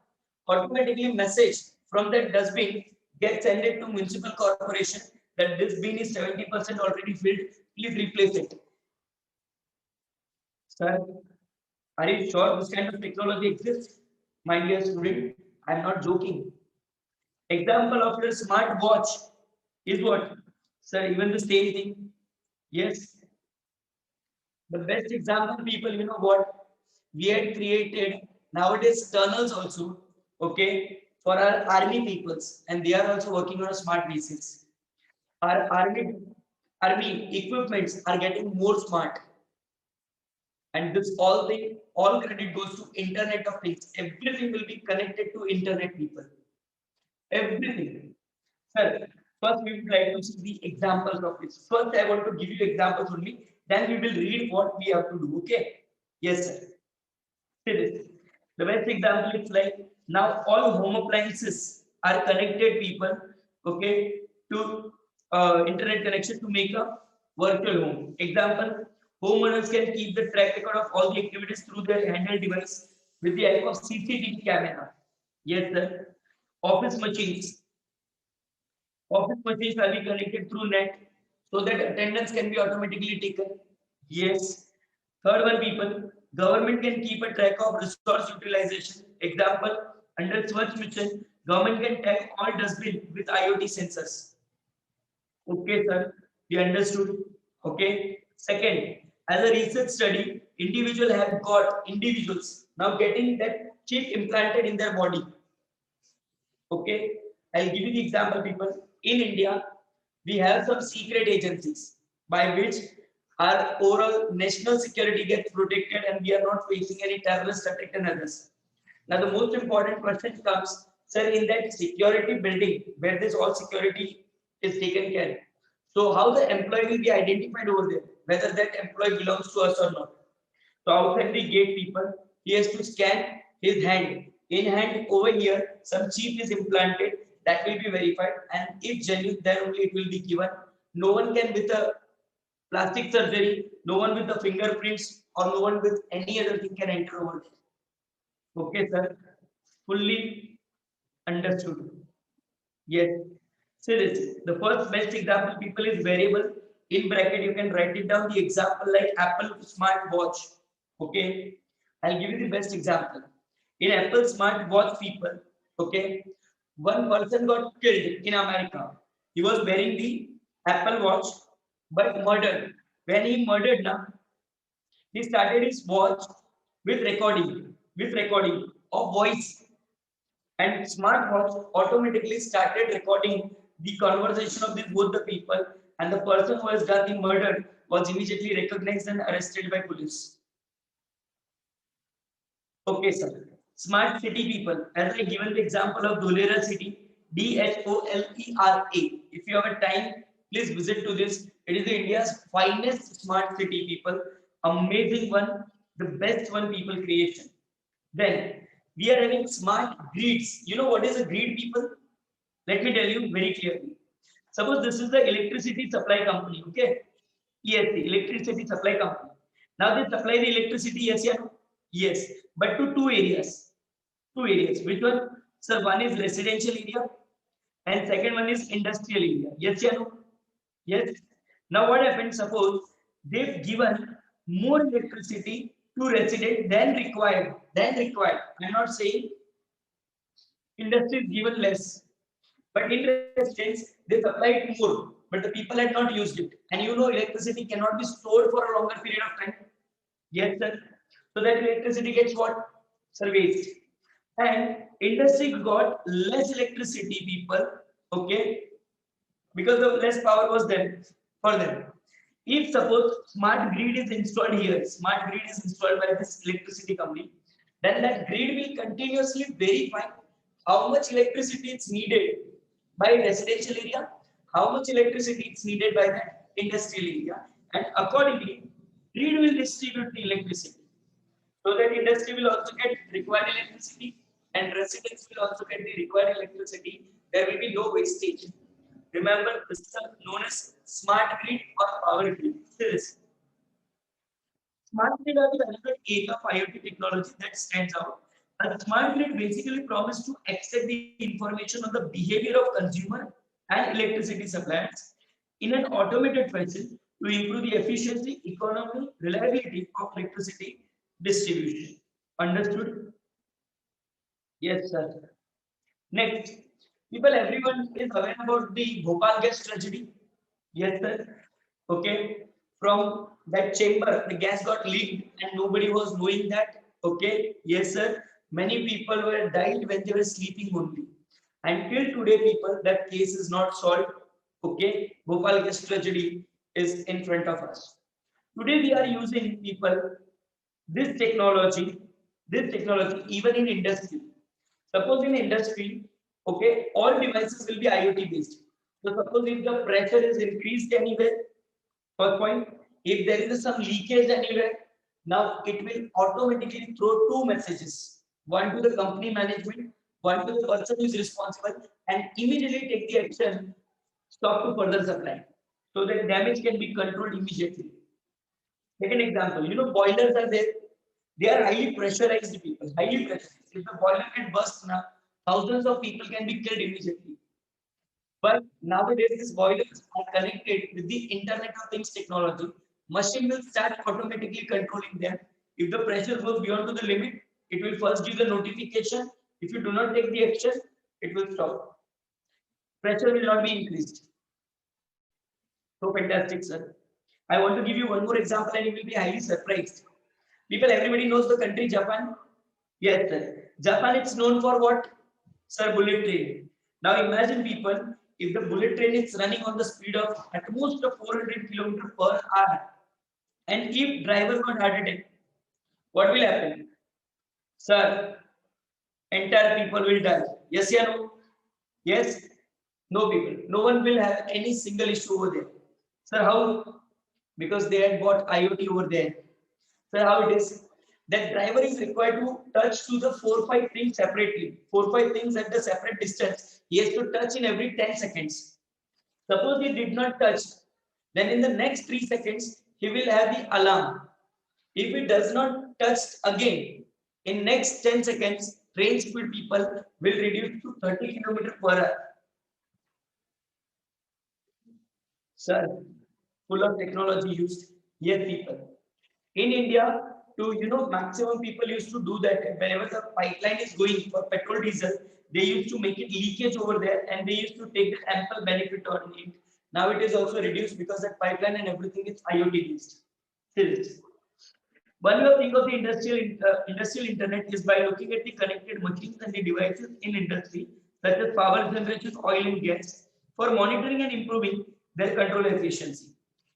Speaker 1: automatically message from that dustbin gets sent to municipal corporation that this bin is 70% already filled, please replace it. Sir, are you sure this kind of technology exists? My dear student, I'm not joking. Example of your smart watch is what? Sir, even the same thing. Yes. The best example, people, you know what? We had created nowadays tunnels also, okay, for our army peoples, and they are also working on a smart basis. Our army equipments are getting more smart, and this all thing, all credit goes to Internet of Things. Everything will be connected to Internet, people. Everything. Sir, first we would like to see the examples of this. First, I want to give you examples only. Then we will read what we have to do. Okay? Yes, sir. See this. The best example is like now all home appliances are connected, people. Okay, to internet connection to make a virtual home. Example: homeowners can keep the track record of all the activities through their handheld device with the help of CCTV camera. Yes, sir. Office machines Office machines shall be connected through net so that attendance can be automatically taken. Yes. Third one, people, government can keep a track of resource utilization. Example, under Swachh Mission, government can tag all dustbin with IoT sensors. Okay, sir, we understood. Okay. Second, as a research study, individuals now getting that chip implanted in their body. Okay, I'll give you the example, people. In India, we have some secret agencies by which our overall national security gets protected and we are not facing any terrorist attack and others. Now, the most important question comes, sir, in that security building where this all security is taken care. So, how the employee will be identified over there, whether that employee belongs to us or not. So outside the gate, people, he has to scan his hand. In hand over here, some chip is implanted that will be verified, and if genuine, then only it will be given. No one can with a plastic surgery, no one with the fingerprints, or no one with any other thing can enter over there. Okay, sir. Fully understood. Yes. So this the first best example, people, is variable. In bracket, you can write it down. The example like Apple Smart Watch. Okay. I'll give you the best example. In Apple Smart Watch, people. Okay. One person got killed in America. He was wearing the Apple Watch, but murdered. When he murdered, now he started his watch with recording of voice, and smartwatch automatically started recording the conversation of these both the people, and the person who has done the murder was immediately recognized and arrested by police. Okay, sir. Smart city, people, as I given the example of Dholera city, DHOLERA. If you have a time, please visit to this. It is India's finest smart city, people. Amazing one, the best one, people creation. Then we are having smart grids. You know what is a grid, people? Let me tell you very clearly. Suppose this is the electricity supply company, okay? ESC, electricity supply company. Now they supply the electricity, yes, yeah, no? Yes, but to two areas. Two areas. Which one? Sir, one is residential area and second one is industrial area. Yes, yeah, no? Yes. Now what happens? Suppose they've given more electricity to resident than required. Than required. I'm not saying industry is given less. But in residence, they supplied more, but the people had not used it. And you know, electricity cannot be stored for a longer period of time. Yes, sir. So that electricity gets what? Sir, waste. And industry got less electricity, people, okay, because the less power was there for them. If suppose smart grid is installed here, smart grid is installed by this electricity company, then that grid will continuously verify how much electricity is needed by residential area, how much electricity is needed by the industrial area, and accordingly, grid will distribute the electricity. So that industry will also get required electricity and residents will also get the required electricity. There will be no wastage. Remember, this is known as smart grid or power grid. This smart grid are the another area of IoT technology that stands out. A smart grid basically promises to accept the information on the behavior of consumer and electricity suppliers in an automated fashion to improve the efficiency, economy, reliability of electricity distribution. Understood? Yes, sir. Next, people, everyone is aware about the Bhopal gas tragedy. Yes, sir. Okay. from that chamber, the gas got leaked and nobody was knowing that. Okay, yes, sir. Many people were died when they were sleeping only. Until today, people, that case is not solved. Okay, Bhopal gas tragedy is in front of us. Today, we are using people this technology, even in industry. Suppose in industry, okay, all devices will be IoT based. So suppose if the pressure is increased anywhere, first point, if there is some leakage anywhere, now it will automatically throw two messages, one to the company management, one to the person who is responsible, and immediately take the action, stop to further supply, so that damage can be controlled immediately. Second example, boilers are there. They are highly pressurized people, highly pressurized. If the boiler can burst now, thousands of people can be killed immediately. But nowadays, these boilers are connected with the Internet of Things technology. Machine will start automatically controlling them. If the pressure goes beyond to the limit, it will first give the notification. If you do not take the action, it will stop. Pressure will not be increased. So fantastic, sir. I want to give you one more example and you will be highly surprised. People, everybody knows the country Japan. Yes, sir. Japan is known for what? Sir, bullet train. Now imagine people, if the bullet train is running on the speed of at most of 400 kilometers per hour, and if driver got heart attack, what will happen? Sir, entire people will die. Yes, yeah, no? Yes, no people. No one will have any single issue over there. Sir, how? Because they had got IoT over there. Sir, how it is? That driver is required to touch to the 4-5 things separately. 4-5 things at the separate distance. He has to touch in every 10 seconds. Suppose he did not touch, then in the next 3 seconds, he will have the alarm. If he does not touch again, in next 10 seconds, train speed people will reduce to 30 kilometers per hour. Sir, full of technology used. Yes, people. In India, maximum people used to do that. Whenever the pipeline is going for petrol, diesel, they used to make it leakage over there, and they used to take the ample benefit on it. Now it is also reduced because that pipeline and everything is IoT based. Still, one way of think of the industrial internet is by looking at the connected machines and the devices in industry, such as power generation, oil and gas, for monitoring and improving their control efficiency.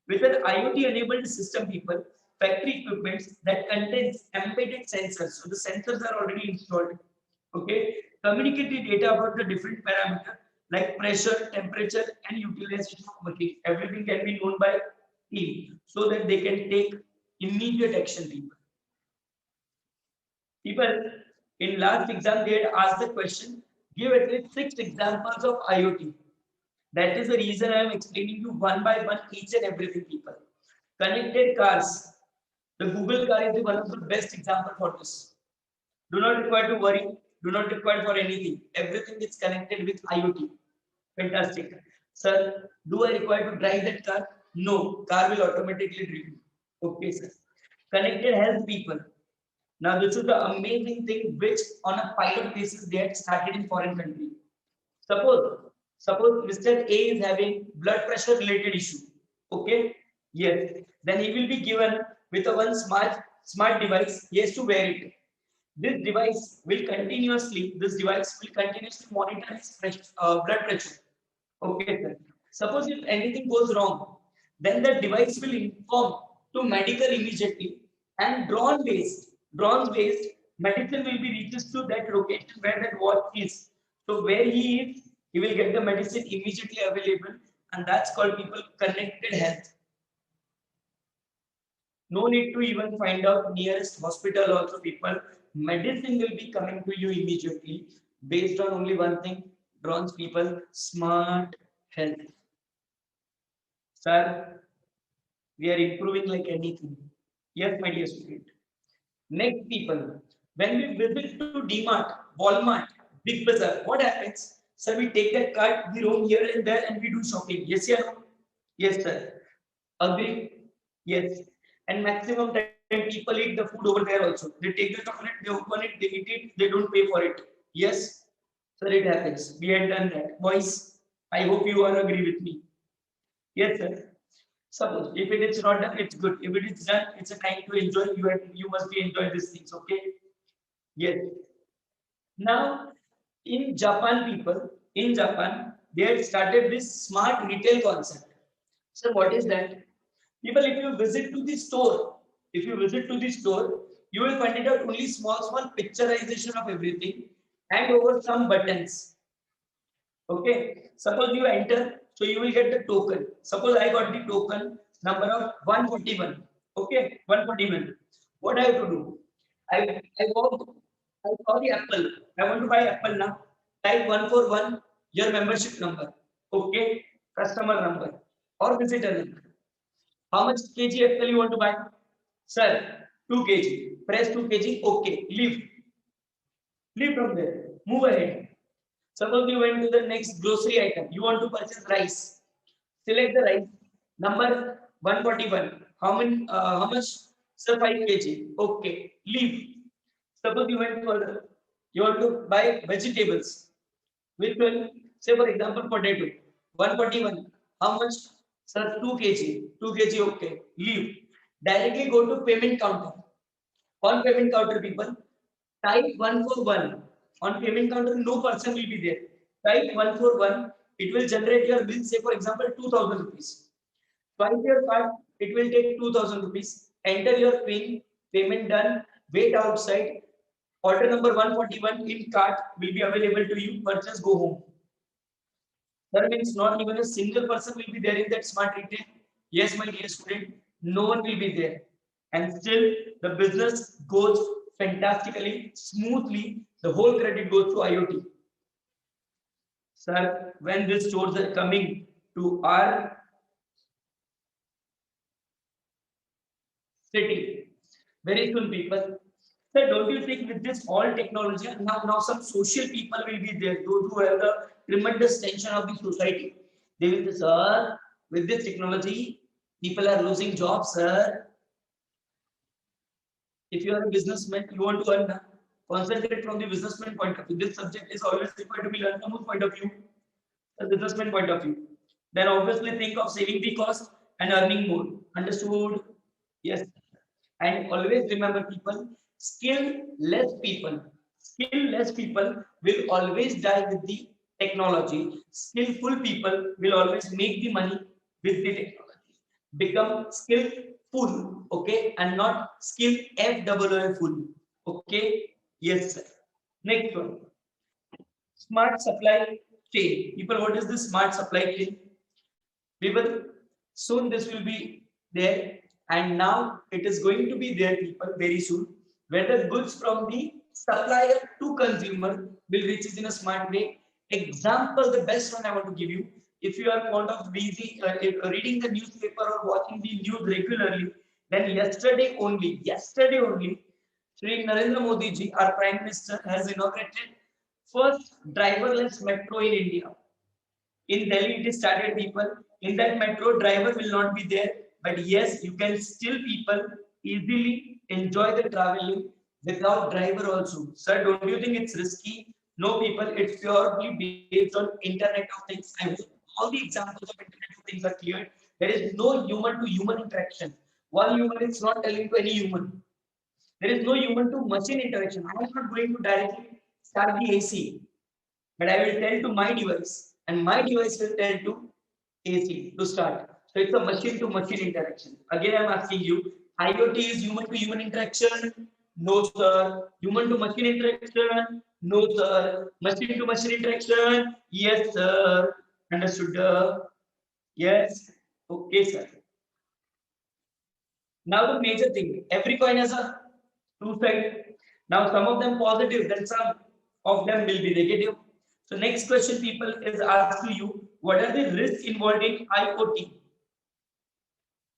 Speaker 1: With an IoT-enabled system, people, factory equipments that contains embedded sensors. So the sensors are already installed. Okay, communicate the data about the different parameters like pressure, temperature, and utilization of machine. Everything can be known by team, so that they can take immediate action. People in last exam they had asked the question, give at least 6 examples of IoT. That is the reason I am explaining you one by one each and everything, people. Connected cars. The Google car is one of the best example for this. Do not require to worry. Do not require for anything. Everything is connected with IoT. Fantastic. Sir, do I require to drive that car? No. Car will automatically drive. Okay, sir. Connected health, people. Now, this is the amazing thing which on a pilot basis they had started in foreign country. Suppose, suppose Mr. A is having blood pressure related issue. Okay, yes. Then he will be given with a one smart device. He has to wear it. This device will continuously monitor his blood pressure. Okay, sir. Suppose if anything goes wrong, then the device will inform to medical immediately, and drones based medicine will be reaches to that location where that watch is. So where he is, he will get the medicine immediately available, and that's called people connected health. No need to even find out nearest hospital also, people. Medicine will be coming to you immediately based on only one thing, drones, people, smart health. Sir, we are improving like anything. Yes, my dear student. Next, people, when we visit to DMart, Walmart, Big Bazaar, what happens? Sir, we take that card, we roam here and there, and we do shopping. Yes, yeah, no? Yes, sir. Agree? Yes. And maximum time people eat the food over there also. They take the chocolate, they open it, they eat it, they don't pay for it. Yes, sir, it happens. We had done that. Boys, I hope you all agree with me. Yes, sir. Suppose if it is not done, it's good. If it is done, it's a time to enjoy. You must be enjoy these things. Okay. Yes. Now, in Japan, they had started this smart retail concept. So, what is that? People, if you visit to the store, you will find it out only small picturization of everything and over some buttons. Okay. Suppose you enter, so you will get the token. Suppose I got the token number of 141. Okay, 141. What I have to do? I walk, I saw the apple. I want to buy apple now. Type 141, your membership number. Okay, customer number or visitor number. How much kg apple you want to buy? Sir, 2 kg. Press 2 kg. Okay, leave. Leave from there. Move ahead. Suppose you went to the next grocery item. You want to purchase rice. Select the rice. Number 141. How much? Sir, 5 kg. Okay. Leave. Suppose you went further. You want to buy vegetables. Which one? Say for example, potato. 141. How much? Sir, 2 kg. 2 kg. Okay. Leave. Directly go to payment counter. On payment counter, people, type 141. On payment counter, no person will be there. Type 141. It will generate your bill, say for example, 2000 rupees. Swipe your card, it will take 2000 rupees. Enter your PIN, payment done, wait outside. Order number 141 in cart will be available to you. Purchase, go home. That means not even a single person will be there in that smart retail. Yes, my dear student, no one will be there. And still the business goes fantastically, smoothly. The whole credit goes to IoT. Sir, when these stores are coming to our city, very soon people. Sir, don't you think with this all technology, now some social people will be there, those who have the tremendous tension of the society. They will say, sir, with this technology, people are losing jobs, sir. If you are a businessman, you want to earn, concentrate from the businessman point of view. This subject is always required to be learned from whose point of view? The businessman point of view. Then obviously think of saving the cost and earning more. Understood? Yes. And always remember people, skillless people will always die with the technology. Skillful people will always make the money with the technology. Become skillful, okay, and not skill full. Okay, yes, sir. Next one. Smart supply chain. People, what is this smart supply chain? People, soon this will be there, and now it is going to be there, people, very soon, where the goods from the supplier to consumer will reach in a smart way. Example, the best one I want to give you. If you are fond of reading the newspaper or watching the news regularly, then yesterday only, Shri Narendra Modi ji, our Prime Minister, has inaugurated first driverless metro in India. In Delhi, it is started, people. In that metro, driver will not be there. But yes, you can still, people, easily enjoy the traveling without driver also. Sir, don't you think it's risky? No, people, it's purely based on Internet of Things. I hope all the examples of Internet of Things are clear. There is no human to human interaction. One human is not telling to any human. There is no human to machine interaction. I am not going to directly start the AC, but I will tell to my device, and my device will tell to AC to start. So it's a machine to machine interaction. Again, I'm asking you, IoT is human to human interaction? No, sir. Human to machine interaction? No, sir. Machine to machine interaction? Yes, sir. Understood? Yes. Okay, sir. Now the major thing, every coin has a two side. Now some of them positive, then some of them will be negative. So next question, people, is asked to you, what are the risks involved in IoT?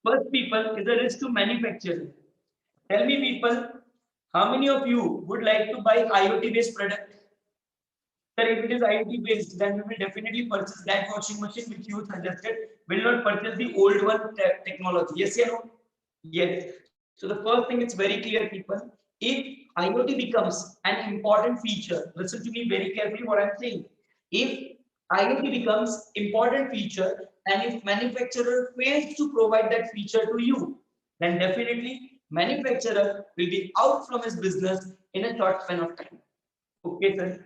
Speaker 1: First, people, is a risk to manufacturing. Tell me, people, how many of you would like to buy IoT based product? Sir, if it is IoT based, then we will definitely purchase that washing machine which you suggested. Will not purchase the old one technology. Yes or no? Yes. So the first thing, it's very clear, people. If IoT becomes an important feature, listen to me very carefully what I'm saying. If IoT becomes important feature, And if manufacturer fails to provide that feature to you, then definitely manufacturer will be out from his business in a short span of time. Okay, sir.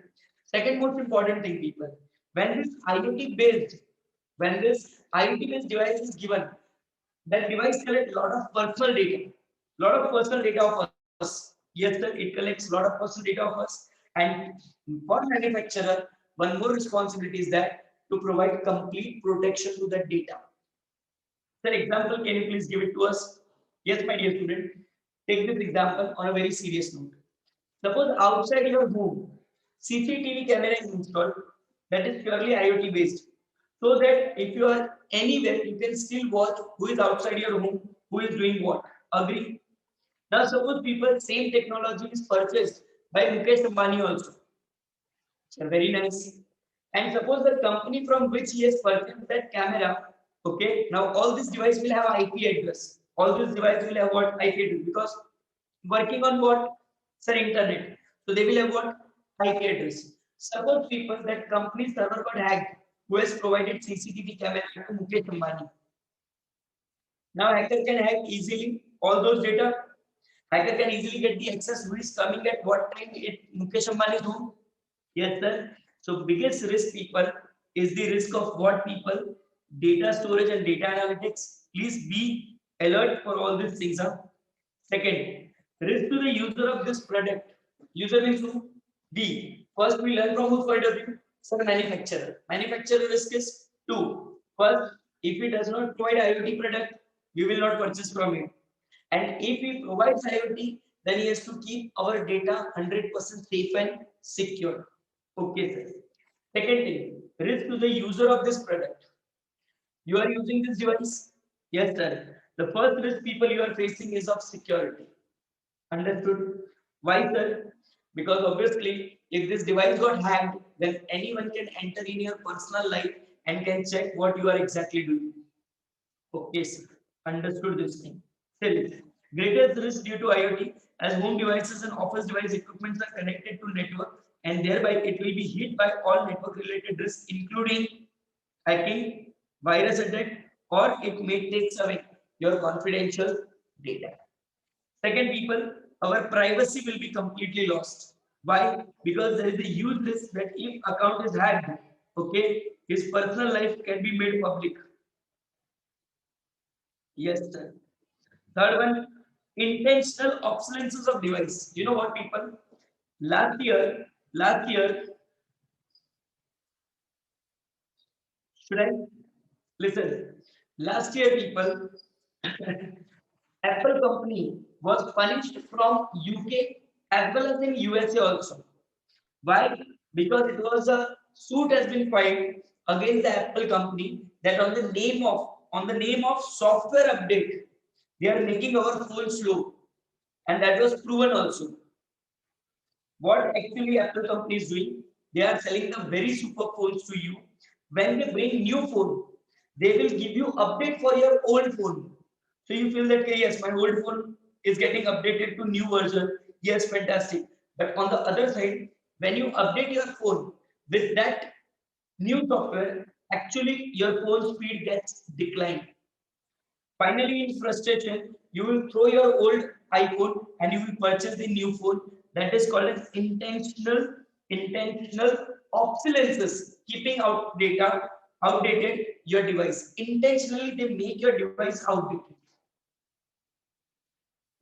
Speaker 1: Second most important thing, people, when this IoT based, when this IoT based device is given, that device collects a lot of personal data, lot of personal data of us. Yes, sir, it collects a lot of personal data of us. And for manufacturer, one more responsibility is that to provide complete protection to that data. Sir, example, can you please give it to us? Yes, my dear student. Take this example on a very serious note. Suppose outside your home, CCTV camera is installed that is purely IoT based. So that if you are anywhere, you can still watch who is outside your home, who is doing what. Agree? Now, suppose people, same technology is purchased by Mukesh Ambani also. So very nice. And suppose the company from which he has purchased that camera, okay, now all this device will have IP address. All this device will have what IP address because working on what? Sir, internet. So they will have what? IP address. Suppose people that company server got hacked, who has provided CCTV camera to Mukesh Ambani. Now hacker can hack easily all those data. Hacker can easily get the access who is coming at what time at Mukesh Ambani's home. Yes, sir. So biggest risk, people, is the risk of what, people? Data storage and data analytics. Please be alert for all these things. Huh? Second, risk to the user of this product. User means who? B. First, we learn from whose point of view? Sir, manufacturer. Manufacturer risk is two. First, if it does not provide IoT product, we will not purchase from it. And if he provides IoT, then he has to keep our data 100% safe and secure. Okay, sir. Second thing, risk to the user of this product. You are using this device? Yes, sir. The first risk, people, you are facing is of security. Understood? Why, sir? Because obviously, if this device got hacked, then anyone can enter in your personal life and can check what you are exactly doing. Okay, sir. Understood this thing. Still, greatest risk due to IoT as home devices and office device equipments are connected to network and thereby it will be hit by all network related risks including hacking, virus attack, or it may take away your confidential data. Second, people, our privacy will be completely lost. Why? Because there is a huge risk that if account is hacked, okay, his personal life can be made public. Yes, sir. Third one, intentional obsolescence of device. You know what, people? Last year, should I listen? Last year, people, Apple company was punished from UK as well as in USA also. Why? Because it was a suit has been filed against the Apple company that on the name of software update, they are making our phone slow, and that was proven also. What actually Apple company is doing? They are selling the very super phones to you. When they bring new phone, they will give you update for your old phone. So you feel that okay, yes, my old phone is getting updated to new version. Yes, fantastic. But on the other side, when you update your phone with that new software, actually your phone speed gets declined. Finally, in frustration, you will throw your old iPhone and you will purchase the new phone. That is called as intentional obsolescence, keeping outdated your device. Intentionally, they make your device outdated.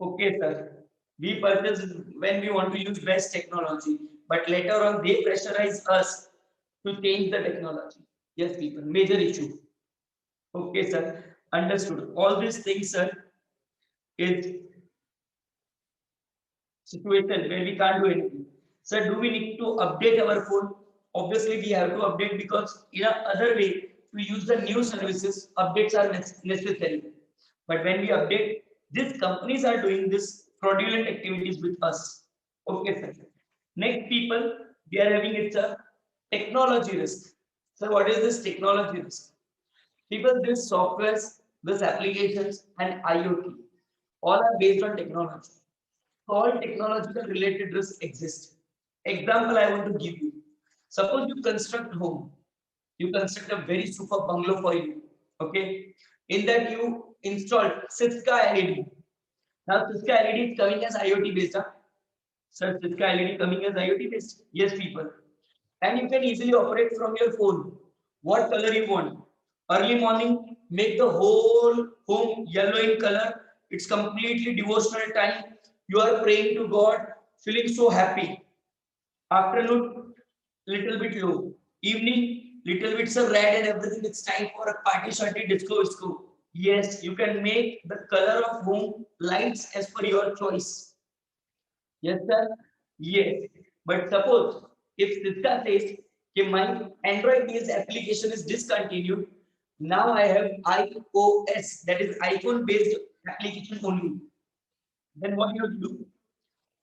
Speaker 1: Okay, sir. We purchase when we want to use best technology, but later on they pressurize us to change the technology. Yes, people, major issue. Okay, sir. Understood. All these things, sir, is situation where we can't do anything. So do we need to update our phone? Obviously, we have to update because in another way to use the new services, updates are necessary. But when we update, these companies are doing this fraudulent activities with us. Okay, sir. Next, people, we are having it's a technology risk. So, what is this technology risk? People, this softwares, this applications, and IoT all are based on technology. All technological related risks exist. Example I want to give you. Suppose you construct home. You construct a very super bungalow for you. Okay, in that you installed Cisco LED. Now Cisco LED is coming as IoT based. Huh? Sir, Cisco LED coming as IoT based. Yes, people. And you can easily operate from your phone. What color you want? Early morning, make the whole home yellow in color. It's completely devotional time. You are praying to God, feeling so happy. Afternoon, little bit low. Evening, little bits of red and everything. It's time for a party, shorty, disco. Yes, you can make the color of home lights as per your choice. Yes, sir. Yes. But suppose if Cisco says that my Android-based application is discontinued, now I have iOS, that is iPhone-based application only. Then what you have to do?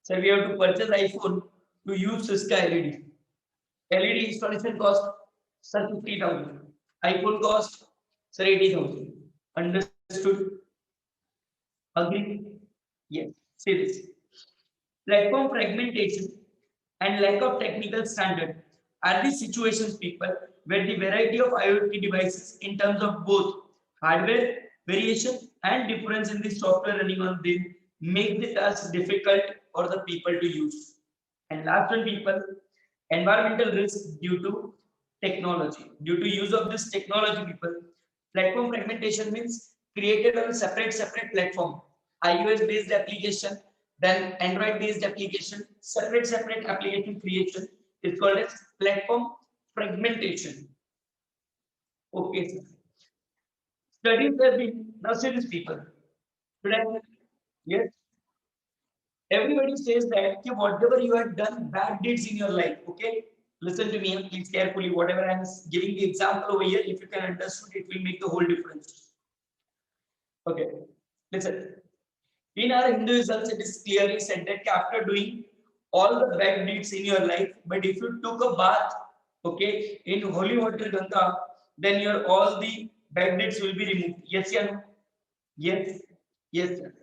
Speaker 1: So we have to purchase iPhone to use Cisco LED. LED installation cost, sir, 50,000. iPhone cost, sir, 80,000. Understood? Agree? Yes. Say this. Platform fragmentation and lack of technical standard are the situations, people, where the variety of IoT devices in terms of both hardware variation and difference in the software running on them make the task difficult for the people to use. And last one, people, environmental risk due to technology. Due to use of this technology, people, platform fragmentation means created on a separate platform. iOS based application, then Android based application, separate application creation is called as platform fragmentation. Okay, sir. Studies have been now serious people. Today, yes, everybody says that okay, whatever you have done bad deeds in your life, okay, listen to me please carefully. Whatever I'm giving the example over here, if you can understand, it will make the whole difference. Okay, listen. In our Hinduism, it is clearly said that after doing all the bad deeds in your life, but if you took a bath, okay, in holy water Ganga, then your all the bad deeds will be removed. Yes, yeah, no? Yes, yes, sir.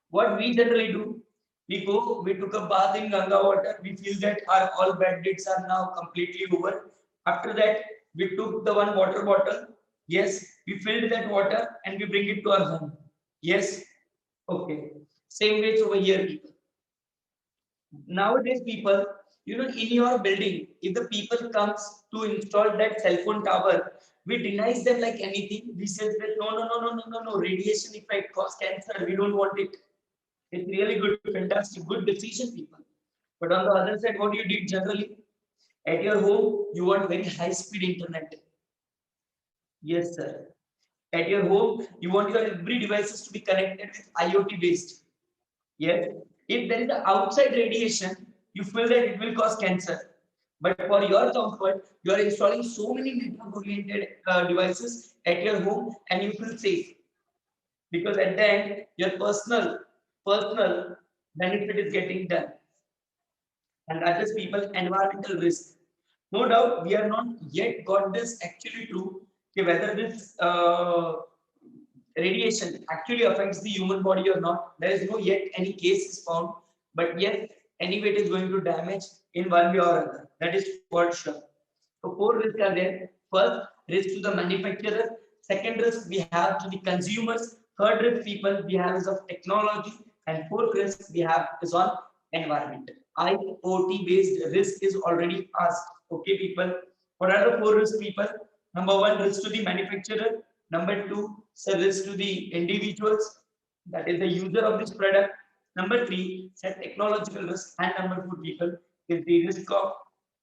Speaker 1: What we generally do, we took a bath in Ganga water, we feel that our all bad deeds are now completely over. After that, we took the one water bottle, yes, we filled that water and we bring it to our home. Yes, okay. Same way it's over here, people. Nowadays, people, in your building, if the people comes to install that cell phone tower, we denies them like anything. We say that no, radiation effect cause cancer. We don't want it. It's really good, fantastic, good decision, people. But on the other side, what you did generally at your home, you want very high speed internet. Yes, sir. At your home, you want your every devices to be connected with IoT based. Yes. If there is an outside radiation, you feel that it will cause cancer. But for your comfort, you are installing so many network-oriented devices at your home, and you feel safe because at the end, your personal benefit is getting done. And others people environmental risk. No doubt, we are not yet got this actually true okay, whether this radiation actually affects the human body or not. There is no yet any case is found, but yes, anyway, it is going to damage in one way or other. That is for sure. So four risks are there. First, risk to the manufacturer. Second risk we have to the consumers. Third risk people we have is of technology, and fourth risk we have is on environment. IoT based risk is already asked. Okay, people. What are the four risks, people? Number one, risk to the manufacturer. Number two, risk to the individuals, that is the user of this product. Number three, set technological risk, and number four, people, is the risk of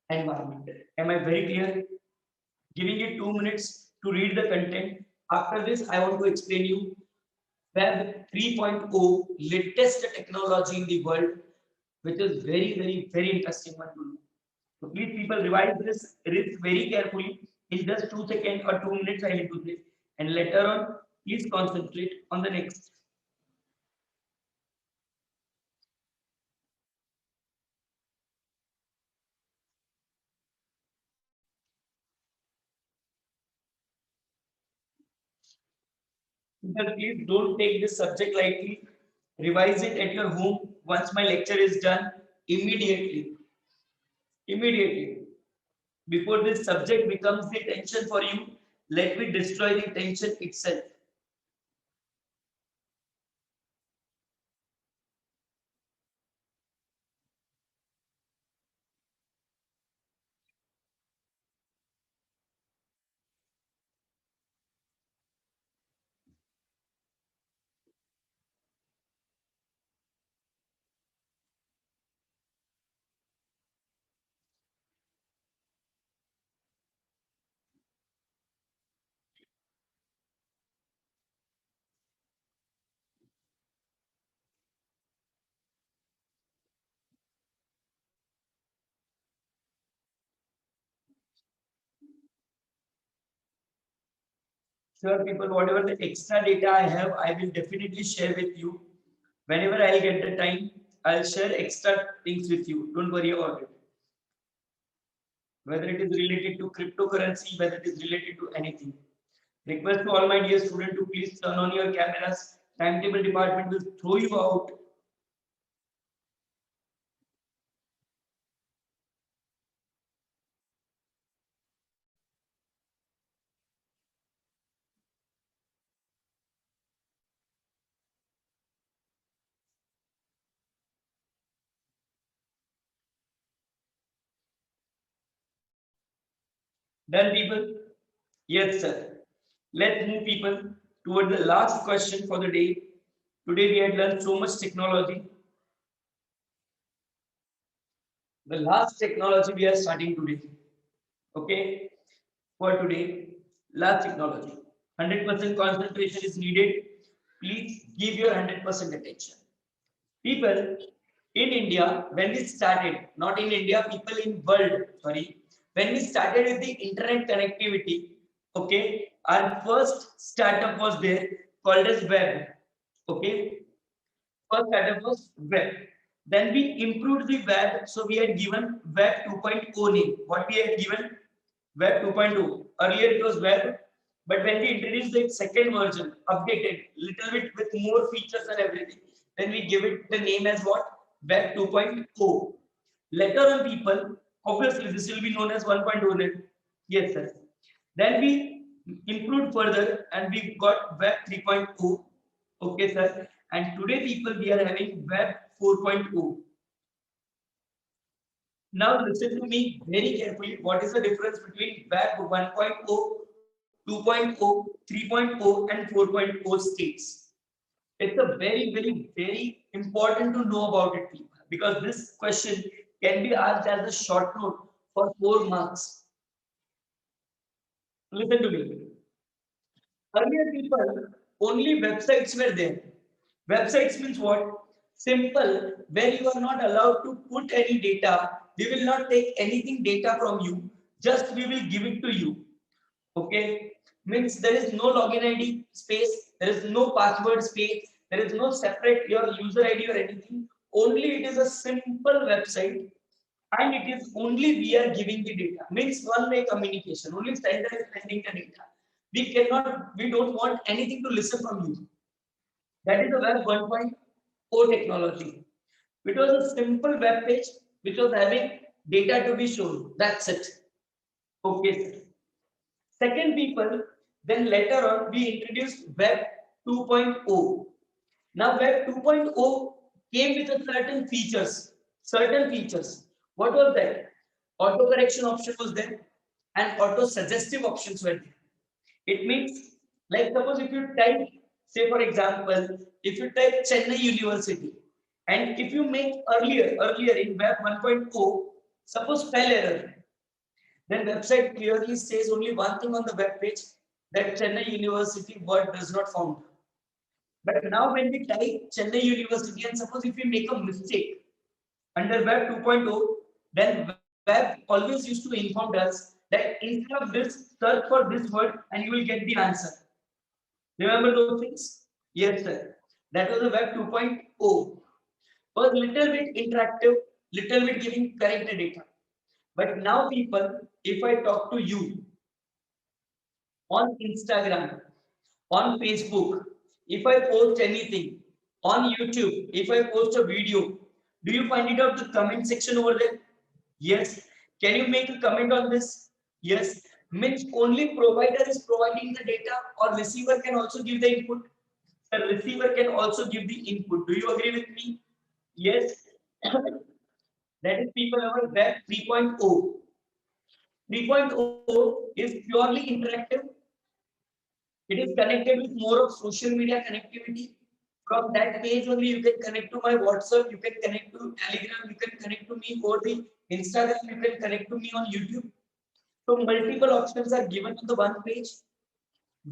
Speaker 1: environment. Am I very clear? Giving you 2 minutes to read the content. After this, I want to explain you Web 3.0, latest technology in the world, which is very interesting one to know. So please, people, revise this risk very carefully. In just 2 seconds or 2 minutes, I will do this. And later on, please concentrate on the next. People, please don't take this subject lightly. Revise it at your home once my lecture is done immediately. Immediately. Before this subject becomes the tension for you, let me destroy the tension itself. Sure, people, whatever the extra data I have, I will definitely share with you. Whenever I get the time, I'll share extra things with you. Don't worry about it. Whether it is related to cryptocurrency, whether it is related to anything. Request to all my dear students to please turn on your cameras. Timetable department will throw you out. Done, people? Yes, sir. Let's move, people, toward the last question for the day. Today we had learned so much technology. The last technology we are starting today. Okay, for today, last technology. 100% concentration is needed. Please give your 100% attention. People in India, when we started, not in India, people in world, sorry, when we started with the internet connectivity, okay, our first startup was there called as web. Okay, first startup was web. Then we improved the web, so we had given web 2.0 name. What we had given? Web 2.0. Earlier it was web, but when we introduced the second version, updated little bit with more features and everything, then we give it the name as what? Web 2.0. Later on, people, obviously this will be known as 1.0 then. Yes, sir. Then we improved further and we got Web 3.0. Okay, sir. And today, people, we are having Web 4.0. Now listen to me very carefully. What is the difference between Web 1.0, 2.0, 3.0 and 4.0 states? It's a very important to know about it, people, because this question can be asked as a short note for 4 marks. Listen to me. Earlier, people, only websites were there. Websites means what? Simple, where you are not allowed to put any data. We will not take anything data from you. Just we will give it to you. Okay? Means there is no login ID space. There is no password space. There is no separate your user ID or anything. Only it is a simple website and it is only we are giving the data. Means one-way communication. Only sender is sending the data. We don't want anything to listen from you. That is the Web 1.0 technology. It was a simple web page which was having data to be shown. That's it. Okay. Second, people, then later on we introduced Web 2.0. Now Web 2.0 came with a certain features. Certain features. What was that? Auto correction option was there and auto suggestive options were there. It means, like suppose if you type, say for example, if you type Chennai University, and if you make earlier in Web 1.0, suppose spell error, then website clearly says only one thing on the web page, that Chennai University word does not found. But now when we type Chennai University, and suppose if we make a mistake under Web 2.0, then Web always used to inform us that instead of this, search for this word and you will get the answer. Remember those things? Yes, sir. That was the Web 2.0. Was little bit interactive, little bit giving correct data. But now, people, if I talk to you on Instagram, on Facebook, if I post anything, on YouTube, if I post a video, do you find it out the comment section over there? Yes. Can you make a comment on this? Yes. Means only provider is providing the data, or receiver can also give the input. The receiver can also give the input. Do you agree with me? Yes. That is people over web 3.0. 3.0 is purely interactive. It is connected with more of social media connectivity. From that page only you can connect to my WhatsApp, you can connect to Telegram, you can connect to me over the Instagram, you can connect to me on YouTube. So multiple options are given on the one page.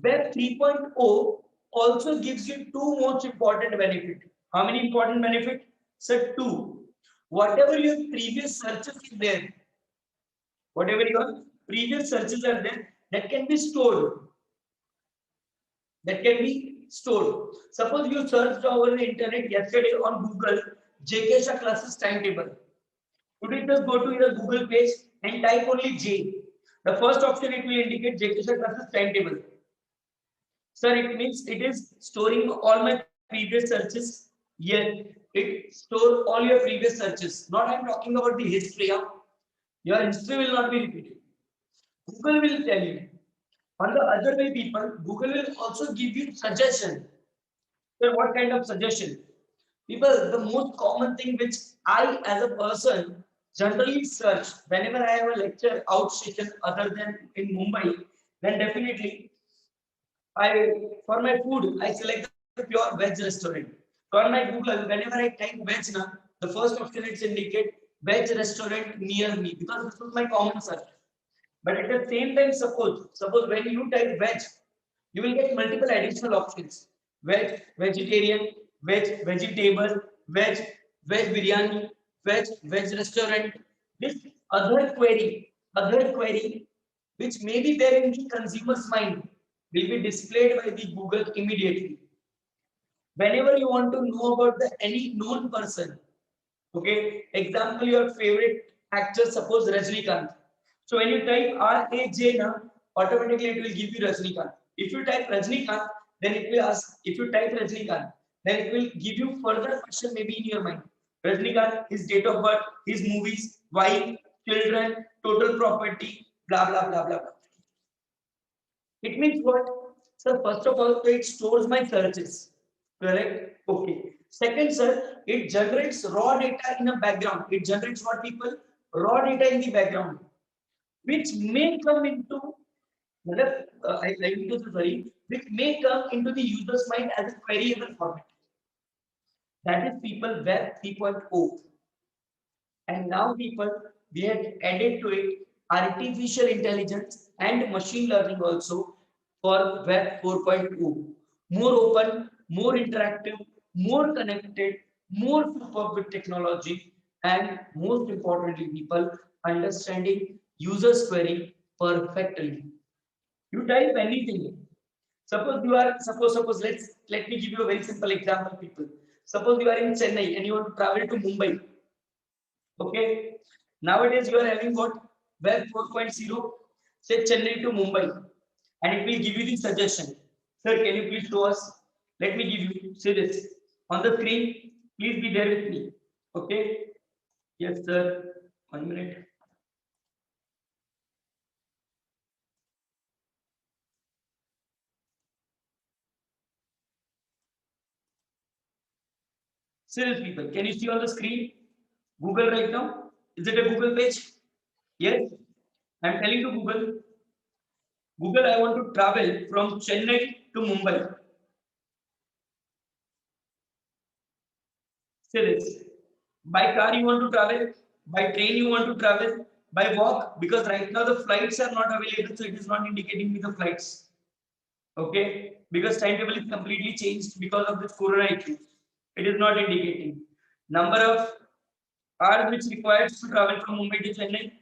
Speaker 1: Web 3.0 also gives you two most important benefits. How many important benefits? So two. Whatever your previous searches is there, whatever your previous searches are there, that can be stored. That can be stored. Suppose you searched over the internet yesterday on Google JK Shah classes timetable. Today just go to your Google page and type only J. The first option it will indicate JK Shah classes timetable. Sir, it means it is storing all my previous searches. Yes, it store all your previous searches. Not I'm talking about the history. Your history will not be repeated. Google will tell you. On the other way, people, Google will also give you suggestion. So what kind of suggestion? People, the most common thing which I as a person generally search whenever I have a lecture outstation other than in Mumbai, then definitely for my food I select the pure veg restaurant. So on my Google, whenever I type veg na, the first option it's indicate veg restaurant near me because this was my common search. But at the same time, suppose when you type veg, you will get multiple additional options. Veg, vegetarian, veg, vegetable, veg biryani, veg restaurant. This other query, which may be there in the consumer's mind, will be displayed by the Google immediately. Whenever you want to know about the any known person, okay, example your favorite actor, suppose Rajnikant. So when you type RAJ now, automatically it will give you Rajnikant. If you type Rajnikant, then it will ask. If you type Rajnikant, then it will give you further question maybe in your mind. Rajnikant, his date of birth, his movies, wife, children, total property, blah blah blah blah blah. It means what? Sir, first of all, it stores my searches. Correct? Okay. Second, sir, it generates raw data in a background. It generates what people? Raw data in the background, which may come into I need to sorry, which may come into the user's mind as a queryable format. That is people web 3.0. And now people we had added to it artificial intelligence and machine learning also for web 4.0. More open, more interactive, more connected, more superb with technology, and most importantly, people understanding user's query perfectly. You type anything. Suppose let me give you a very simple example, people. Suppose you are in Chennai and you want to travel to Mumbai. Okay. Nowadays you are having what? Web 4.0, say Chennai to Mumbai, and it will give you the suggestion. Sir, can you please show us? Let me give you, see this on the screen. Please be there with me. Okay. Yes, sir. 1 minute. Serious people, can you see on the screen? Google right now? Is it a Google page? Yes. I'm telling to Google, Google, I want to travel from Chennai to Mumbai. Say this. By car you want to travel, by train you want to travel, by walk, because right now the flights are not available, so it is not indicating me the flights. Okay, because timetable is completely changed because of this corona issue. It is not indicating number of hours which requires to travel from Mumbai to Chennai,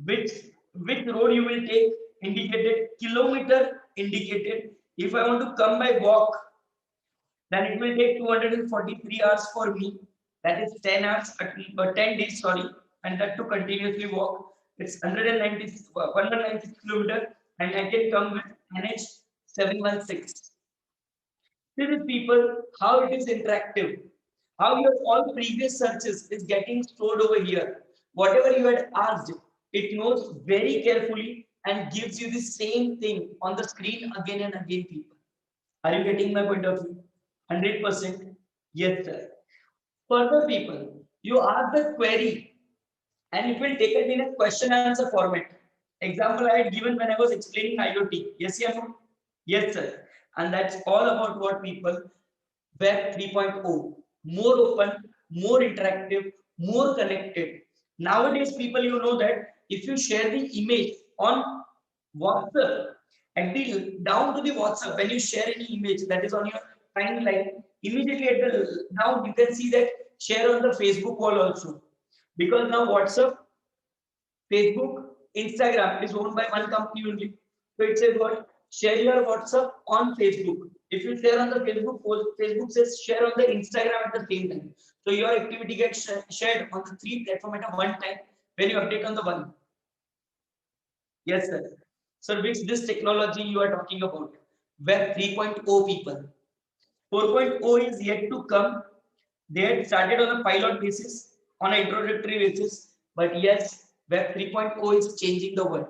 Speaker 1: which which road you will take indicated, kilometer indicated. If I want to come by walk, then it will take 243 hours for me. That is 10 hours, 10 days, sorry, and that to continuously walk. It's 196 kilometer, and I can come with NH 716. This is people how it is interactive, how your all previous searches is getting stored over here. Whatever you had asked, it knows very carefully and gives you the same thing on the screen again and again, people. Are you getting my point of view? 100%. Yes, sir. Further, people, you ask the query and it will take it in a question answer format. Example I had given when I was explaining IoT. Yes, yeah, no? Yes, sir. And that's all about what people Web 3.0. More open, more interactive, more connected. Nowadays, people, you know that if you share the image on WhatsApp, at the down to the WhatsApp, when you share any image that is on your timeline, immediately at the down you can see that share on the Facebook wall also. Because now WhatsApp, Facebook, Instagram is owned by one company only. So it says what? Share your WhatsApp on Facebook. If you share on the Facebook post, Facebook says share on the Instagram at the same time. So your activity gets shared on the three platforms at a one time when you update on the one. Yes, sir. So which this technology you are talking about? Web 3.0 people. 4.0 is yet to come. They had started on a pilot basis, on an introductory basis, but yes, Web 3.0 is changing the world.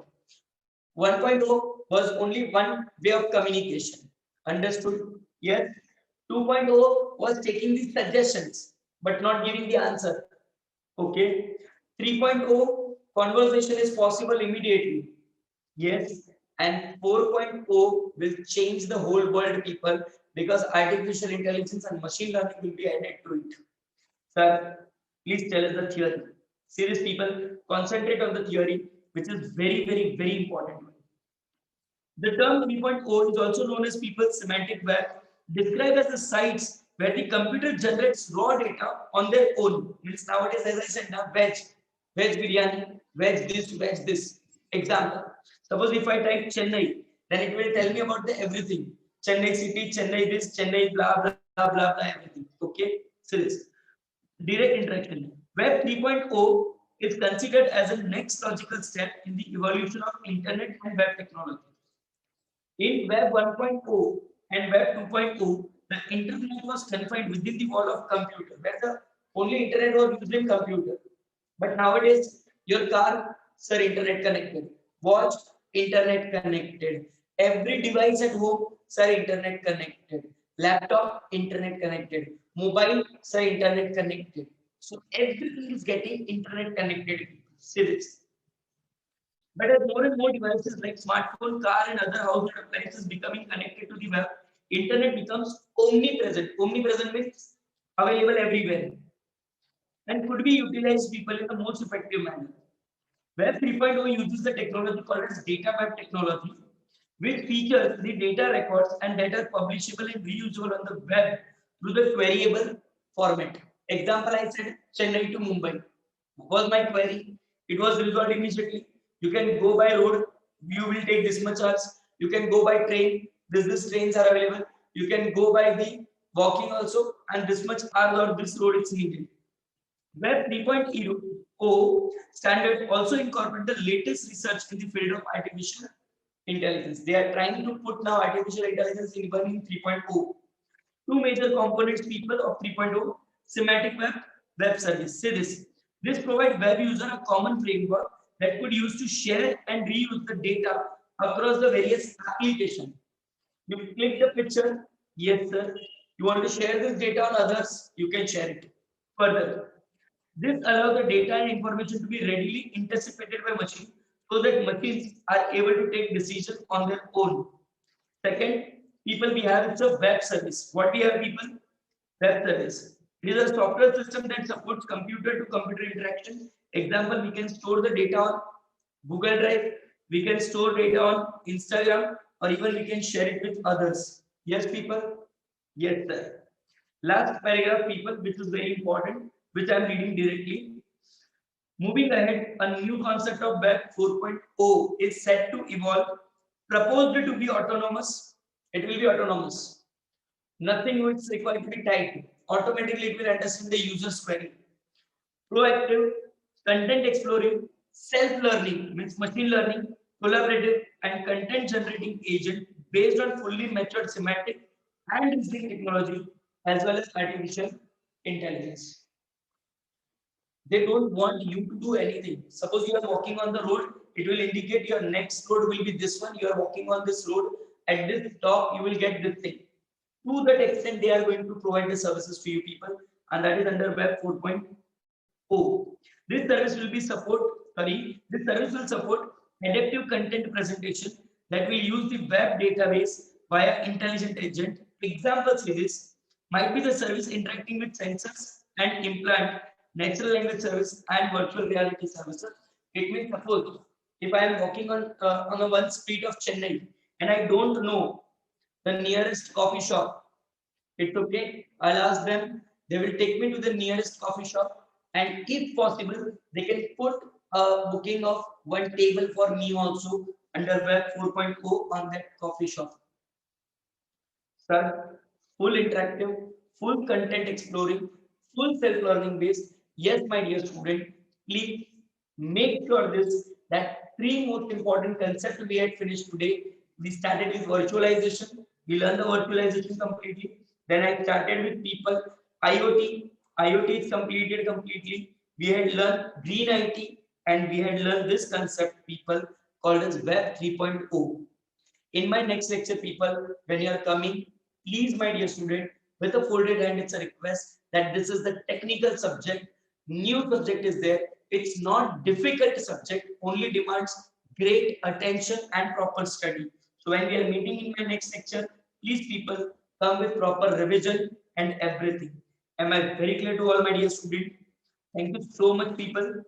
Speaker 1: 1.0 was only one way of communication. Understood? Yes. 2.0 was taking the suggestions, but not giving the answer. Okay. 3.0 conversation is possible immediately. Yes, and 4.0 will change the whole world, people, because artificial intelligence and machine learning will be added to it. Sir, please tell us the theory. Serious people, concentrate on the theory, which is very, very, very important. The term 3.0 is also known as people's semantic web, described as the sites where the computer generates raw data on their own. Means nowadays, as I said, now veg biryani, veg this. Example. Suppose if I type Chennai, then it will tell me about the everything. Chennai city, Chennai this, Chennai blah blah blah blah, blah everything. Okay, so this direct interaction. Web 3.0 is considered as a next logical step in the evolution of internet and web technology. In Web 1.0 and Web 2.0, the internet was confined within the wall of computer, where the only internet was used in computer. But nowadays, your car, sir, internet connected. Watch, internet connected. Every device at home, sir, internet connected. Laptop, internet connected. Mobile, sir, internet connected. So everything is getting internet connected. Serious. But as more and more devices like smartphone, car, and other household appliances becoming connected to the web, internet becomes omnipresent. Omnipresent means available everywhere and could be utilized people in the most effective manner. Web 3.0 uses the technology called as data web technology, which features the data records and data publishable and reusable on the web through the queryable format. Example, I said Chennai to Mumbai was my query. It was resolved immediately. You can go by road, you will take this much hours. You can go by train, this trains are available. You can go by the walking also, and this much hours or this road is needed. Web 3.0 standard also incorporate the latest research in the field of artificial intelligence. They are trying to put now artificial intelligence in 3.0. Two major components people of 3.0 semantic web service. Say this. This provides web user a common framework that could use to share and reuse the data across the various applications. You click the picture, yes sir. You want to share this data on others, you can share it. Further, this allows the data and information to be readily intercepted by machine so that machines are able to take decisions on their own. Second, people we have it's a web service. What we have people? Web service. It is a software system that supports computer to computer interaction. Example, we can store the data on Google Drive, we can store data on Instagram, or even we can share it with others. Yes, people? Yes, sir. Last paragraph, people, which is very important, which I am reading directly. Moving ahead, a new concept of Web 4.0 is set to evolve, proposed to be autonomous. It will be autonomous. Nothing is required to be typed. Automatically, it will understand the user's query. Proactive, content exploring, self-learning means machine learning, collaborative, and content generating agent based on fully matured semantic and reasoning technology as well as artificial intelligence. They don't want you to do anything. Suppose you are walking on the road, it will indicate your next load will be this one. You are walking on this road. At this stop, you will get this thing. To that extent, they are going to provide the services to you people, and that is under Web 4.0. This service will be this service will support adaptive content presentation that will use the web database via intelligent agent. Examples of this might be the service interacting with sensors and implant, natural language service, and virtual reality services. It means suppose if I am walking on a one street of Chennai and I don't know the nearest coffee shop, it's okay. I'll ask them. They will take me to the nearest coffee shop, and if possible, they can put a booking of one table for me also under Web 4.0 on that coffee shop. Sir, full interactive, full content exploring, full self-learning based. Yes, my dear student, please make sure this that three most important concepts we had finished today. We started with virtualization. We learned the virtualization completely. Then I started with people. IoT. IoT is completed completely. We had learned green IT and we had learned this concept people called as Web 3.0. In my next lecture, people, when you are coming, please, my dear student, with a folded hand, it's a request that this is the technical subject. New subject is there. It's not difficult subject, only demands great attention and proper study. So when we are meeting in my next lecture, please, people, come with proper revision and everything. Am I very clear to all my dear student? Thank you so much, people.